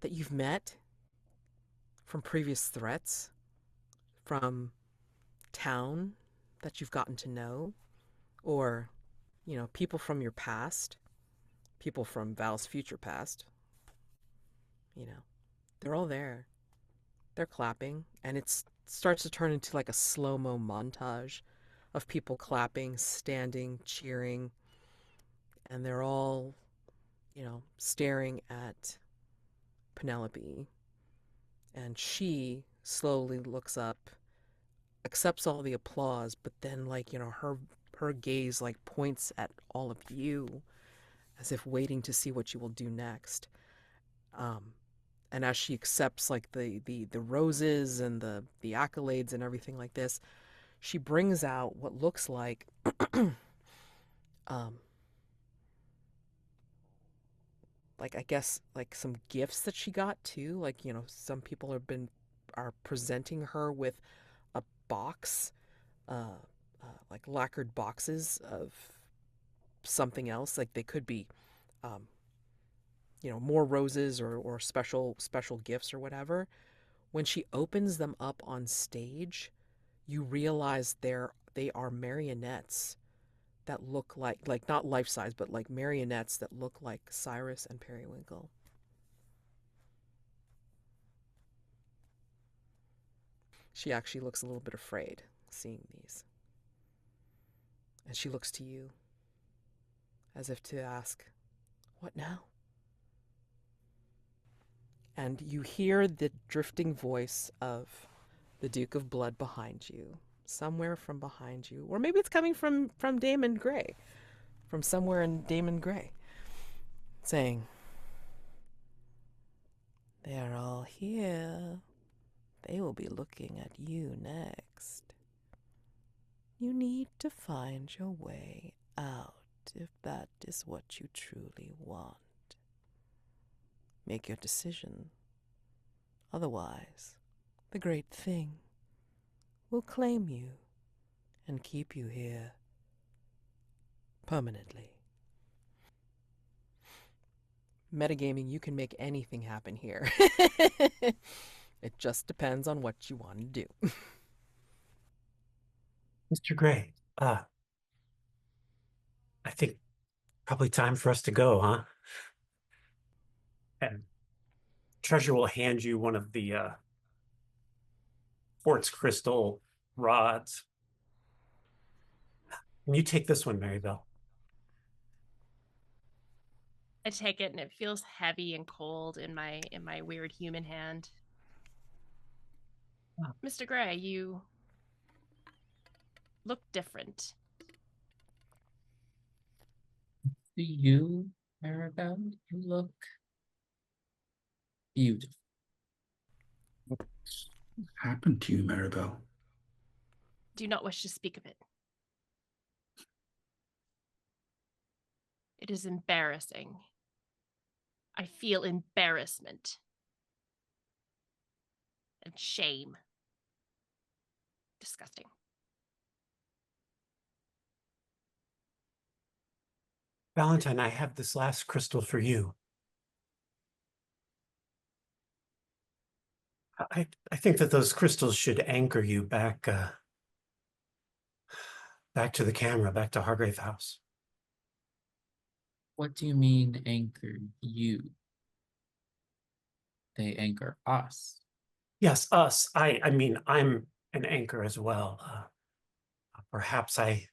that you've met from previous threats, from town that you've gotten to know, or, people from your past, people from Val's future past. They're all there. They're clapping, and it starts to turn into like a slow-mo montage of people clapping, standing, cheering, and they're all, staring at Penelope. And she slowly looks up, accepts all the applause, but then her gaze like points at all of you as if waiting to see what you will do next. And as she accepts like the roses and the accolades and everything like this, she brings out what looks like like I guess like some gifts that she got too. Like, some people are presenting her with a box, like lacquered boxes of something else. Like they could be more roses or special gifts or whatever. When she opens them up on stage, you realize they are marionettes that look like not life size, but like marionettes that look like Cyrus and Periwinkle. She actually looks a little bit afraid seeing these. And she looks to you as if to ask, "What now?" And you hear the drifting voice of the Duke of Blood behind you, somewhere from behind you, or maybe it's coming from Daymond Grey, from somewhere in Daymond Grey, saying, "They are all here. They will be looking at you next. You need to find your way out if that is what you truly want. Make your decision. Otherwise, the great thing will claim you and keep you here permanently." Metagaming, you can make anything happen here. It just depends on what you want to do. Mr. Gray, I think probably time for us to go, huh? And Treasure will hand you one of the quartz crystal rods. And you take this one, Marybelle. I take it and it feels heavy and cold in my weird human hand. Oh. Mr. Gray, you look different. Do you, Marybelle? You look beautiful. What happened to you, Marybelle? Do not wish to speak of it. It is embarrassing. I feel embarrassment and shame. Disgusting. Valentine, I have this last crystal for you. I think that those crystals should anchor you back to the camera, back to Hargrave House. What do you mean anchor you? They anchor us. Yes, us. I mean, I'm an anchor as well. Perhaps I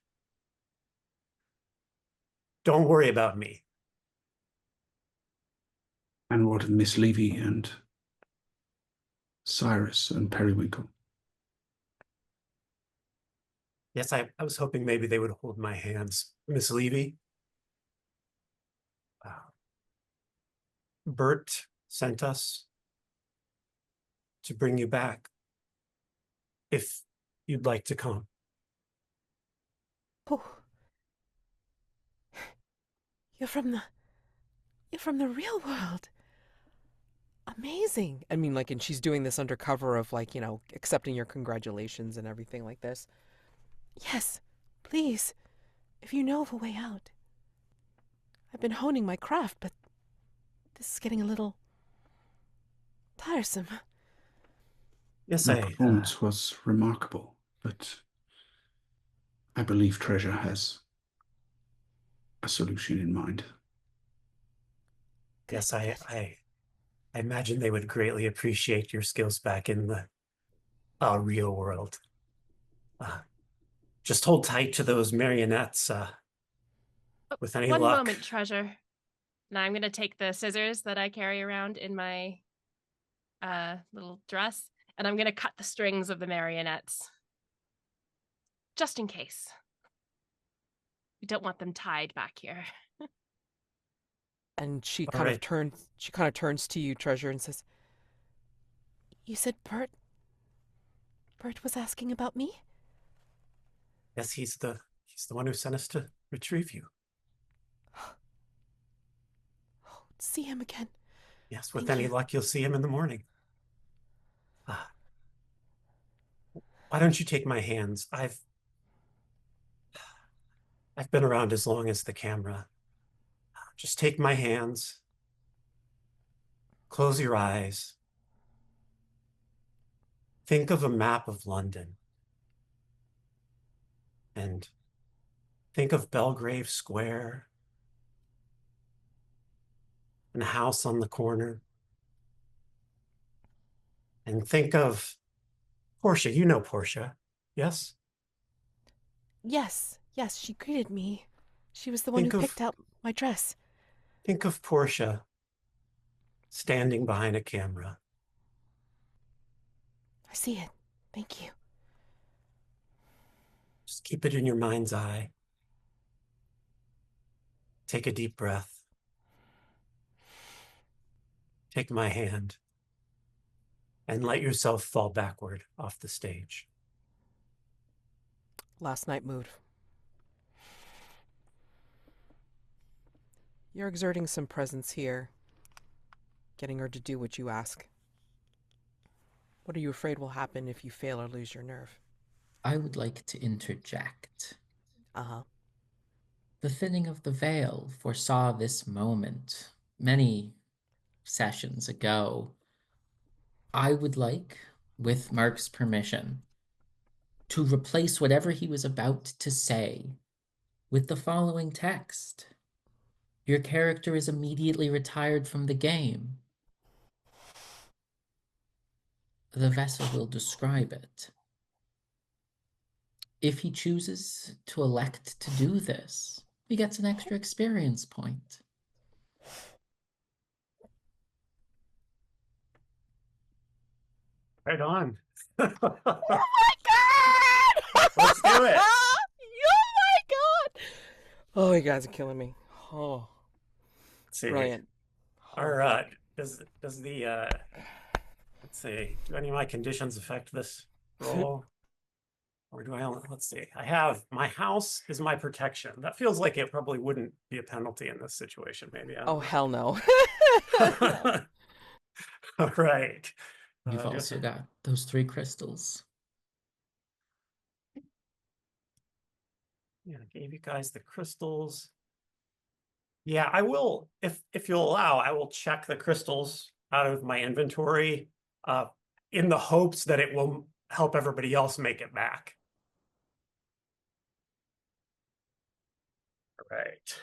don't worry about me. And what of Miss Levy and Cyrus and Periwinkle? Yes, I was hoping maybe they would hold my hands. Miss Levy, Bert sent us to bring you back if you'd like to come. Oh, you're from the real world. Amazing. I mean, like, and she's doing this under cover of, like, accepting your congratulations and everything like this. Yes, please, if you know of a way out. I've been honing my craft, but this is getting a little tiresome. Yes, The performance was remarkable, but I believe Treasure has a solution in mind. Yes, I imagine they would greatly appreciate your skills back in the real world. Just hold tight to those marionettes. With any One luck. moment, Treasure. Now I'm going to take the scissors that I carry around in my little dress, and I'm going to cut the strings of the marionettes. Just in case. We don't want them tied back here. And she All kind right. of turns to you, Treasure, and says, You said Bert was asking about me? Yes, he's the one who sent us to retrieve you. See him again. Yes, with Thank any you. luck, you'll see him in the morning. Why don't you take my hands? I've been around as long as the camera. Just take my hands. Close your eyes. Think of a map of London. And think of Belgrave Square and a house on the corner. And think of Portia. You know Portia, yes? Yes, she greeted me. She was the one who Think of picked out my dress. Portia standing behind a camera. I see it. Thank you. Just keep it in your mind's eye. Take a deep breath. Take my hand and let yourself fall backward off the stage. last night mood. You're exerting some presence here, getting her to do what you ask. What are you afraid will happen if you fail or lose your nerve? I would like to interject. Uh-huh. The thinning of the veil foresaw this moment many sessions ago. I would like, with Mark's permission, to replace whatever he was about to say with the following text. Your character is immediately retired from the game. The vessel will describe it. If he chooses to elect to do this, he gets an extra experience point. Right on. Oh my god! Let's do it. Oh my god! Oh, you guys are killing me. Oh, Let's see. brilliant. Our does the let's see, do any of my conditions affect this roll? Or do I only, let's see. I have my house is my protection. That feels like it probably wouldn't be a penalty in this situation, maybe. I don't Oh, hell no. know. All right. You've also got those 3 crystals. Yeah, I gave you guys the crystals. Yeah, I will, if you'll allow, I will check the crystals out of my inventory in the hopes that it will help everybody else make it back. All right.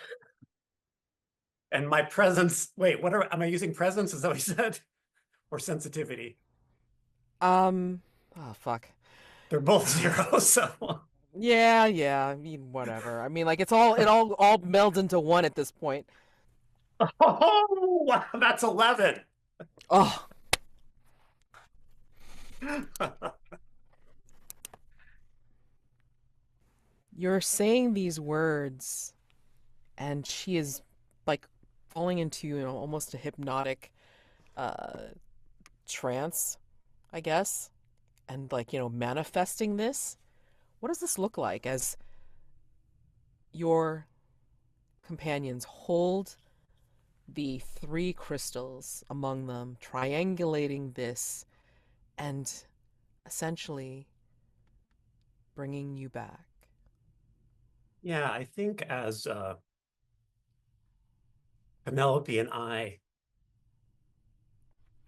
And my presence, wait, am I using presence? Is that what you said? Or sensitivity? Oh fuck. They're both zero, so. Yeah, I mean, whatever. I mean, like it all melds into one at this point. Oh, wow, that's 11. Oh, you're saying these words, and she is like falling into, almost a hypnotic trance, I guess, and like, manifesting this. What does this look like as your companions hold the three crystals among them, triangulating this, and essentially bringing you back? Yeah, I think as Penelope and I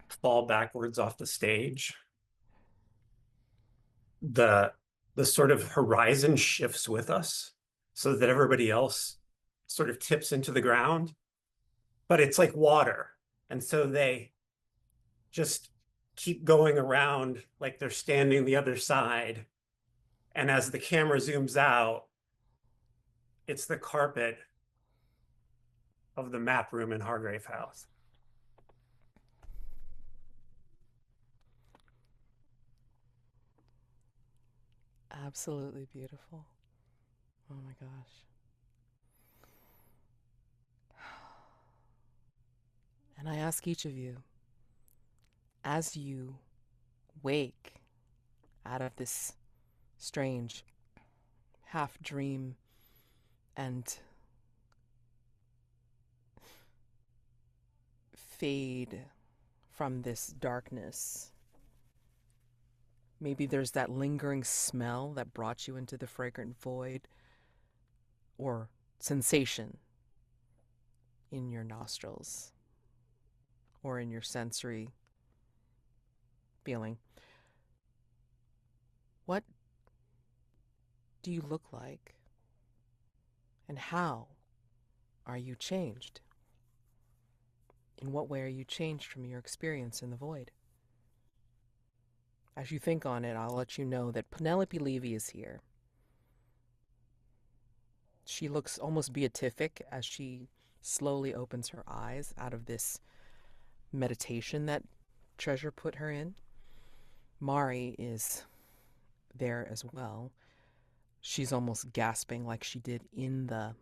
fall backwards off the stage, the sort of horizon shifts with us so that everybody else sort of tips into the ground, but it's like water. And so they just keep going around like they're standing the other side. And as the camera zooms out, it's the carpet of the map room in Hargrave House. Absolutely beautiful. Oh my gosh. And I ask each of you, as you wake out of this strange half dream and fade from this darkness, maybe there's that lingering smell that brought you into the fragrant void, or sensation in your nostrils or in your sensory feeling. What do you look like? And how are you changed? In what way are you changed from your experience in the void? As you think on it, I'll let you know that Penelope Levy is here. She looks almost beatific as she slowly opens her eyes out of this meditation that Treasure put her in. Mari is there as well. She's almost gasping like she did in the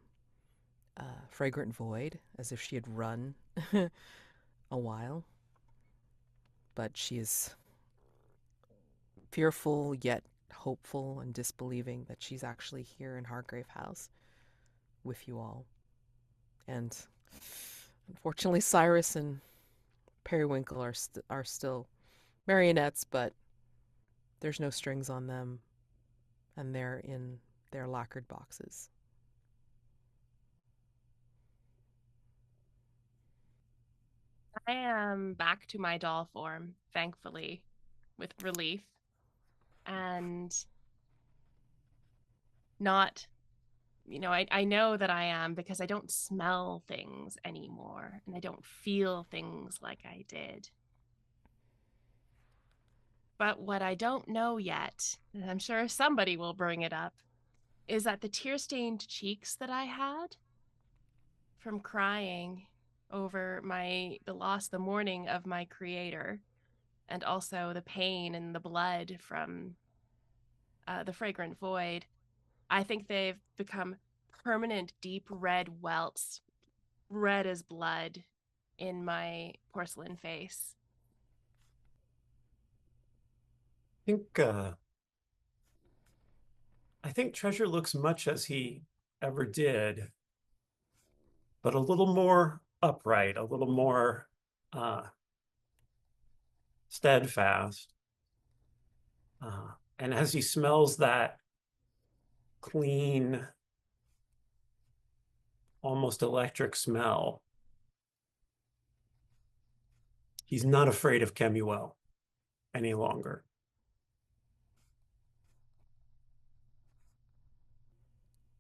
fragrant void, as if she had run a while. But she is fearful yet hopeful and disbelieving that she's actually here in Hargrave House with you all. And unfortunately, Cyrus and Periwinkle are still marionettes, but there's no strings on them, and they're in their lacquered boxes. I am back to my doll form, thankfully, with relief, and not, I know that I am because I don't smell things anymore and I don't feel things like I did. But what I don't know yet, and I'm sure somebody will bring it up, is that the tear-stained cheeks that I had from crying over the mourning of my creator, and also the pain and the blood from the fragrant void, I think they've become permanent deep red welts, red as blood, in my porcelain face. think I think Treasure looks much as he ever did, but a little more upright, a little more steadfast. And as he smells that clean, almost electric smell, he's not afraid of Kemuel any longer.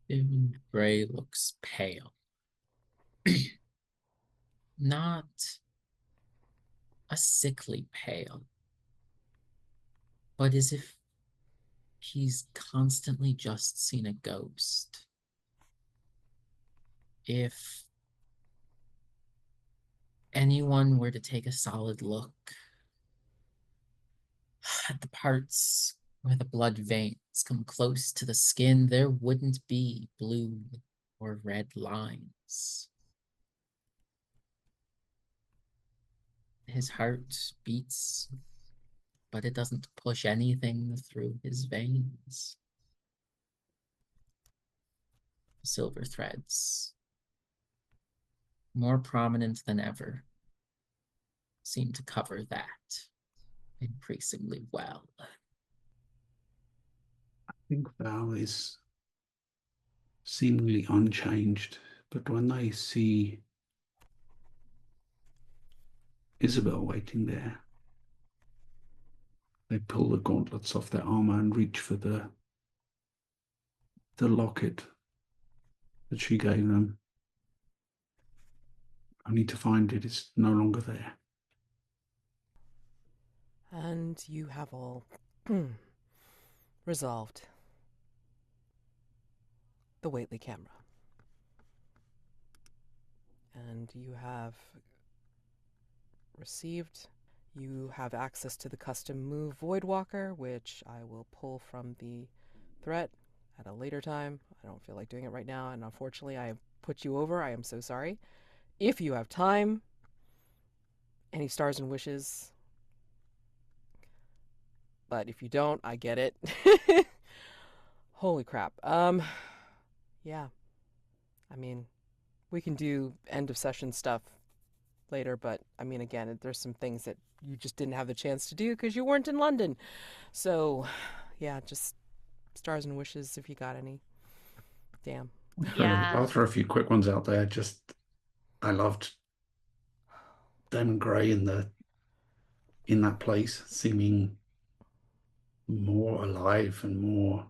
Daymond Gray looks pale. not a sickly pale, but as if he's constantly just seen a ghost. If anyone were to take a solid look at the parts where the blood veins come close to the skin, there wouldn't be blue or red lines. His heart beats, but it doesn't push anything through his veins. Silver threads, more prominent than ever, seem to cover that increasingly well. I think Val is seemingly unchanged, but when they see Isabel waiting there, they pull the gauntlets off their armor and reach for the locket that she gave them, only to find it is no longer there. And you have all resolved the Whateley Camera. And you have have access to the custom move Voidwalker, which I will pull from the threat at a later time. I don't feel like doing it right now, and unfortunately I have put you over. I am so sorry. If you have time, any stars and wishes. But if you don't, I get it. Holy crap. Yeah. I mean, we can do end of session stuff later, but I mean, again, there's some things that you just didn't have the chance to do because you weren't in London. So, yeah, just stars and wishes if you got any. Damn. Yeah. I'll throw a few quick ones out there. I loved Daymond Grey in that place, seeming more alive and more,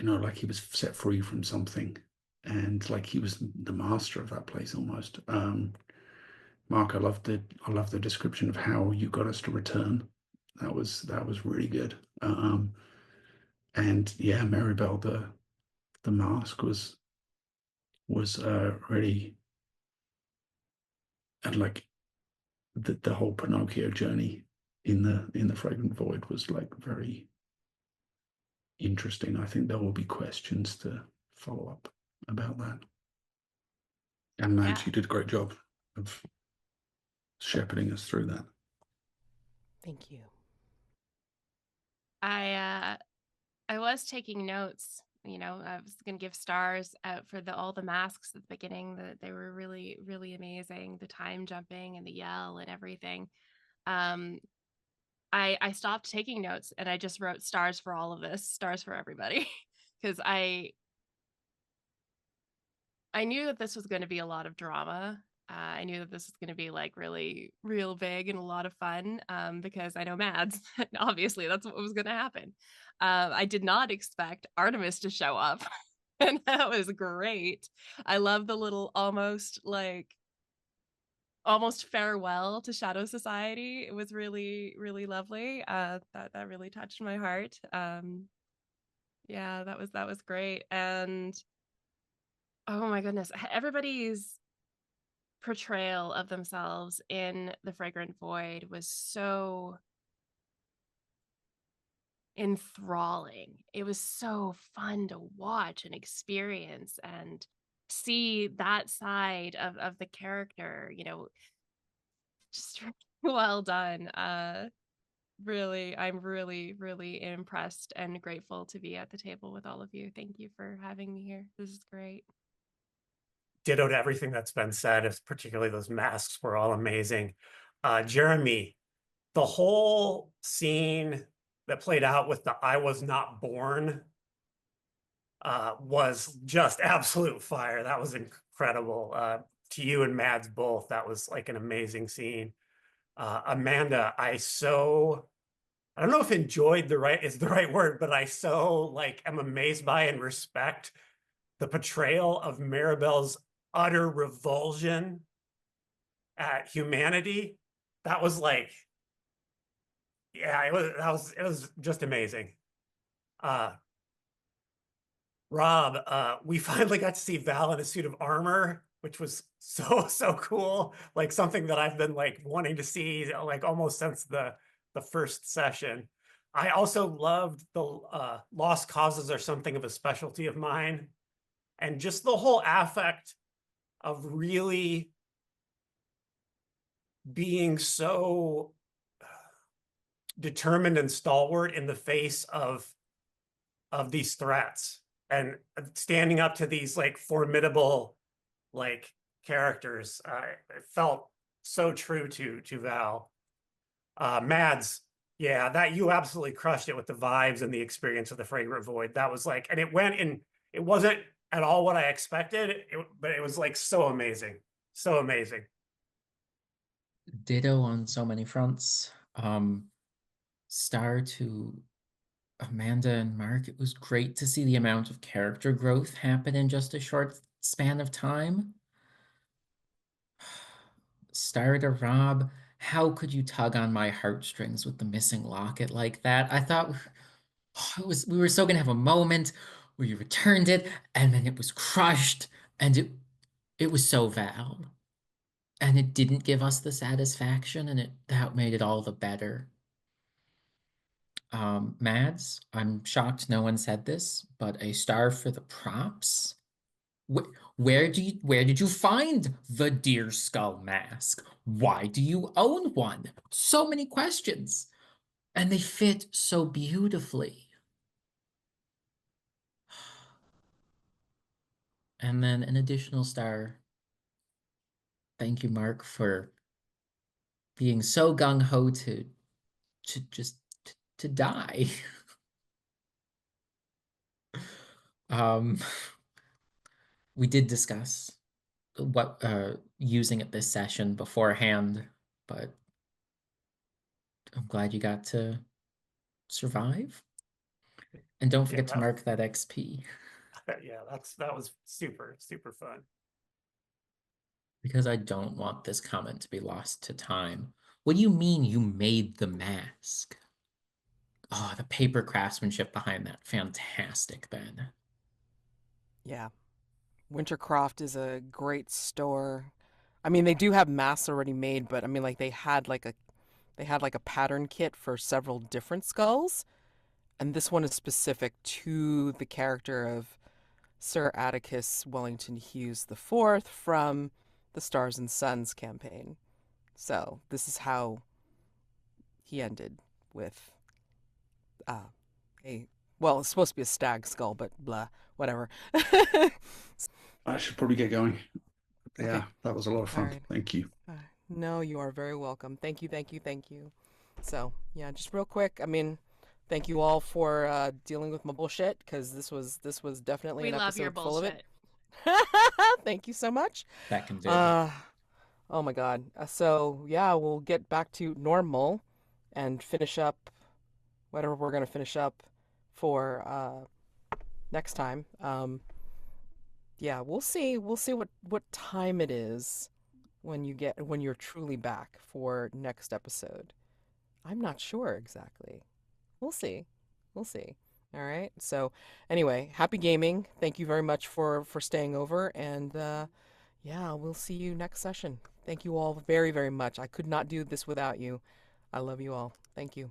like he was set free from something, and like he was the master of that place almost. Mark, I love the description of how you got us to return. That was really good. And yeah, Marybelle, the mask was really, and like the whole Pinocchio journey in the Fragrant Void was like very interesting. I think there will be questions to follow up about that. And Mads, you did a great job of shepherding us through that. Thank you. I was taking notes. I was gonna give stars out for all the masks at the beginning. That they were really, really amazing. The time jumping and the yell and everything. I stopped taking notes and I just wrote stars for all of this, stars for everybody, because I knew that this was going to be a lot of drama. I knew that this was going to be like really real big and a lot of fun because I know Mads. Obviously, that's what was going to happen. I did not expect Artemis to show up, and that was great. I love the little almost farewell to Shadow Society. It was really, really lovely. That really touched my heart. Yeah, that was great. And oh my goodness, everybody's portrayal of themselves in the Fragrant Void was so enthralling. It was so fun to watch and experience and see that side of the character, just well done. Really, I'm really, really impressed and grateful to be at the table with all of you. Thank you for having me here. This is great. Ditto to everything that's been said, particularly those masks were all amazing. Jeremy, the whole scene that played out with the I was not born was just absolute fire. That was incredible. To you and Mads both, that was like an amazing scene. Amanda, I don't know if enjoyed is the right word, but I am amazed by and respect the portrayal of Marybelle's utter revulsion at humanity. That was like, yeah, it was just amazing. Rob, we finally got to see Val in a suit of armor, which was so cool. Like something that I've been like wanting to see like almost since the first session. I also loved the Lost Causes are something of a specialty of mine. And just the whole affect of really being so determined and stalwart in the face of these threats and standing up to these like formidable like characters. It felt so true to Val. Mads, yeah, that you absolutely crushed it with the vibes and the experience of the Fragrant Void. That was like, and it went in, it wasn't at all what I expected, but it was like so amazing. So amazing. Ditto on so many fronts. Star to Amanda and Mark, it was great to see the amount of character growth happen in just a short span of time. Star to Rob, how could you tug on my heartstrings with the missing locket like that? I thought we were so gonna have a moment where you returned it and then it was crushed and it was so Val. And it didn't give us the satisfaction and that made it all the better. Mads, I'm shocked no one said this, but a star for the props? Where did you find the deer skull mask? Why do you own one? So many questions. And they fit so beautifully. And then an additional star. Thank you, Mark, for being so gung-ho to just to die. We did discuss what using it this session beforehand, but I'm glad you got to survive. And don't forget to mark that XP. Yeah, that was super fun. Because I don't want this comment to be lost to time. What do you mean you made the mask? Oh, the paper craftsmanship behind that. Fantastic, Ben. Yeah. Wintercroft is a great store. I mean, they do have masks already made, but I mean, like they had like a pattern kit for several different skulls, and this one is specific to the character of Sir Atticus Wellington Hughes IV from the Stars and Suns campaign. So this is how he ended with well, it's supposed to be a stag skull, but blah, whatever. I should probably get going. Yeah, Okay. that was a lot of fun. Right. Thank you. No, you are very welcome. Thank you. So, yeah, just real quick, I mean, thank you all for dealing with my bullshit, because this was definitely We an love your episode full of it. bullshit. Thank you so much. That can do. Oh my God. So, yeah, we'll get back to normal and finish up whatever we're going to finish up for next time. Yeah, we'll see what time it is when you're truly back for next episode. I'm not sure exactly. We'll see. We'll see. All right. So, anyway, happy gaming. Thank you very much for staying over, and yeah, we'll see you next session. Thank you all very, very much. I could not do this without you. I love you all. Thank you.